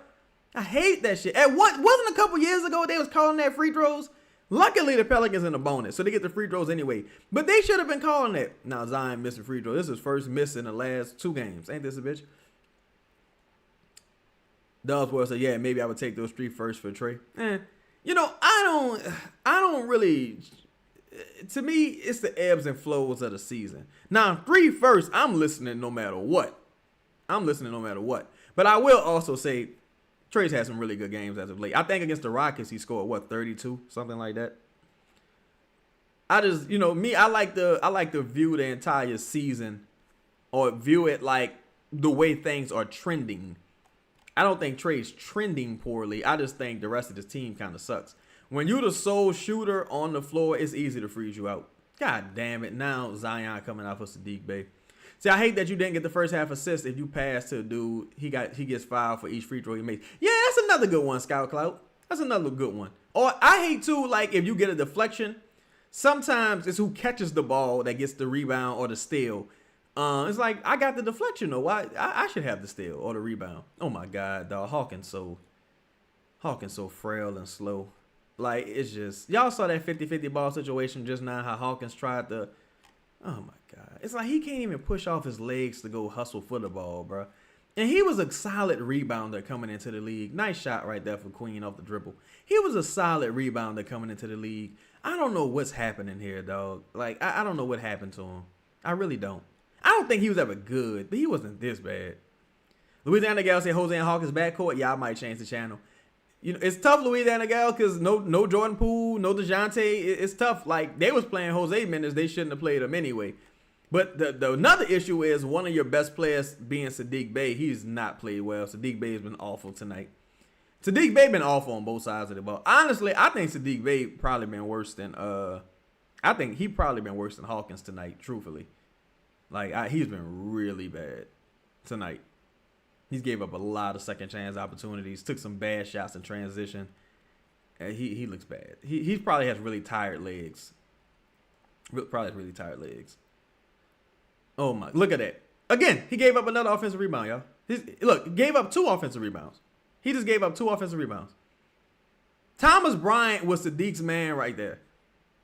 I hate that shit. Wasn't a couple years ago they was calling that free throws? Luckily, the Pelicans in the bonus, so they get the free throws anyway. But they should have been calling that. Now, Zion missing free throws. This is his first miss in the last 2 games. Ain't this a bitch? Dubsworth said, yeah, maybe I would take those 3 first for Trey. You know, I don't really, to me, it's the ebbs and flows of the season. Now, 3 first, I'm listening no matter what. But I will also say, Trey's had some really good games as of late. I think against the Rockets, he scored, 32? Something like that. I just, I like to view the entire season or view it like the way things are trending. I don't think Trey's trending poorly. I just think the rest of this team kind of sucks. When you're the sole shooter on the floor, it's easy to freeze you out. God damn it. Now Zion coming out for Sadiq Bey. See, I hate that you didn't get the first half assist. If you pass to a dude, he gets fouled for each free throw he makes. Yeah, that's another good one, Scout Clout. That's another good one. Or I hate too, like if you get a deflection, sometimes it's who catches the ball that gets the rebound or the steal. It's like, I got the deflection though. Why I should have the steal or the rebound. Oh my God, dog. Hawkins so frail and slow. Like, it's just, y'all saw that 50-50 ball situation just now, how Hawkins tried to, oh my God. It's like he can't even push off his legs to go hustle for the ball, bro. And he was a solid rebounder coming into the league. Nice shot right there for Queen off the dribble. He was a solid rebounder coming into the league. I don't know what's happening here, dog. Like, I don't know what happened to him. I really don't. I don't think he was ever good, but he wasn't this bad. Louisiana Gal said Jose and Hawkins backcourt. Yeah, I might change the channel. It's tough, Louisiana Gal, because no Jordan Poole, no DeJounte. It's tough. Like, they was playing Jose minutes. They shouldn't have played him anyway. But the another issue is one of your best players being Sadiq Bey. He's not played well. Sadiq Bey has been awful tonight. Sadiq Bey been awful on both sides of the ball. Honestly, I think Sadiq Bey probably been worse than Hawkins tonight, truthfully. Like, he's been really bad tonight. He's gave up a lot of second chance opportunities, took some bad shots in transition. And he looks bad. He probably has really tired legs. Oh my, look at that. Again, he gave up another offensive rebound, y'all. Look, gave up 2 offensive rebounds. He just gave up 2 offensive rebounds. Thomas Bryant was Sadiq's man right there.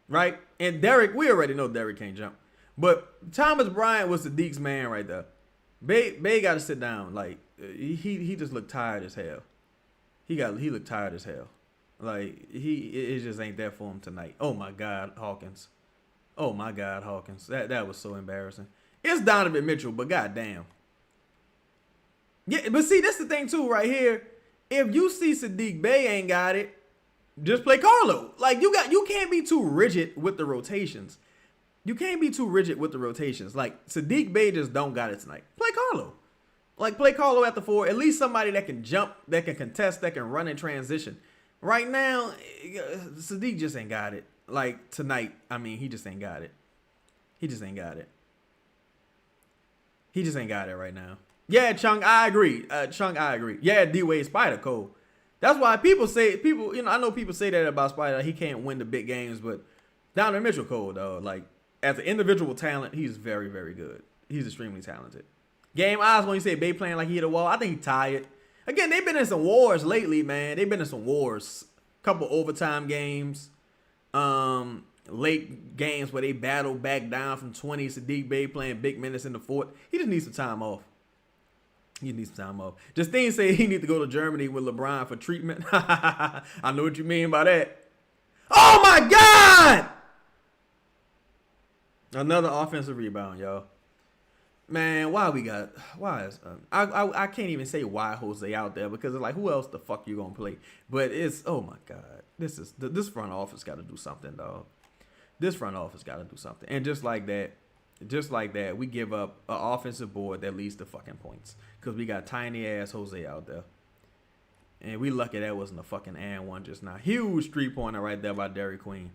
Right? And Derek, we already know Derek can't jump. But Thomas Bryant was Sadiq's man right there. Bay got to sit down. Like, he just looked tired as hell. He looked tired as hell. Like, it just ain't there for him tonight. Oh my God, Hawkins. Oh my God, Hawkins. That was so embarrassing. It's Donovan Mitchell, but goddamn. Yeah, but see, that's the thing too, right here. If you see Sadiq Bey ain't got it, just play Carlo. Like, you can't be too rigid with the rotations. Like, Sadiq Bey just don't got it tonight. Play Carlo. Like, play Carlo at the 4. At least somebody that can jump, that can contest, that can run in transition. Right now, Sadiq just ain't got it. Like tonight, I mean, he just ain't got it. He just ain't got it. He just ain't got it right now. Yeah, Chung, I agree. Chung, I agree. Yeah, D-Wade Spider cold. That's why people, I know people say that about Spider. He can't win the big games, but Donovan Mitchell cold, though. Like, as an individual talent, he's very, very good. He's extremely talented. Game eyes when you say Bay playing like he hit a wall, I think he tired. Again, they've been in some wars lately, man. They've been in some wars. Couple overtime games. Late games where they battle back down from 20. Sadiq Bey playing big minutes in the fourth. He just needs some time off. Justine said he need to go to Germany with LeBron for treatment. I know what you mean by that. Oh my God! Another offensive rebound, y'all. Man, why is I can't even say why Jose out there because it's like who else the fuck you gonna play? But it's oh my God, this front office got to do something, dog. This front office got to do something, and just like that, we give up an offensive board that leads to fucking points because we got tiny ass Jose out there, and we lucky that wasn't a fucking and one just now. Huge 3-pointer right there by Derrick Queen.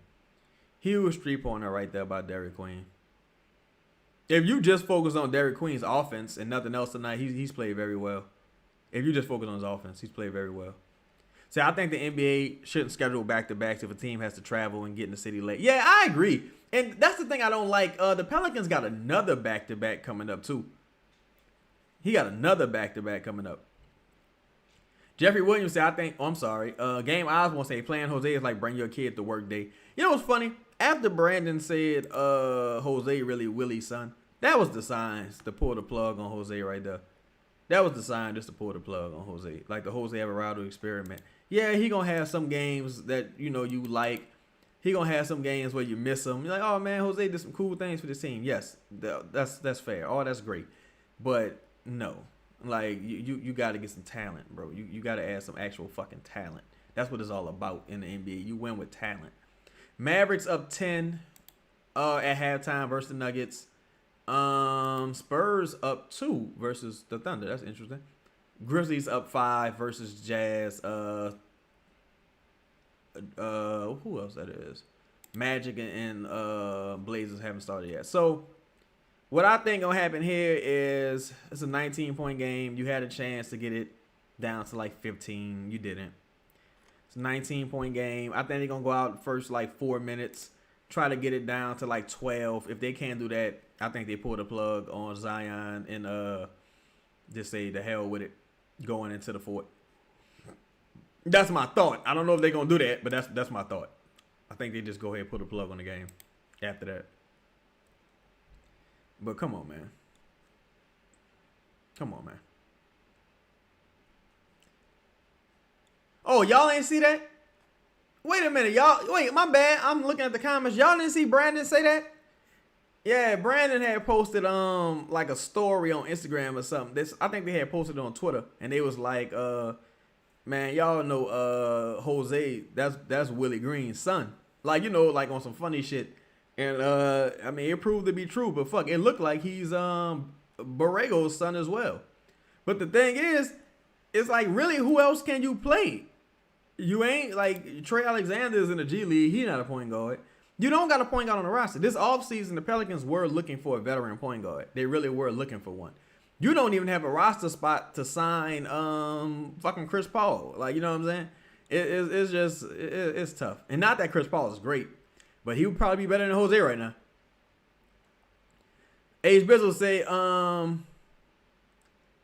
If you just focus on Derrick Queen's offense and nothing else tonight, he's played very well. If you just focus on his offense, he's played very well. See, I think the NBA shouldn't schedule back-to-backs if a team has to travel and get in the city late. Yeah, I agree. And that's the thing I don't like. The Pelicans got another back-to-back coming up, too. He got another back-to-back coming up. Jeffrey Williams said, Game Osborne said, playing Jose is like bring your kid to work day. You know what's funny? After Brandon said Jose really Willie's son, that was the signs to pull the plug on Jose right there. That was the sign just to pull the plug on Jose. Like the Jose Alvarado experiment. Yeah, he going to have some games that, you like. He going to have some games where you miss him. You're like, oh, man, Jose did some cool things for this team. Yes, that's fair. Oh, that's great. But, no. Like, you got to get some talent, bro. You got to add some actual fucking talent. That's what it's all about in the NBA. You win with talent. Mavericks up 10 at halftime versus the Nuggets. Spurs up 2 versus the Thunder. That's interesting. Grizzlies up 5 versus Jazz. Who else that is? Magic and Blazers haven't started yet. So what I think gonna happen here is it's a 19-point game. You had a chance to get it down to like 15. You didn't. It's a 19-point game. I think they're gonna go out the first like 4 minutes, try to get it down to like 12. If they can't do that, I think they pull the plug on Zion and just say the hell with it going into the fourth. That's my thought. I don't know if they're gonna do that, but that's my thought. I think they just go ahead and put a plug on the game after that. But come on, man. Oh, y'all ain't see that? Wait a minute, y'all. Wait, my bad. I'm looking at the comments. Y'all didn't see Brandon say that? Yeah, Brandon had posted like a story on Instagram or something. I think they had posted it on Twitter, and they was like, man, y'all know Jose, that's Willie Green's son. Like, like on some funny shit. And I mean, it proved to be true, but fuck, it looked like he's Borrego's son as well. But the thing is, it's like, really, who else can you play? You ain't like Trey Alexander's in the G League. He's not a point guard. You don't got a point guard on the roster. This offseason, the Pelicans were looking for a veteran point guard. They really were looking for one. You don't even have a roster spot to sign fucking Chris Paul. Like, you know what I'm saying? It's tough. And not that Chris Paul is great, but he would probably be better than Jose right now. Age Bizzle say,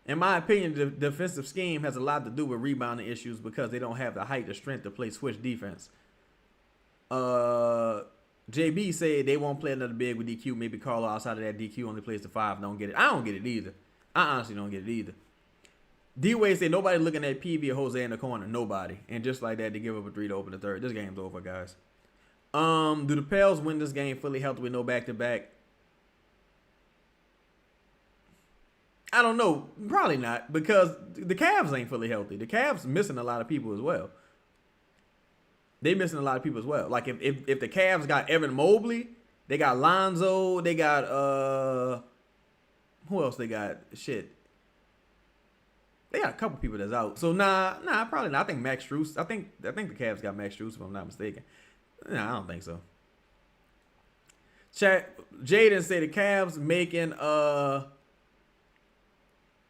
in my opinion, the defensive scheme has a lot to do with rebounding issues because they don't have the height or strength to play switch defense. JB said they won't play another big with DQ. Maybe Carlo outside of that DQ only plays the 5. Don't get it. I don't get it either. I honestly don't get it either. D-Wade said nobody looking at PV or Jose in the corner. Nobody. And just like that, they give up a 3 to open the third. This game's over, guys. Do the Pels win this game fully healthy with no back-to-back? I don't know. Probably not, because the Cavs ain't fully healthy. The Cavs missing a lot of people as well. They missing a lot of people as well. Like if the Cavs got Evan Mobley, they got Lonzo, they got who else they got? Shit. They got a couple people that's out. So nah, probably not. I think Max Strus. I think the Cavs got Max Strus if I'm not mistaken. Nah, I don't think so. Chat Jaden say the Cavs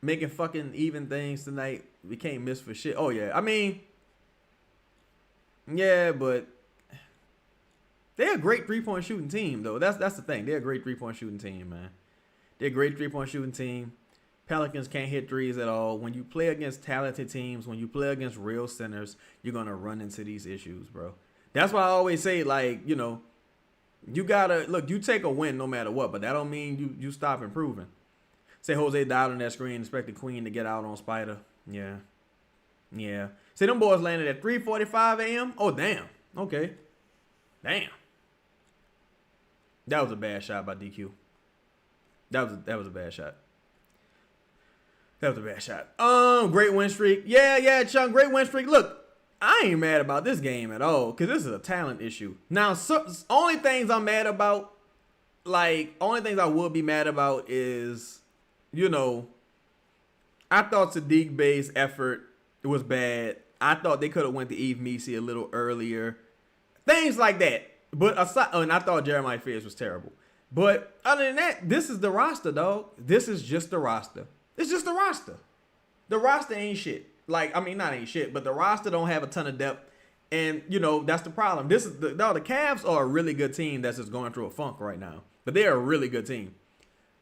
making fucking even things tonight. We can't miss for shit. Oh yeah, I mean, yeah, but they're a great 3-point shooting team though. That's the thing. They're a great 3-point shooting team, man. They're a great 3-point shooting team. Pelicans can't hit threes at all. When you play against talented teams, when you play against real centers, you're gonna run into these issues, bro. That's why I always say, like, you know, you gotta look. You take a win no matter what, but that don't mean you stop improving. Say Jose died on that screen, expect the Queen to get out on Spider. Yeah. See, them boys landed at 3:45 a.m. Oh damn. Okay. Damn. That was a bad shot by DQ. That was a bad shot. That was a bad shot. Great win streak. Yeah, Chung, great win streak. Look, I ain't mad about this game at all because this is a talent issue. Now, only things I'm mad about, only things I would be mad about is, you know, I thought Sadiq Bey's effort was bad. I thought they could have went to Eve Messi a little earlier. Things like that. But and I thought Jeremiah Fears was terrible. But other than that, this is the roster, dog. This is just the roster. It's just the roster. The roster ain't shit. Not ain't shit, but the roster don't have a ton of depth. And, you know, that's the problem. The Cavs are a really good team that's just going through a funk right now. But they're a really good team.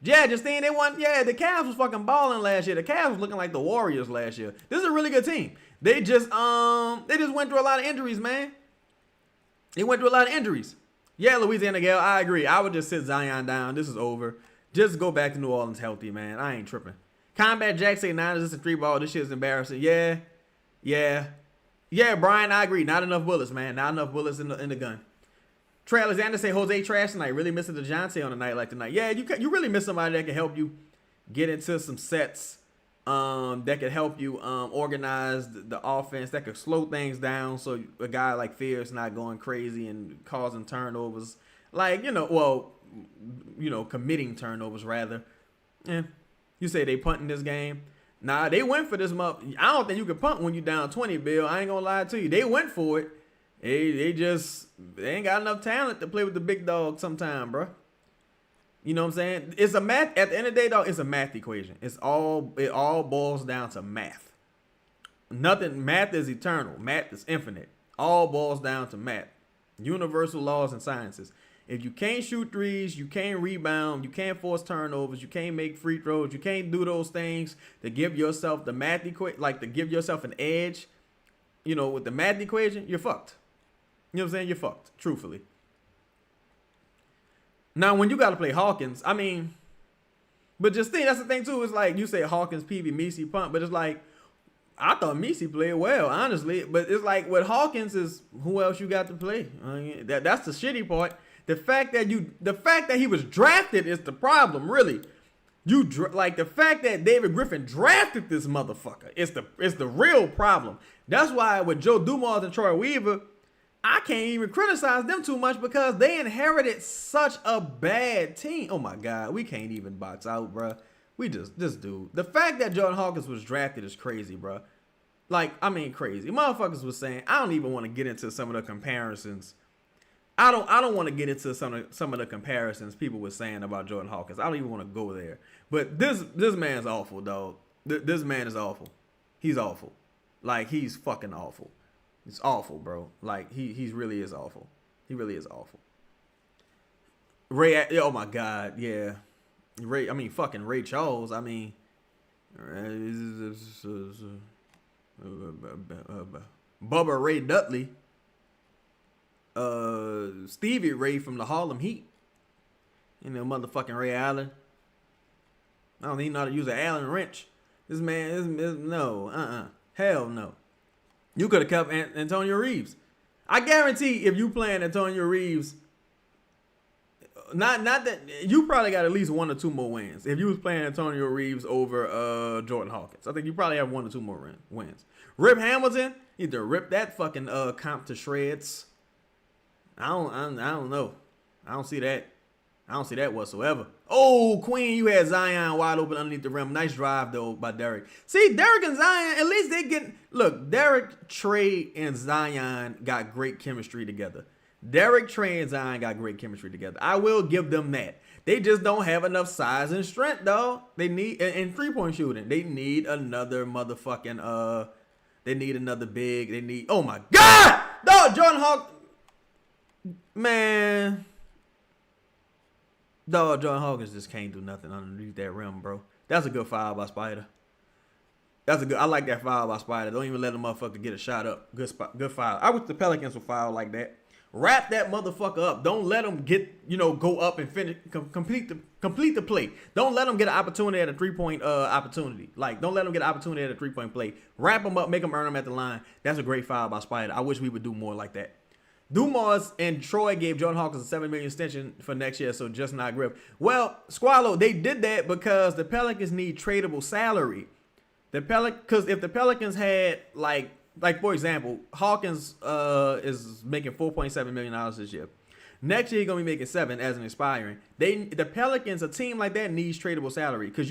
Yeah, Justine, they won. Yeah, the Cavs was fucking balling last year. The Cavs was looking like the Warriors last year. This is a really good team. They just went through a lot of injuries, man. They went through a lot of injuries. Yeah, Louisiana Gale, I agree. I would just sit Zion down. This is over. Just go back to New Orleans healthy, man. I ain't tripping. Combat Jack say 9 assists and 3 ball. This shit is embarrassing. Yeah, Brian, I agree. Not enough bullets, man. Not enough bullets in the gun. Trey Alexander say Jose trash tonight. Really missing DeJounte on a night like tonight. Yeah, you really miss somebody that can help you get into some sets. That could help you organize the offense. That could slow things down so a guy like Fierce not going crazy and causing turnovers. Committing turnovers rather. Yeah. You say they punting this game. Nah, they went for this month. I don't think you can punt when you down 20, Bill. I ain't gonna lie to you. They went for it. They ain't got enough talent to play with the big dog sometime, bro. You know what I'm saying? It's a math. At the end of the day, dog, it's a math equation. It all boils down to math. Math is eternal. Math is infinite. All boils down to math. Universal laws and sciences. If you can't shoot threes, you can't rebound, you can't force turnovers, you can't make free throws, you can't do those things to give yourself the math equation, to give yourself an edge, you know, with the math equation, you're fucked. You know what I'm saying? You're fucked, truthfully. Now, when you got to play Hawkins, but just think, that's the thing too, is you say Hawkins, PB, Messi, punt, but it's I thought Messi played well, honestly, but it's with Hawkins is who else you got to play? That's the shitty part. The fact that he was drafted is the problem, really. The fact that David Griffin drafted this motherfucker is the real problem. That's why with Joe Dumars and Troy Weaver, I can't even criticize them too much because they inherited such a bad team. Oh my God, we can't even box out, bro. This dude. The fact that Jordan Hawkins was drafted is crazy, bro. Crazy. Motherfuckers was saying, I don't even want to get into some of the comparisons. I don't want to get into some of the comparisons people were saying about Jordan Hawkins. I don't even want to go there. But this man's awful, dog. This man is awful. He's awful. He's fucking awful. It's awful, bro. He really is awful. He really is awful. Ray, oh my God, yeah. Fucking Ray Charles. Bubba Ray Dudley. Stevie Ray from the Harlem Heat. Motherfucking Ray Allen. I don't even know how to use an Allen wrench. This man is no. Hell no. You could have kept Antonio Reeves. I guarantee if you playing Antonio Reeves, not that you probably got at least 1 or 2 more wins. If you was playing Antonio Reeves over Jordan Hawkins, I think you probably have 1 or 2 more wins. Rip Hamilton, either rip that fucking comp to shreds. I don't know. I don't see that. I don't see that whatsoever. Oh, Queen, you had Zion wide open underneath the rim. Nice drive, though, by Derek. See, Derek and Zion, at least they get... Look, Derek, Trey, and Zion got great chemistry together. Derek, Trey, and Zion got great chemistry together. I will give them that. They just don't have enough size and strength, though. They need... And three-point shooting. They need another motherfucking... They need another big. They need... Oh, my God! Dog, Jordan Hawk... Man... Dog, Jordan Hawkins just can't do nothing underneath that rim, bro. That's a good foul by Spider. That's a good. I like that foul by Spider. Don't even let the motherfucker get a shot up. Good spot. Good foul. I wish the Pelicans would foul like that. Wrap that motherfucker up. Don't let them get, go up and finish, complete the play. Don't let them get an opportunity at a 3-point opportunity. Like, don't let them get an opportunity at a 3-point play. Wrap them up, make them earn them at the line. That's a great foul by Spider. I wish we would do more like that. Dumas and Troy gave Jordan Hawkins a $7 million extension for next year, so just not grip. Well, Squallow, they did that because the Pelicans need tradable salary. Because if the Pelicans had like for example, Hawkins is making $4.7 million this year. Next year he's gonna be making $7 million as an expiring. The Pelicans, a team like that needs tradable salary because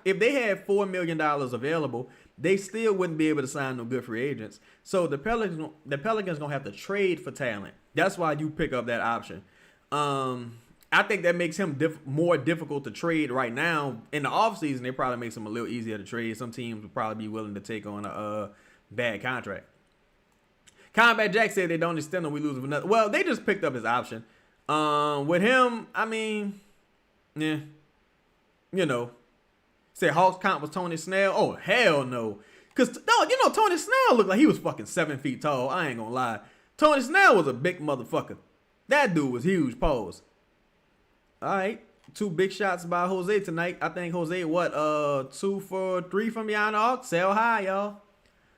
if they had $4 million available, they still wouldn't be able to sign no good free agents. So the Pelicans gonna have to trade for talent. That's why you pick up that option. I think that makes him more difficult to trade right now. In the offseason, they probably makes him a little easier to trade. Some teams would probably be willing to take on a bad contract. Combat Jack said they don't extend him, we lose for nothing. Well, they just picked up his option. With him, I mean, yeah, Say Hawks comp was Tony Snell. Oh, hell no. Because, Tony Snell looked like he was fucking 7 feet tall. I ain't gonna lie. Tony Snell was a big motherfucker. That dude was huge. Pause. All right. 2 big shots by Jose tonight. I think Jose, 2 for 3 from beyond the arc. Sell high, y'all.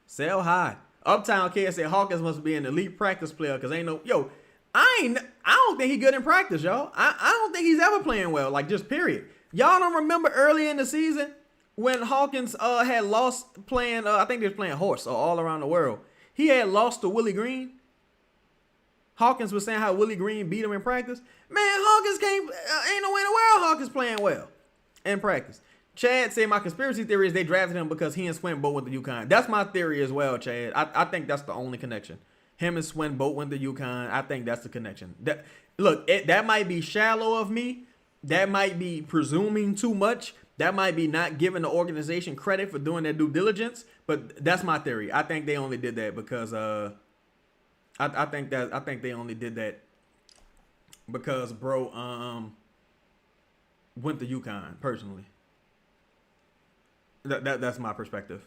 Sell high. Uptown Kid said Hawkins must be an elite practice player because ain't no... Yo, I don't think he good in practice, y'all. I don't think he's ever playing well. Like, just period. Y'all don't remember early in the season when Hawkins had lost playing, I think they was playing horse or all around the world. He had lost to Willie Green. Hawkins was saying how Willie Green beat him in practice. Man, Hawkins ain't no way in the world Hawkins playing well in practice. Chad said my conspiracy theory is they drafted him because he and Swin both went to UConn. That's my theory as well, Chad. I think that's the only connection. Him and Swin both went to UConn. I think that's the connection. That might be shallow of me. That might be presuming too much. That might be not giving the organization credit for doing their due diligence. But that's my theory. I think they only did that because I think they only did that because bro went to UConn personally. That's my perspective.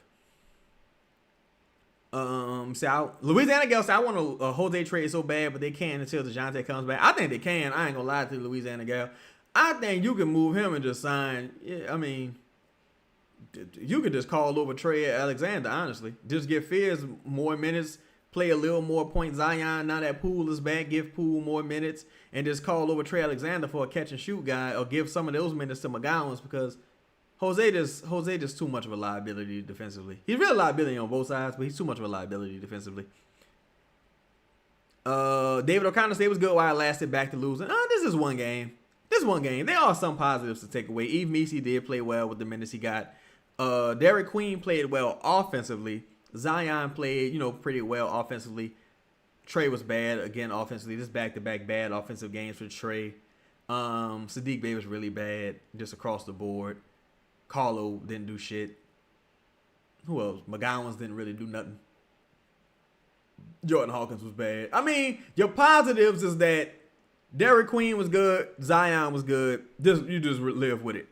Louisiana Gal said I want a Jose trade so bad, but they can't until DeJounte comes back. I think they can. I ain't gonna lie to Louisiana Gal. I think you can move him and just sign. Yeah, I mean, you could just call over Trey Alexander, honestly. Just give Fierce more minutes, play a little more point Zion. Now that Poole is back, give Poole more minutes, and just call over Trey Alexander for a catch and shoot guy, or give some of those minutes to McGowans because Jose just too much of a liability defensively. He's really a liability on both sides, but he's too much of a liability defensively. David O'Connor said it was good while it lasted back to losing. This is one game. There are some positives to take away. Eve Messi did play well with the minutes he got. Derek Queen played well offensively. Zion played, pretty well offensively. Trey was bad again offensively. This back-to-back bad offensive games for Trey. Sadiq Bey was really bad just across the board. Carlo didn't do shit. Who else? McGowans didn't really do nothing. Jordan Hawkins was bad. I mean, your positives is that Derek Queen was good. Zion was good. You just live with it.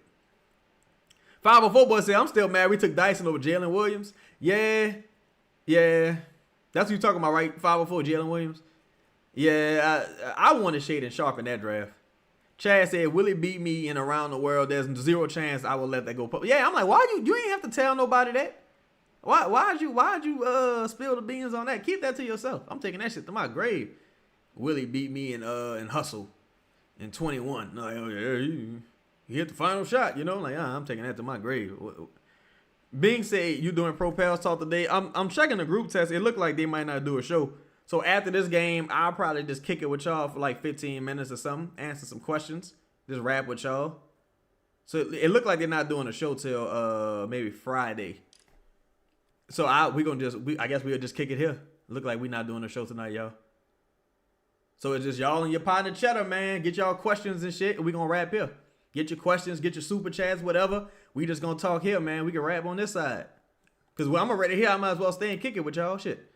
504 boy said, I'm still mad we took Dyson over Jalen Williams. Yeah. That's what you're talking about, right? 504 Jalen Williams. Yeah, I wanted Shaden Sharp in that draft. Chad said, will it beat me in around the world? There's zero chance I will let that go. Yeah, I'm like, why you ain't have to tell nobody that? Why'd you spill the beans on that? Keep that to yourself. I'm taking that shit to my grave. Willie beat me in hustle in 21. Like, oh, yeah, you hit the final shot, like, I'm taking that to my grave. Bing said, you doing Propels talk today? I'm checking the group test. It looked like they might not do a show. So after this game, I'll probably just kick it with y'all for like 15 minutes or something. Answer some questions. Just rap with y'all. So it looked like they're not doing a show till maybe Friday. So I guess we'll just kick it here. Look like we're not doing a show tonight, y'all. So it's just y'all and your partner Cheddar, man. Get y'all questions and shit, and we gonna wrap here. Get your questions, get your super chats, whatever. We just gonna talk here, man. We can rap on this side. Cause when I'm already here, I might as well stay and kick it with y'all. Shit.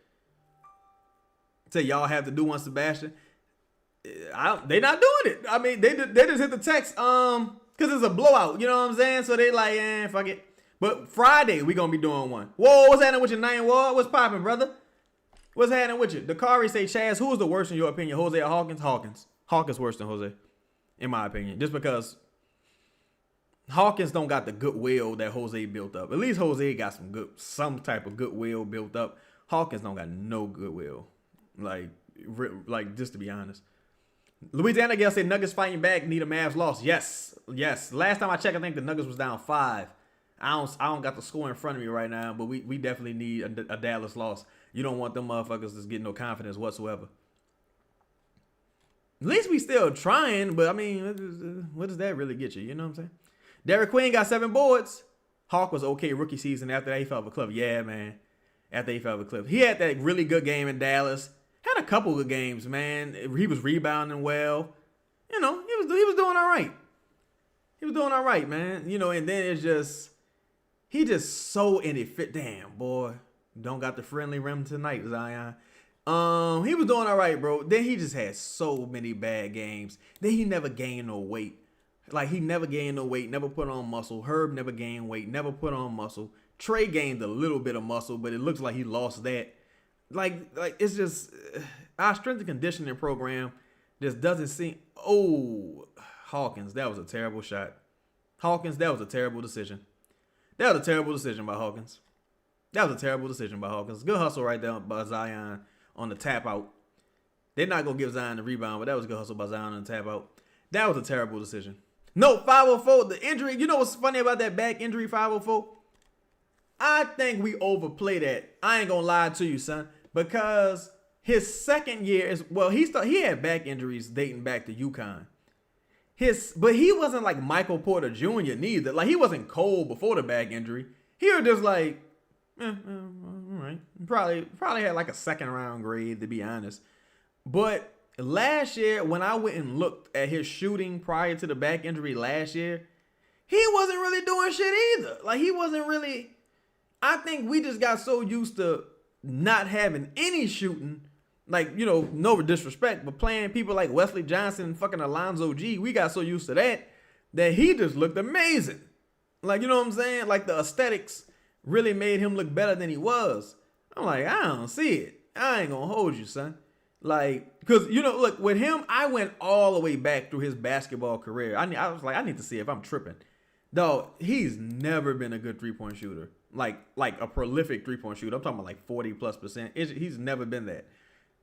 Say y'all have to do one, Sebastian. They not doing it. I mean, they just hit the text, cause it's a blowout. You know what I'm saying? So they like, fuck it. But Friday we gonna be doing one. Whoa, what's happening with your name, Ward? What's popping, brother? What's happening with you? Dakari say, Chaz, who is the worst in your opinion, Jose or Hawkins? Hawkins. Hawkins worse than Jose, in my opinion. Just because Hawkins don't got the goodwill that Jose built up. At least Jose got some type of goodwill built up. Hawkins don't got no goodwill. Like just to be honest. Louisiana Gale said Nuggets fighting back, need a Mavs loss. Yes. Last time I checked, I think the Nuggets was down 5. I don't got the score in front of me right now, but we definitely need a Dallas loss. You don't want them motherfuckers to get no confidence whatsoever. At least we still trying, but I mean, what does that really get you? You know what I'm saying? Derek Queen got 7 boards. Hawk was okay rookie season. After that, he fell off a cliff. Yeah, man. After he fell off a cliff. He had that really good game in Dallas. Had a couple good games, man. He was rebounding well. You know, he was doing all right. He was doing all right, man. You know, and then it's just, he just so inefficient. Damn, boy. Don't got the friendly rim tonight, Zion. He was doing all right, bro. Then he just had so many bad games. Then he never gained no weight. Like, he never gained no weight, never put on muscle. Herb never gained weight, never put on muscle. Trey gained a little bit of muscle, but it looks like he lost that. Like it's just, our strength and conditioning program just doesn't seem. Oh, Hawkins, that was a terrible shot. Hawkins, that was a terrible decision. That was a terrible decision by Hawkins. Good hustle right there by Zion on the tap out. They're not going to give Zion the rebound, but that was a good hustle by Zion on the tap out. That was a terrible decision. No, 504, the injury. You know what's funny about that back injury, 504? I think we overplay that. I ain't going to lie to you, son. Because his second year is, well, he had back injuries dating back to UConn. But he wasn't like Michael Porter Jr. neither. Like, he wasn't cold before the back injury. He was just like, all right. Probably had like a second round grade, to be honest. But last year, when I went and looked at his shooting prior to the back injury last year, he wasn't really doing shit either. Like, he wasn't really, I think we just got so used to not having any shooting, like, you know, no disrespect, but playing people like Wesley Johnson and fucking Alonzo G, we got so used to that he just looked amazing. Like, you know what I'm saying? Like, the aesthetics really made him look better than he was. I'm like, I don't see it. I ain't gonna hold you, son. Like, because, you know, look, with him, I went all the way back through his basketball career. I was like, I need to see if I'm tripping. Dog, he's never been a good three-point shooter. Like a prolific three-point shooter. I'm talking about like 40+%. He's never been that.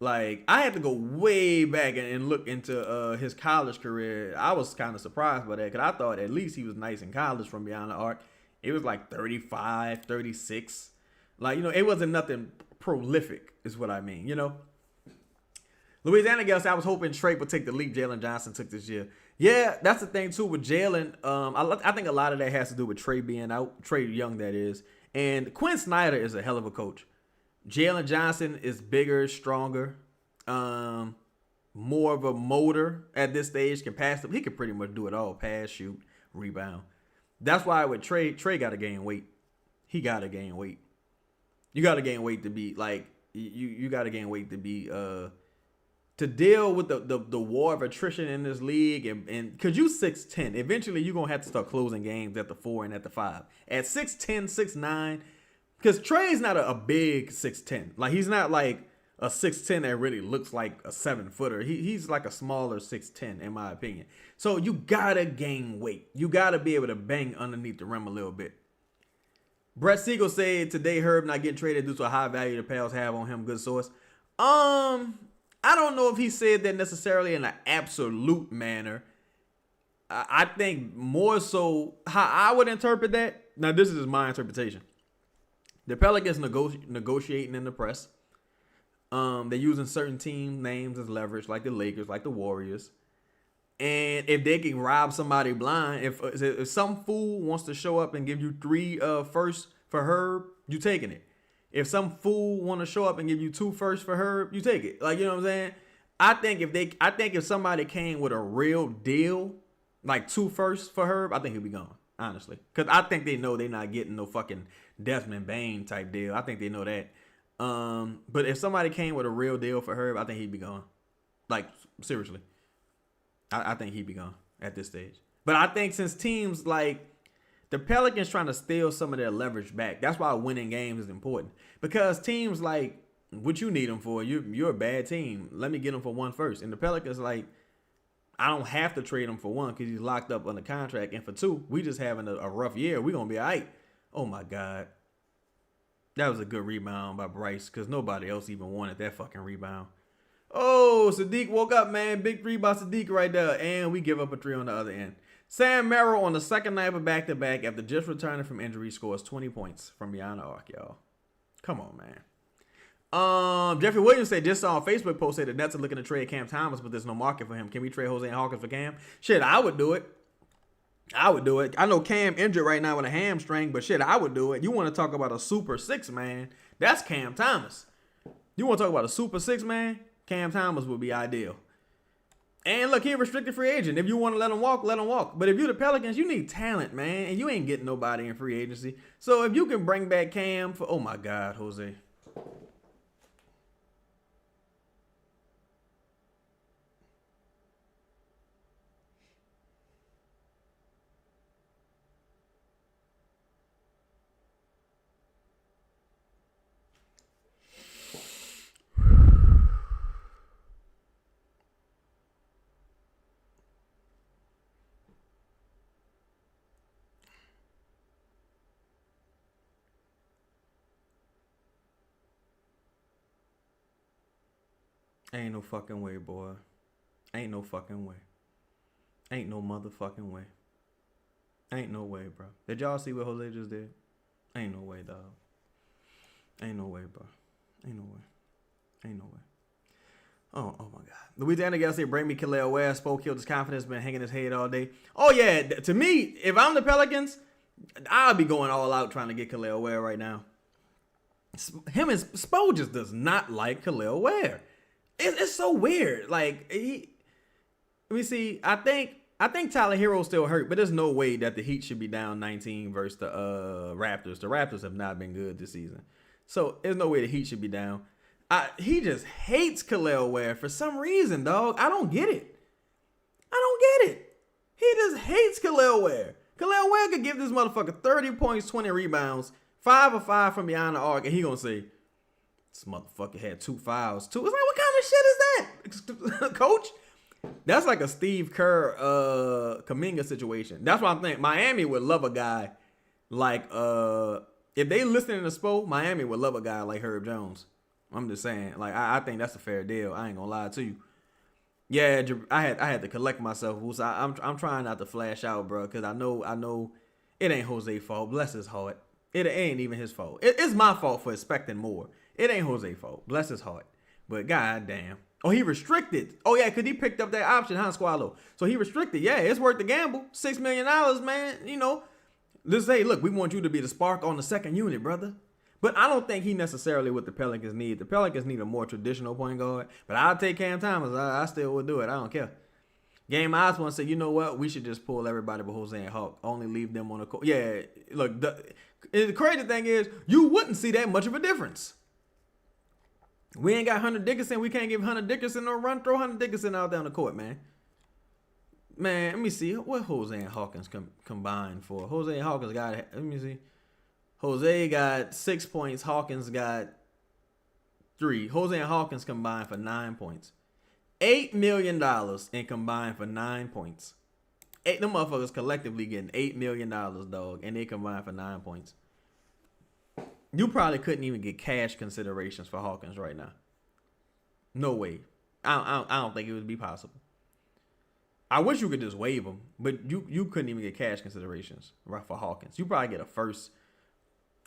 Like, I had to go way back and look into his college career. I was kind of surprised by that because I thought at least he was nice in college from beyond the arc. It was like 35, 36. Like, you know, it wasn't nothing prolific is what I mean, you know. Louisiana Gale said, I was hoping Trey would take the leap Jalen Johnson took this year. Yeah, that's the thing, too, with Jalen. I think a lot of that has to do with Trey being out. Trey Young, that is. And Quinn Snyder is a hell of a coach. Jalen Johnson is bigger, stronger, more of a motor at this stage. Can pass him. He can pretty much do it all. Pass, shoot, rebound. That's why with Trey got to gain weight. He got to gain weight. You got to gain weight to be, like, you got to gain weight to be, to deal with the war of attrition in this league, and because you 6'10", eventually you're going to have to start closing games at the 4 and at the 5. At 6'10", 6'9", because Trey's not a big 6'10". Like, he's not like a 6'10" that really looks like a 7-footer. He's like a smaller 6'10", in my opinion. So you got to gain weight. You got to be able to bang underneath the rim a little bit. Brett Siegel said today Herb not getting traded due to a high value the Pels have on him. Good source. I don't know if he said that necessarily in an absolute manner. I think more so how I would interpret that. Now, this is my interpretation. The Pelicans negotiating in the press. They're using certain team names as leverage, like the Lakers, like the Warriors. And if they can rob somebody blind, if some fool wants to show up and give you 3 firsts for Herb, you taking it. If some fool want to show up and give you 2 firsts for Herb, you take it. Like, you know what I'm saying? I think if somebody came with a real deal, like 2 firsts for Herb, I think he'll be gone. Honestly, because I think they know they're not getting no fucking Desmond Bain type deal. I think they know that. But if somebody came with a real deal for Herb, I think he'd be gone. Like, seriously. I think he'd be gone at this stage. But I think since teams like the Pelicans trying to steal some of their leverage back, that's why winning games is important. Because teams like, what you need them for? You're a bad team. Let me get them for 1 first. And the Pelicans like, I don't have to trade him for 1 because he's locked up on the contract. And for 2, we just having a rough year. We're going to be all right. Oh, my God. That was a good rebound by Bryce because nobody else even wanted that fucking rebound. Oh, Sadiq woke up, man. Big 3 by Sadiq right there. And we give up a 3 on the other end. Sam Merrill on the second night of back-to-back after just returning from injury scores 20 points from beyond the arc, y'all. Come on, man. Jeffrey Williams said, just saw a Facebook post said the Nets are looking to trade Cam Thomas, but there's no market for him. Can we trade Jose and Hawkins for Cam? Shit, I would do it. I know Cam injured right now with a hamstring, but shit, I would do it. You want to talk about a super 6 man? That's Cam Thomas. You want to talk about a super 6 man? Cam Thomas would be ideal. And look, he's a restricted free agent. If you want to let him walk, let him walk. But if you're the Pelicans, you need talent, man. And you ain't getting nobody in free agency. So if you can bring back Cam for, oh my God, Jose. Ain't no fucking way, boy. Ain't no fucking way. Ain't no motherfucking way. Ain't no way, bro. Did y'all see what Jose just did? Ain't no way, dog. Ain't no way, bro. Ain't no way. Ain't no way. Oh my God. Louisiana guy said, bring me Khalil West. Spoke killed his confidence, been hanging his head all day. Oh, yeah. To me, if I'm the Pelicans, I'll be going all out trying to get Khalil Ware right now. Him and Spo just does not like Khalil Ware. It's so weird. Like, let me see. I think Tyler Hero's still hurt, but there's no way that the Heat should be down 19 versus the Raptors. The Raptors have not been good this season. So there's no way the Heat should be down. He just hates Khalil Ware for some reason, dog. I don't get it. He just hates Khalil Ware. Khalil Ware could give this motherfucker 30 points, 20 rebounds, 5 of 5 from beyond the arc, and he gonna say, this motherfucker had 2 fouls too. It's like, what kind of shit is that, coach? That's like a Steve Kerr, Kuminga situation. That's what I'm thinking. Miami would love a guy like, if they listening to Spo, Miami would love a guy like Herb Jones. I'm just saying, like, I think that's a fair deal. I ain't gonna lie to you. Yeah, I had to collect myself. I'm trying not to flash out, bro, because I know it ain't Jose's fault. Bless his heart. It ain't even his fault. It's my fault for expecting more. It ain't Jose's fault. Bless his heart. But goddamn. Oh, he restricted. Oh, yeah, because he picked up that option, huh, Squallow? So he restricted. Yeah, it's worth the gamble. $6 million, man. You know, let's say, look, we want you to be the spark on the second unit, brother. But I don't think he necessarily what the Pelicans need. The Pelicans need a more traditional point guard. But I'll take Cam Thomas. I still would do it. I don't care. Game Eyes want to say, you know what? We should just pull everybody but Jose and Hawk. Only leave them on the court. Yeah, look, the crazy thing is, you wouldn't see that much of a difference. We ain't got Hunter Dickinson. We can't give Hunter Dickinson no run. Throw Hunter Dickinson out there on the court, man. Man, let me see. What Jose and Hawkins combined for? Jose and Hawkins got, let me see. Jose got 6 points. Hawkins got 3. Jose and Hawkins combined for 9 points. $8 million and combined for 9 points. Them motherfuckers collectively getting $8 million, dog, and they combined for 9 points. You probably couldn't even get cash considerations for Hawkins right now. No way. I don't think it would be possible. I wish you could just waive them, but you couldn't even get cash considerations for Hawkins. You probably get a first.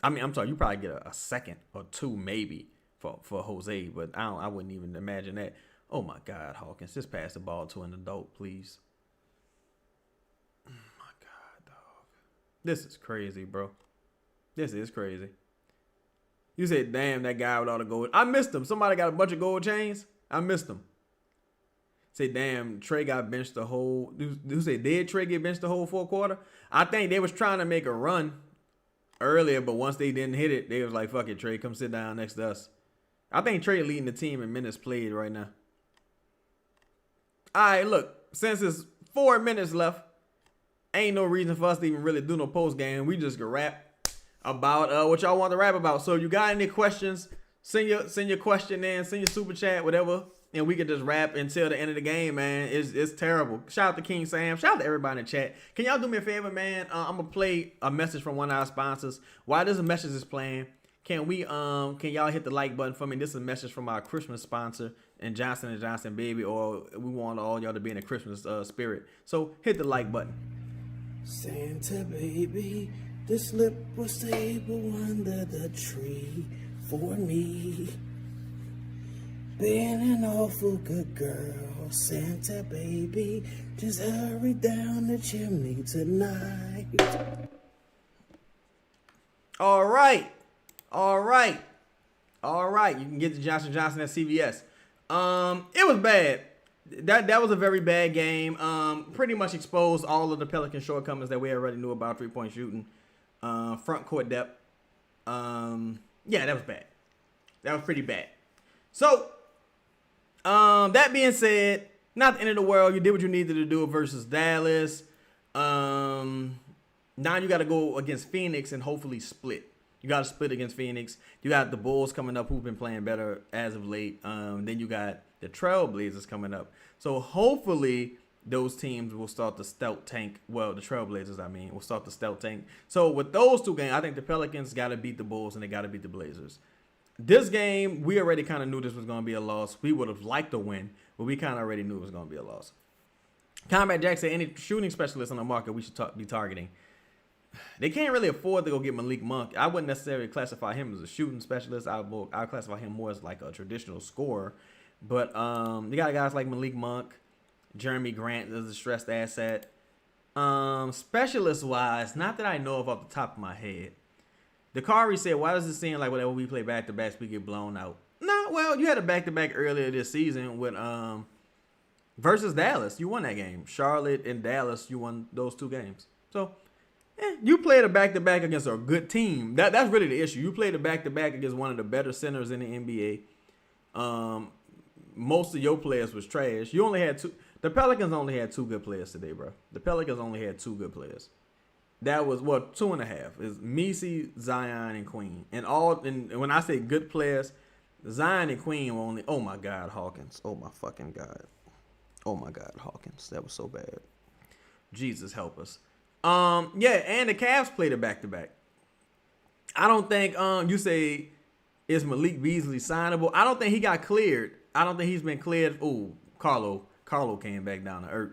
You probably get a second or 2 maybe for Jose, but I wouldn't even imagine that. Oh my God, Hawkins, just pass the ball to an adult, please. This is crazy, bro. This is crazy. You said, damn, that guy with all the gold. I missed him. Somebody got a bunch of gold chains. I missed him. Say, damn, Trey got benched the whole. Who say, did Trey get benched the whole 4th quarter? I think they was trying to make a run earlier, but once they didn't hit it, they was like, fuck it, Trey, come sit down next to us. I think Trey leading the team in minutes played right now. All right, look, since it's 4 minutes left, ain't no reason for us to even really do no post game. We just can rap about what y'all want to rap about. So you got any questions, send your question in, send your super chat, whatever, and we can just rap until the end of the game, man. It's terrible. Shout out to King Sam. Shout out to everybody in the chat. Can y'all do me a favor, man? I'm gonna play a message from one of our sponsors. While this message is playing, can y'all hit the like button for me? This is a message from our Christmas sponsor and Johnson & Johnson, baby, or we want all y'all to be in the Christmas spirit. So hit the like button. Santa baby, the slip was stable under the tree for me. Been an awful good girl, Santa baby, just hurry down the chimney tonight. All right. You can get the Johnson & Johnson at CVS. It was bad. That was a very bad game. Pretty much exposed all of the Pelican shortcomings that we already knew about 3-point shooting. Front court depth. Yeah, that was bad. That was pretty bad. So, that being said, not the end of the world. You did what you needed to do versus Dallas. Now you got to go against Phoenix and hopefully split. You got to split against Phoenix. You got the Bulls coming up who've been playing better as of late. Then you got the Trailblazers coming up. So hopefully those teams will start the stealth tank. Well, the Trailblazers, will start the stealth tank. So with those two games, I think the Pelicans got to beat the Bulls and they got to beat the Blazers. This game, we already kind of knew this was going to be a loss. We would have liked to win, but we kind of already knew it was going to be a loss. Combat Jack said any shooting specialist on the market we should be targeting. They can't really afford to go get Malik Monk. I wouldn't necessarily classify him as a shooting specialist. I'll classify him more as like a traditional scorer. But you got guys like Malik Monk, Jeremy Grant is a stressed asset. Specialist-wise, not that I know of off the top of my head. Dakari said, why does it seem like whenever we play back-to-backs, we get blown out? Nah, well, you had a back-to-back earlier this season with versus Dallas. You won that game. Charlotte and Dallas, you won those two games. So, you played a back-to-back against a good team. That's really the issue. You played a back-to-back against one of the better centers in the NBA. Most of your players was trash. You only had two. The Pelicans only had two good players today, bro. The Pelicans only had two good players. That was, 2.5. Is Messi, Zion, and Queen. And when I say good players, Zion and Queen were only, oh my God, Hawkins. Oh my fucking God. Oh my God, Hawkins. That was so bad. Jesus help us. Yeah, and the Cavs played a back-to-back. I don't think, you say, is Malik Beasley signable? I don't think he got cleared. I don't think he's been cleared. Ooh, Carlo came back down to earth.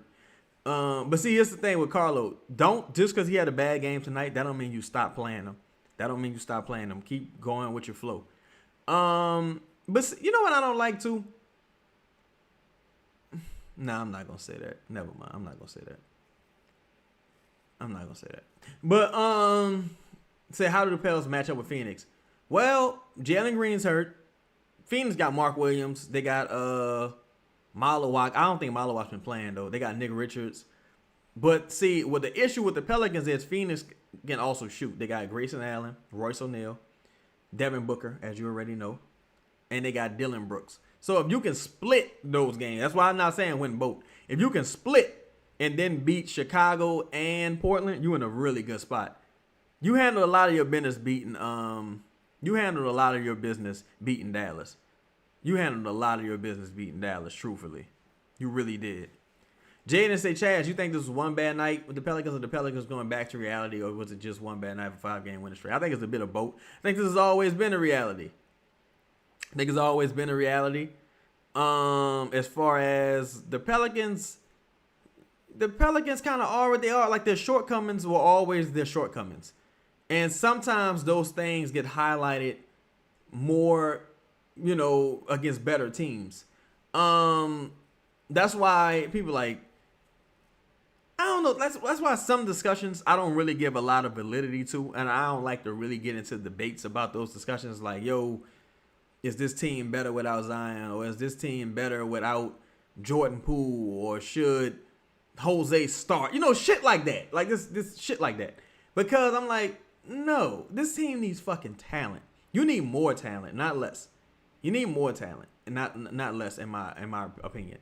But see, here's the thing with Carlo. Just because he had a bad game tonight, that don't mean you stop playing him. Keep going with your flow. But you know what I don't like too? Nah, I'm not going to say that. Never mind. I'm not going to say that. But, say, how do the Pels match up with Phoenix? Well, Jalen Green's hurt. Phoenix got Mark Williams. They got Malawak. I don't think Malawak's been playing, though. They got Nick Richards. But, see, what the issue with the Pelicans is Phoenix can also shoot. They got Grayson Allen, Royce O'Neal, Devin Booker, as you already know. And they got Dylan Brooks. So, if you can split those games, that's why I'm not saying win both. If you can split and then beat Chicago and Portland, you're in a really good spot. You handled a lot of your business beating Dallas. You handled a lot of your business beating Dallas, truthfully. You really did. Jaden say, Chaz, you think this was one bad night with the Pelicans, or the Pelicans going back to reality, or was it just one bad night for 5-game winning streak? I think it's a bit of both. I think this has always been a reality. As far as the Pelicans kind of are what they are. Like, their shortcomings were always their shortcomings. And sometimes those things get highlighted more, against better teams. That's why people like, I don't know. That's why some discussions I don't really give a lot of validity to, and I don't like to really get into debates about those discussions. Like, yo, is this team better without Zion, or is this team better without Jordan Poole, or should Jose start? You know, shit like that. Like this shit like that. Because I'm like, no, this team needs fucking talent. You need more talent, not less. You need more talent, and not less, in my opinion.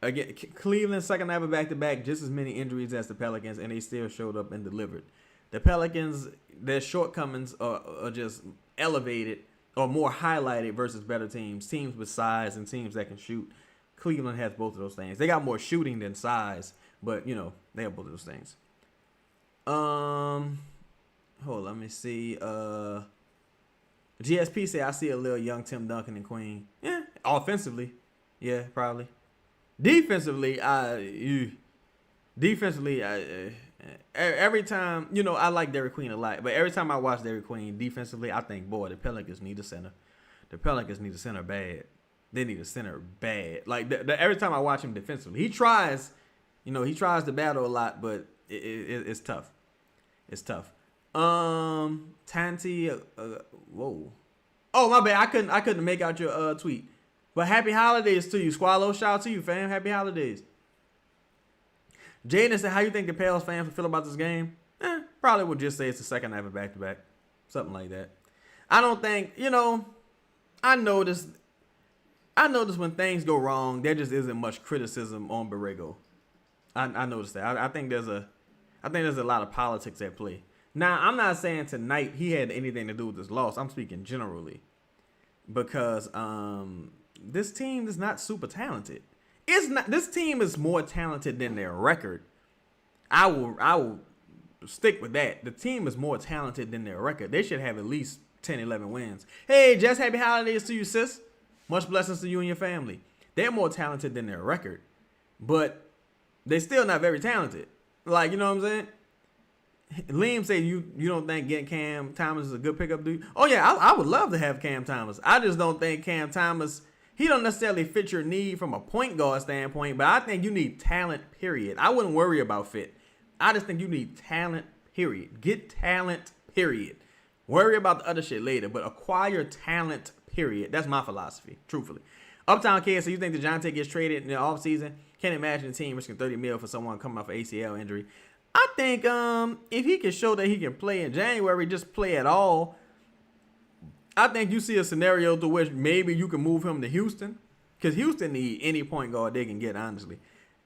Again, Cleveland second half of back-to-back, just as many injuries as the Pelicans, and they still showed up and delivered. The Pelicans, their shortcomings are just elevated or more highlighted versus better teams with size and teams that can shoot. Cleveland has both of those things. They got more shooting than size, but, you know, they have both of those things. Hold on, let me see. GSP say I see a little young Tim Duncan in Queen. Yeah, offensively, yeah, probably. Defensively, every time, you know, I like Dairy Queen a lot, but every time I watch Dairy Queen defensively, I think, boy, the Pelicans need a center. The Pelicans need a center bad. They need a center bad. Like every time I watch him defensively, he tries, you know, to battle a lot, but it's tough. It's tough. Tanti, whoa. Oh, my bad. I couldn't make out your tweet. But happy holidays to you, Squallow. Shout out to you, fam. Happy holidays. Jaden said, how you think the Pels fans will feel about this game? Probably would just say it's the second half of back-to-back. Something like that. I don't think, you know, I noticed when things go wrong, there just isn't much criticism on Borrego. I noticed that. I think there's a lot of politics at play. Now, I'm not saying tonight he had anything to do with this loss. I'm speaking generally. Because this team is not super talented. This team is more talented than their record. I will stick with that. The team is more talented than their record. They should have at least 10, 11 wins. Hey, Jess, happy holidays to you, sis. Much blessings to you and your family. They're more talented than their record. But they're still not very talented. Like, you know what I'm saying? Liam said you don't think getting Cam Thomas is a good pickup, do you? Oh, yeah, I would love to have Cam Thomas. I just don't think Cam Thomas, he don't necessarily fit your need from a point guard standpoint, but I think you need talent, period. I wouldn't worry about fit. I just think you need talent, period. Get talent, period. Worry about the other shit later, but acquire talent, period. That's my philosophy, truthfully. Uptown Kid, so you think DeJounte gets traded in the offseason? Can't imagine a team risking $30 million for someone coming off an ACL injury. I think if he can show that he can play in January, just play at all, I think you see a scenario to which maybe you can move him to Houston, because Houston need any point guard they can get, honestly,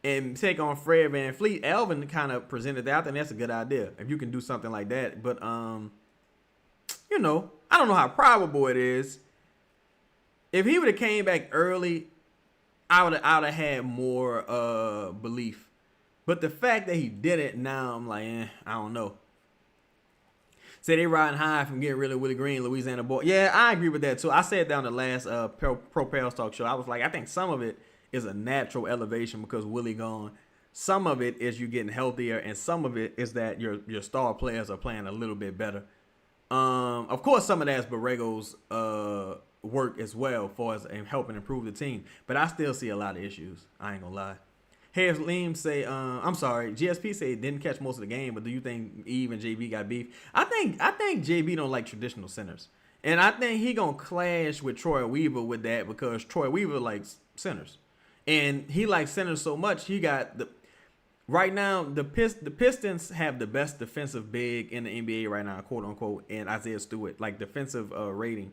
and take on Fred VanVleet. Elvin kind of presented that. I think that's a good idea if you can do something like that. But you know, I don't know how probable it is. If he would have came back early, I would have had more belief. But the fact that he did it now, I'm like, I don't know. Say they riding high from getting rid of Willie Green, Louisiana boy. Yeah, I agree with that too. I said that on the last Pro Pals Talk show. I was like, I think some of it is a natural elevation because Willie gone. Some of it is you getting healthier, and some of it is that your star players are playing a little bit better. Of course, some of that's Borrego's work as well, for as helping improve the team. But I still see a lot of issues. I ain't gonna lie. Harris Liam say, I'm sorry, GSP say didn't catch most of the game, but do you think Eve and JB got beef? I think JB don't like traditional centers. And I think he gonna clash with Troy Weaver with that because Troy Weaver likes centers. And he likes centers so much, he got right now, the Pistons have the best defensive big in the NBA right now, quote unquote, and Isaiah Stewart, like defensive rating.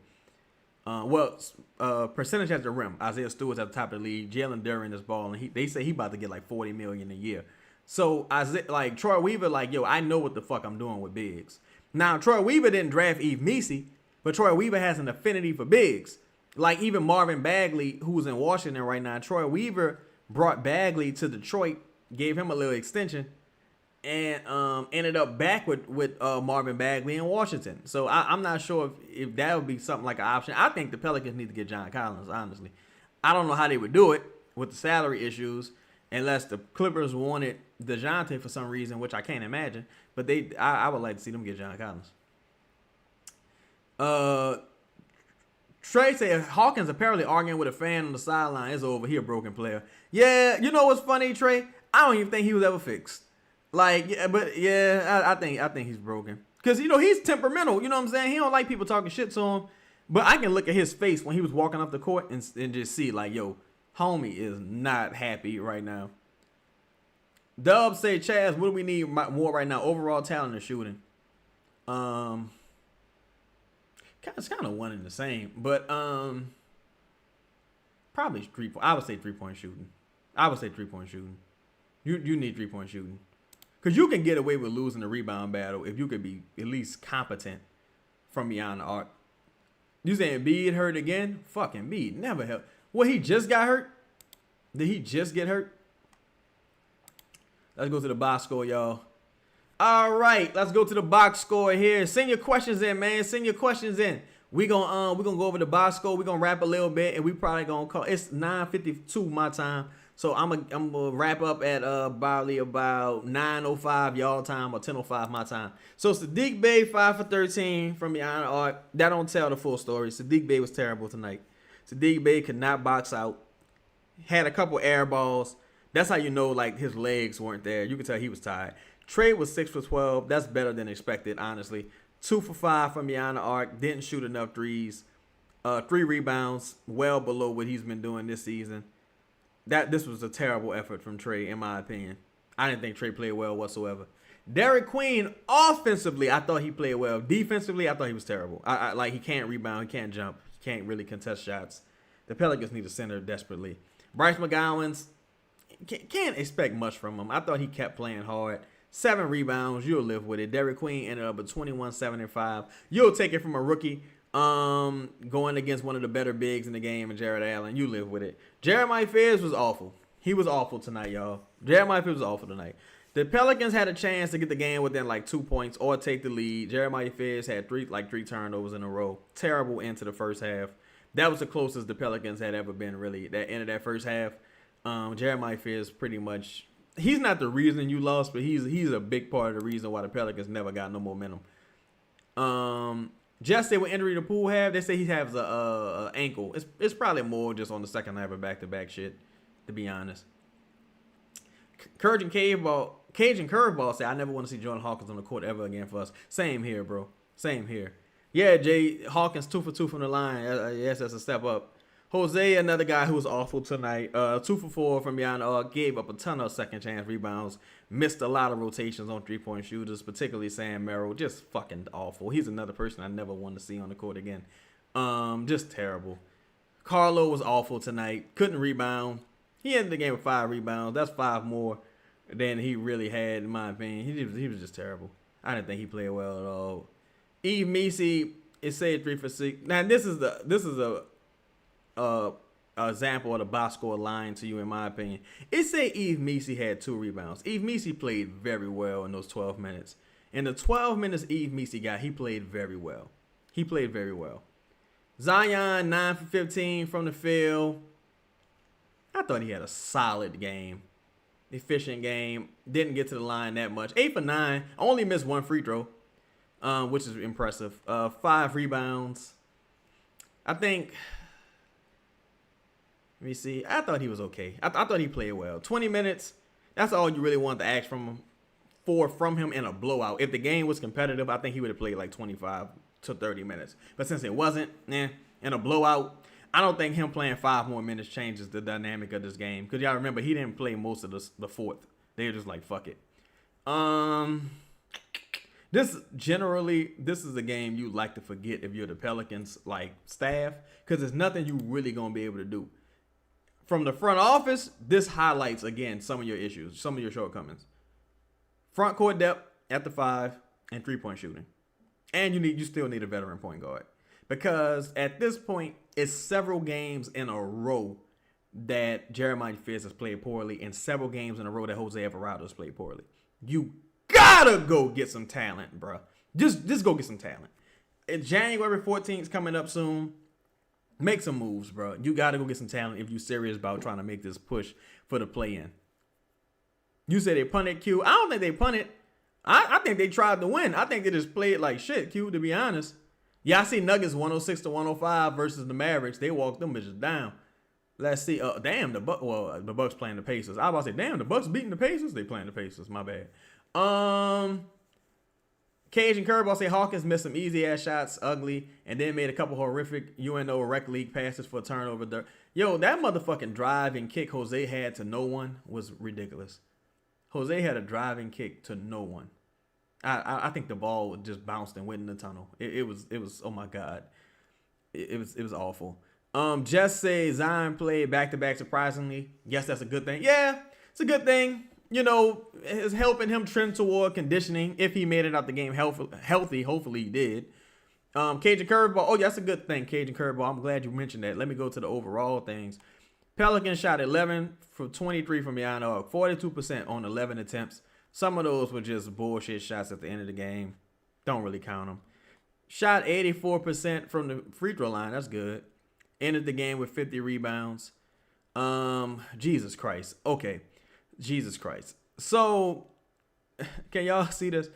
Percentage at the rim. Isaiah Stewart's at the top of the league. Jalen Duren is balling. They say he about to get like $40 million a year. So Troy Weaver, like, yo, I know what the fuck I'm doing with bigs. Now, Troy Weaver didn't draft Yves Messi, but Troy Weaver has an affinity for bigs. Like even Marvin Bagley, who's in Washington right now, Troy Weaver brought Bagley to Detroit, gave him a little extension, and ended up back with Marvin Bagley in Washington. So I'm not sure if that would be something like an option. I think the Pelicans need to get John Collins, honestly. I don't know how they would do it with the salary issues unless the Clippers wanted DeJounte for some reason, which I can't imagine. But I would like to see them get John Collins. Trey said Hawkins apparently arguing with a fan on the sideline. It's over. He a broken player. Yeah, you know what's funny, Trey? I don't even think he was ever fixed. Like, yeah, but yeah, I think he's broken. Cause he's temperamental. You know what I'm saying? He don't like people talking shit to him. But I can look at his face when he was walking off the court and just see like, yo, homie is not happy right now. Dub say, Chaz, what do we need more right now? Overall talent or shooting? It's kind of one and the same, but probably 3 point. I would say 3-point shooting. You need 3-point shooting. Because you can get away with losing the rebound battle if you could be at least competent from beyond the arc. You saying Embiid hurt again? Fucking Embiid never helped. Well, he just got hurt? Did he just get hurt? Let's go to the box score, y'all. All right, let's go to the box score here. Send your questions in, man. Send your questions in. We're gonna go over the box score. We're gonna wrap a little bit, and we probably gonna call. It's 9:52 my time. So I'm gonna wrap up at probably about 9:05 y'all time or 10:05 my time. So Sadiq Bey 5 for 13 from beyond the arc. That don't tell the full story. Sadiq Bey was terrible tonight. Sadiq Bey could not box out. Had a couple air balls. That's how you know like his legs weren't there. You could tell he was tired. Trey was 6 for 12. That's better than expected, honestly. 2 for 5 from beyond the arc. Didn't shoot enough threes. 3 rebounds, well below what he's been doing this season. This was a terrible effort from Trey, in my opinion. I didn't think Trey played well whatsoever. Derek Queen, offensively, I thought he played well. Defensively, I thought he was terrible. Like he can't rebound, he can't jump, he can't really contest shots. The Pelicans need a center desperately. Bryce McGowan's can't expect much from him. I thought he kept playing hard. 7 rebounds, you'll live with it. Derek Queen ended up with 21, 7, and 5. You'll take it from a rookie. Going against one of the better bigs in the game, and Jared Allen, you live with it. Jeremiah Fierce was awful. He was awful tonight, y'all. Jeremiah Fierce was awful tonight. The Pelicans had a chance to get the game within like 2 points or take the lead. Jeremiah Fierce had three turnovers in a row. Terrible into the first half. That was the closest the Pelicans had ever been, really. That end of that first half. Jeremiah Fierce pretty much. He's not the reason you lost, but he's a big part of the reason why the Pelicans never got no momentum. Just say what injury the Poole have. They say he has a ankle. It's probably more just on the second half of back-to-back shit, to be honest. Cajun Curveball said, I never want to see Jordan Hawkins on the court ever again for us. Same here, bro. Same here. Yeah, Jay Hawkins 2 for 2 from the line. Yes, that's a step up. Jose, another guy who was awful tonight. 2 for 4 from beyond the arc. Gave up a ton of second chance rebounds. Missed a lot of rotations on 3-point shooters, particularly Sam Merrill. Just fucking awful. He's another person I never want to see on the court again. Just terrible. Carlo was awful tonight. Couldn't rebound. He ended the game with 5 rebounds. That's 5 more than he really had, in my opinion. He was just terrible. I didn't think he played well at all. Eve Messi is said 3 for 6. Now this is a example of the box score lying to you, in my opinion. It said Eve Messi had 2 rebounds. Eve Messi played very well in those 12 minutes. In the 12 minutes Eve Messi got, he played very well. Zion 9 for 15 from the field. I thought he had a solid game. Efficient game. Didn't get to the line that much. 8 for 9. Only missed 1 free throw, which is impressive. 5 rebounds. I think... Let me see. I thought he was okay. I thought he played well. 20 minutes. That's all you really want to ask from him in a blowout. If the game was competitive, I think he would have played like 25 to 30 minutes. But since it wasn't, in a blowout, I don't think him playing 5 more minutes changes the dynamic of this game. Because y'all remember, he didn't play most of the fourth. They were just like, fuck it. This is a game you like to forget if you're the Pelicans like staff. Because there's nothing you really going to be able to do. From the front office, this highlights, again, some of your issues, some of your shortcomings. Front court depth at the 5 and 3-point shooting. And you still need a veteran point guard. Because at this point, it's several games in a row that Jeremiah Fierce has played poorly and several games in a row that Jose Alvarado has played poorly. You gotta go get some talent, bro. Just go get some talent. January 14th is coming up soon. Make some moves, bro. You got to go get some talent if you're serious about trying to make this push for the play-in. You said they punted Q. I don't think they punted. I think they tried to win. I think they just played like shit, Q, to be honest. Yeah, I see Nuggets 106 to 105 versus the Mavericks. They walked them bitches down. Let's see. Damn, the Bucks playing the Pacers. I was about to say, damn, the Bucks beating the Pacers? They playing the Pacers. My bad. Cage and Curveball say Hawkins missed some easy ass shots, ugly, and then made a couple horrific UNO rec league passes for a turnover. Yo, that motherfucking driving kick Jose had to no one was ridiculous. Jose had a driving kick to no one. I think the ball just bounced and went in the tunnel. It was oh my god, it was awful. Just say Zion played back to back surprisingly. Yes, that's a good thing. Yeah, it's a good thing. You know, it's helping him trend toward conditioning. If he made it out the game healthy, hopefully he did. Cajun Curveball. Oh, yeah, that's a good thing, Cajun Curveball. I'm glad you mentioned that. Let me go to the overall things. Pelicans shot 11 for 23 from beyond the arc, 42% on 11 attempts. Some of those were just bullshit shots at the end of the game. Don't really count them. Shot 84% from the free throw line. That's good. Ended the game with 50 rebounds. Jesus Christ. Okay. Jesus Christ. So, can y'all see this?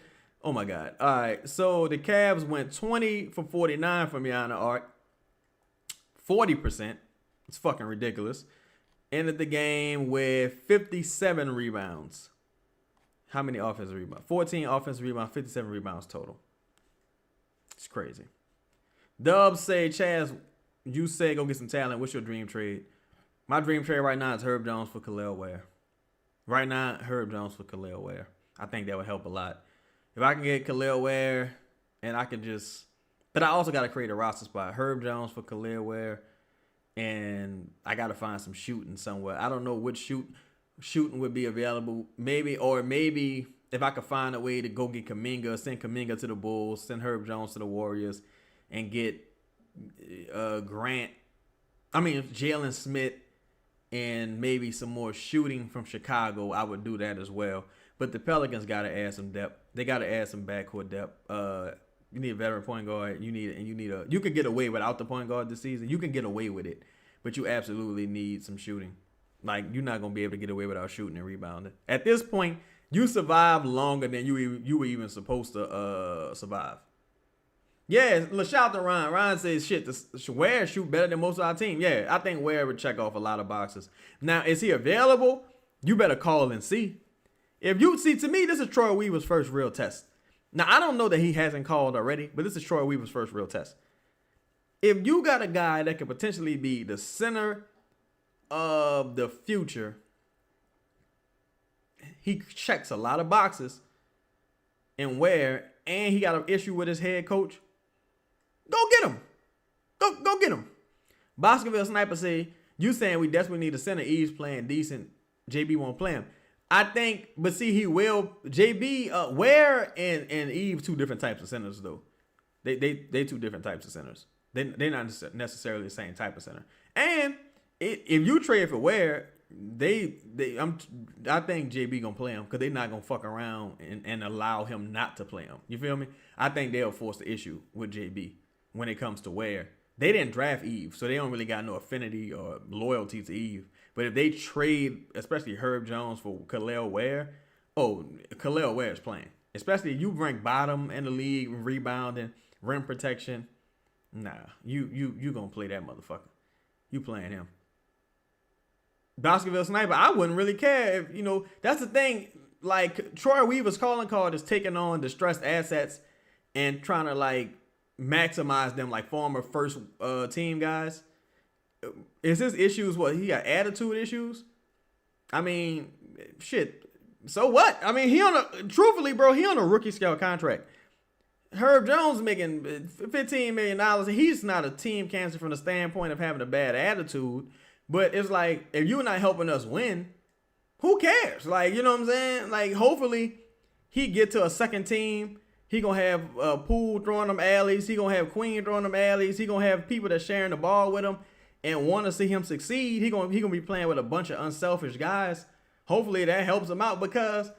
Oh my God. All right. So the Cavs went 20 for 49 from beyond the arc. 40%. It's fucking ridiculous. Ended the game with 57 rebounds. How many offensive rebounds? 14 offensive rebounds, 57 rebounds total. It's crazy. Dubs say, Chaz, you say go get some talent. What's your dream trade? My dream trade right now is Herb Jones for Khalil Ware. Right now, Herb Jones for Khalil Ware. I think that would help a lot. If I can get Khalil Ware, and I can just... But I also got to create a roster spot. Herb Jones for Khalil Ware, and I got to find some shooting somewhere. I don't know which shooting would be available. Maybe if I could find a way to go get Kuminga, send Kuminga to the Bulls, send Herb Jones to the Warriors, and get Jalen Smith, and maybe some more shooting from Chicago, I would do that as well. But the Pelicans got to add some depth. They got to add some backcourt depth. You need a veteran point guard. You could get away without the point guard this season. You can get away with it, but you absolutely need some shooting. Like, you're not gonna be able to get away without shooting and rebounding. At this point, you survived longer than you were even supposed to survive. Yeah, shout out to Ryan. Ryan says, shit, Ware shoot better than most of our team. Yeah, I think Ware would check off a lot of boxes. Now, is he available? You better call and see. If you see, to me, this is Troy Weaver's first real test. Now, I don't know that he hasn't called already, but this is Troy Weaver's first real test. If you got a guy that could potentially be the center of the future, he checks a lot of boxes and Ware, and he got an issue with his head coach, go get him. Go get him. Boscoville Sniper say, you saying we desperately need a center. Eve's playing decent. JB won't play him. I think, but see, he will. JB, Ware and Eve, two different types of centers, though. They two different types of centers. They're not necessarily the same type of center. And if you trade for Ware, I think JB gonna play him because they're not gonna fuck around and allow him not to play him. You feel me? I think they'll force the issue with JB when it comes to Ware. They didn't draft Eve, so they don't really got no affinity or loyalty to Eve. But if they trade, especially Herb Jones for Khalil Ware, Khalil Ware is playing. Especially if you rank bottom in the league, rebounding, rim protection. Nah, you gonna play that motherfucker. You playing him. Boscoville Sniper, I wouldn't really care if, that's the thing. Like, Troy Weaver's calling card is taking on distressed assets and trying to, maximize them like former first team guys. Is his issues what? He got attitude issues? I mean, shit. So what? I mean, he on a rookie scale contract. Herb Jones making $15 million. He's not a team cancer from the standpoint of having a bad attitude. But it's like, if you're not helping us win, who cares? Like, you know what I'm saying? Like, hopefully he get to a second team. He going to have Poole throwing them alleys. He going to have Queen throwing them alleys. He going to have people that's sharing the ball with him and want to see him succeed. He going to be playing with a bunch of unselfish guys. Hopefully that helps him out because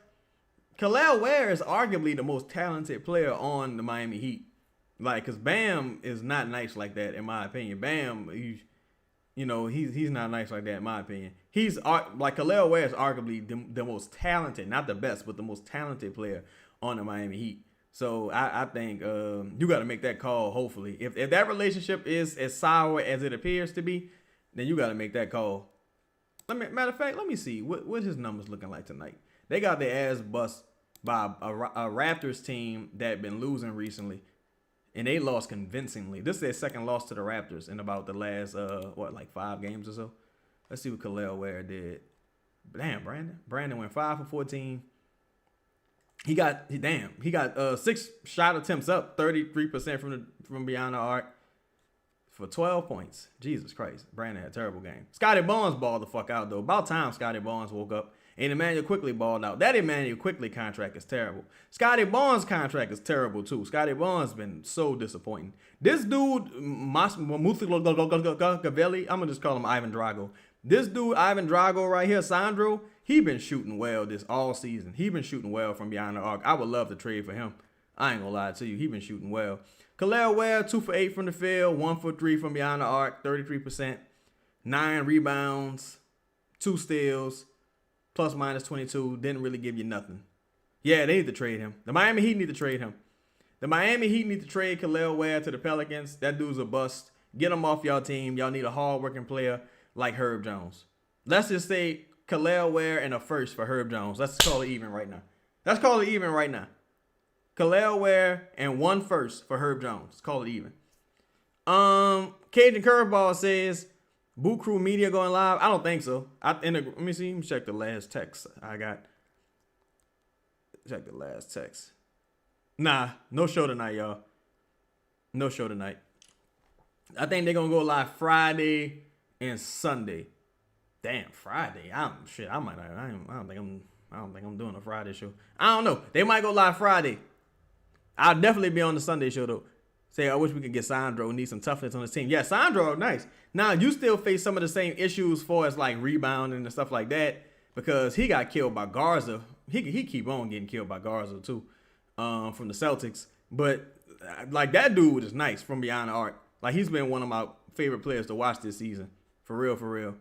Khalil Ware is arguably the most talented player on the Miami Heat. Like, because Bam is not nice like that, in my opinion. Bam, he's not nice like that, in my opinion. He's like, Khalil Ware is arguably the most talented, not the best, but the most talented player on the Miami Heat. So I think you got to make that call, hopefully. If that relationship is as sour as it appears to be, then you got to make that call. Matter of fact, let me see what his numbers looking like tonight. They got their ass bust by a Raptors team that had been losing recently, and they lost convincingly. This is their second loss to the Raptors in about the last 5 games or so. Let's see what Khalil Ware did. Damn, Brandon went 5 for 14. He got 6 shot attempts up, 33% from beyond the arc for 12 points. Jesus Christ, Brandon had a terrible game. Scotty Barnes balled the fuck out though. About time Scotty Barnes woke up. And Emmanuel Quickly balled out. That Emmanuel Quickly contract is terrible. Scotty Barnes' contract is terrible too. Scotty Barnes been so disappointing. This dude, Gavelli, I'm gonna just call him Ivan Drago. This dude, Ivan Drago right here, Sandro, he been shooting well this all season. He been shooting well from beyond the arc. I would love to trade for him. I ain't gonna lie to you. He been shooting well. Khalil Ware, 2 for 8 from the field, 1 for 3 from beyond the arc, 33%, 9 rebounds, 2 steals. Plus minus 22, didn't really give you nothing. Yeah, they need to trade him. The Miami Heat need to trade him. The Miami Heat need to trade Khalil Ware to the Pelicans. That dude's a bust. Get him off y'all team. Y'all need a hard-working player like Herb Jones. Let's just say Khalil Ware and a first for Herb Jones. Let's call it even right now. Khalil Ware and 1 first for Herb Jones. Let's call it even. Cajun Curveball says, Boot Crew Media going live? I don't think so. Let me see. Let me check the last text I got. Check the last text. Nah, no show tonight, y'all. No show tonight. I think they're gonna go live Friday and Sunday. Damn, Friday. I don't think I'm doing a Friday show. I don't know. They might go live Friday. I'll definitely be on the Sunday show though. Say, I wish we could get Sandro. Need some toughness on his team. Yeah, Sandro, nice. Now, you still face some of the same issues for as like rebounding and stuff like that because he got killed by Garza. He keep on getting killed by Garza too from the Celtics. But like that dude is nice from beyond the arc. Like he's been one of my favorite players to watch this season. For real, for real.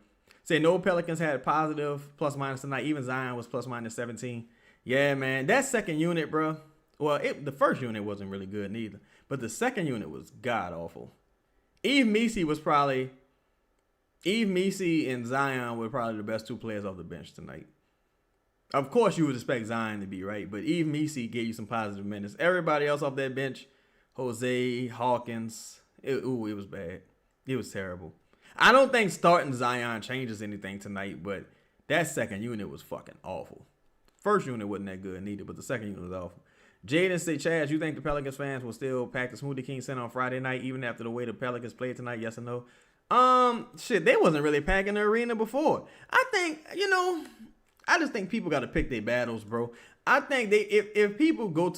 Say no Pelicans had positive plus minus tonight. Even Zion was plus minus 17. Yeah, man. That second unit, bro. Well, the first unit wasn't really good neither. But the second unit was god-awful. Eve Messi and Zion were probably the best 2 players off the bench tonight. Of course, you would expect Zion to be, right? But Eve Messi gave you some positive minutes. Everybody else off that bench, Jose, Hawkins, it was bad. It was terrible. I don't think starting Zion changes anything tonight, but that second unit was fucking awful. First unit wasn't that good neither, but the second unit was awful. Jaden say, Chaz, you think the Pelicans fans will still pack the Smoothie King Center on Friday night, even after the way the Pelicans played tonight? Yes or no? They wasn't really packing the arena before. I think, I just think people got to pick their battles, bro. I think if people go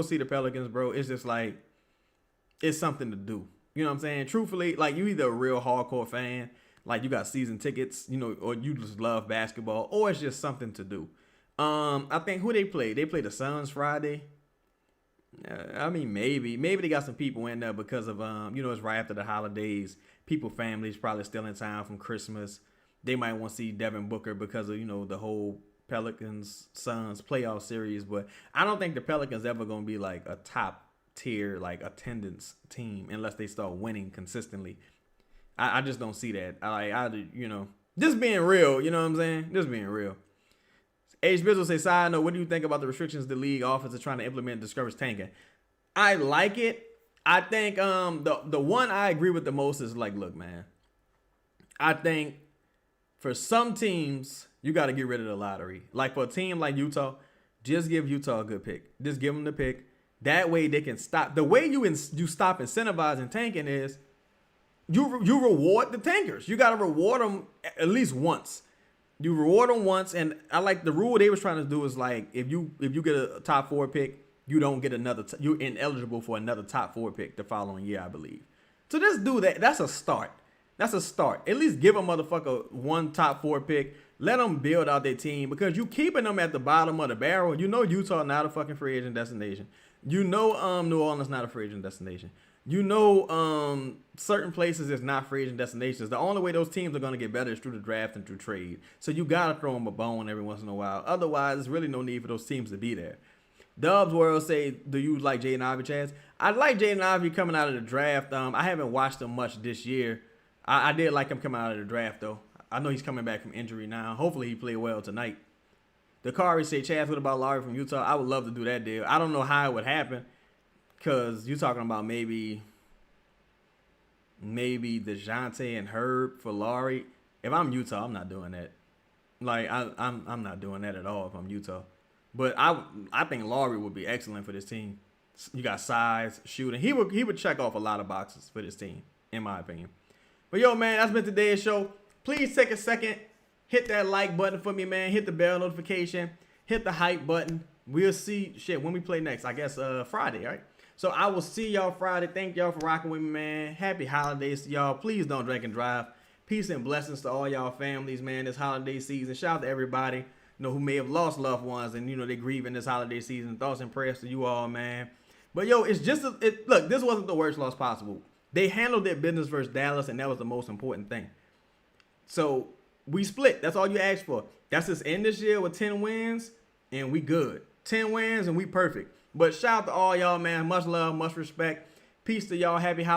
see the Pelicans, bro, it's just like, it's something to do. You know what I'm saying? Truthfully, like you either a real hardcore fan, like you got season tickets, or you just love basketball, or it's just something to do. I think who they played? They played the Suns Friday. I mean, maybe they got some people in there because of it's right after the holidays. Families probably still in town from Christmas. They might want to see Devin Booker because of the whole Pelicans Suns playoff series. But I don't think the Pelicans ever gonna be like a top tier like attendance team unless they start winning consistently. I just don't see that. Just being real. You know what I'm saying? Just being real. H. Bizzle say, side note, what do you think about the restrictions the league offers are trying to implement to discourage tanking? I like it. I think the one I agree with the most is like, look, man, I think for some teams, you got to get rid of the lottery. Like for a team like Utah, just give Utah a good pick. Just give them the pick. That way they can stop. The way you stop incentivizing tanking is you reward the tankers. You got to reward them at least once. You reward them once, and I like the rule they was trying to do is like if you get a top 4 pick, you don't get another. You're ineligible for another top 4 pick the following year, I believe. So just do that. That's a start. That's a start. At least give a motherfucker one top 4 pick. Let them build out their team because you keeping them at the bottom of the barrel. Utah not a fucking free agent destination. New Orleans not a free agent destination. Certain places is not free agent destinations. The only way those teams are going to get better is through the draft and through trade. So you got to throw them a bone every once in a while. Otherwise, there's really no need for those teams to be there. Dubs World say, do you like Jaden Ivey, Chaz? I like Jaden Ivey coming out of the draft. I haven't watched him much this year. I did like him coming out of the draft, though. I know he's coming back from injury now. Hopefully he played well tonight. The Kari say, Chaz, what about Laurie from Utah? I would love to do that deal. I don't know how it would happen because you're talking about maybe DeJounte and Herb for Laurie. If I'm Utah, I'm not doing that. Like, I'm not doing that at all if I'm Utah. But I think Laurie would be excellent for this team. You got size, shooting. He would check off a lot of boxes for this team, in my opinion. But yo, man, that's been today's show. Please take a second, hit that like button for me, man. Hit the bell notification, hit the hype button. We'll see when we play next. I guess Friday, right? So I will see y'all Friday. Thank y'all for rocking with me, man. Happy holidays to y'all. Please don't drink and drive. Peace and blessings to all y'all families, man, this holiday season. Shout out to everybody, who may have lost loved ones and, they grieving this holiday season. Thoughts and prayers to you all, man. But, yo, it's just, look, this wasn't the worst loss possible. They handled their business versus Dallas, and that was the most important thing. So, we split. That's all you asked for. That's us end this year with 10 wins, and we good. 10 wins, and we perfect. But shout out to all y'all, man. Much love, much respect. Peace to y'all. Happy holidays.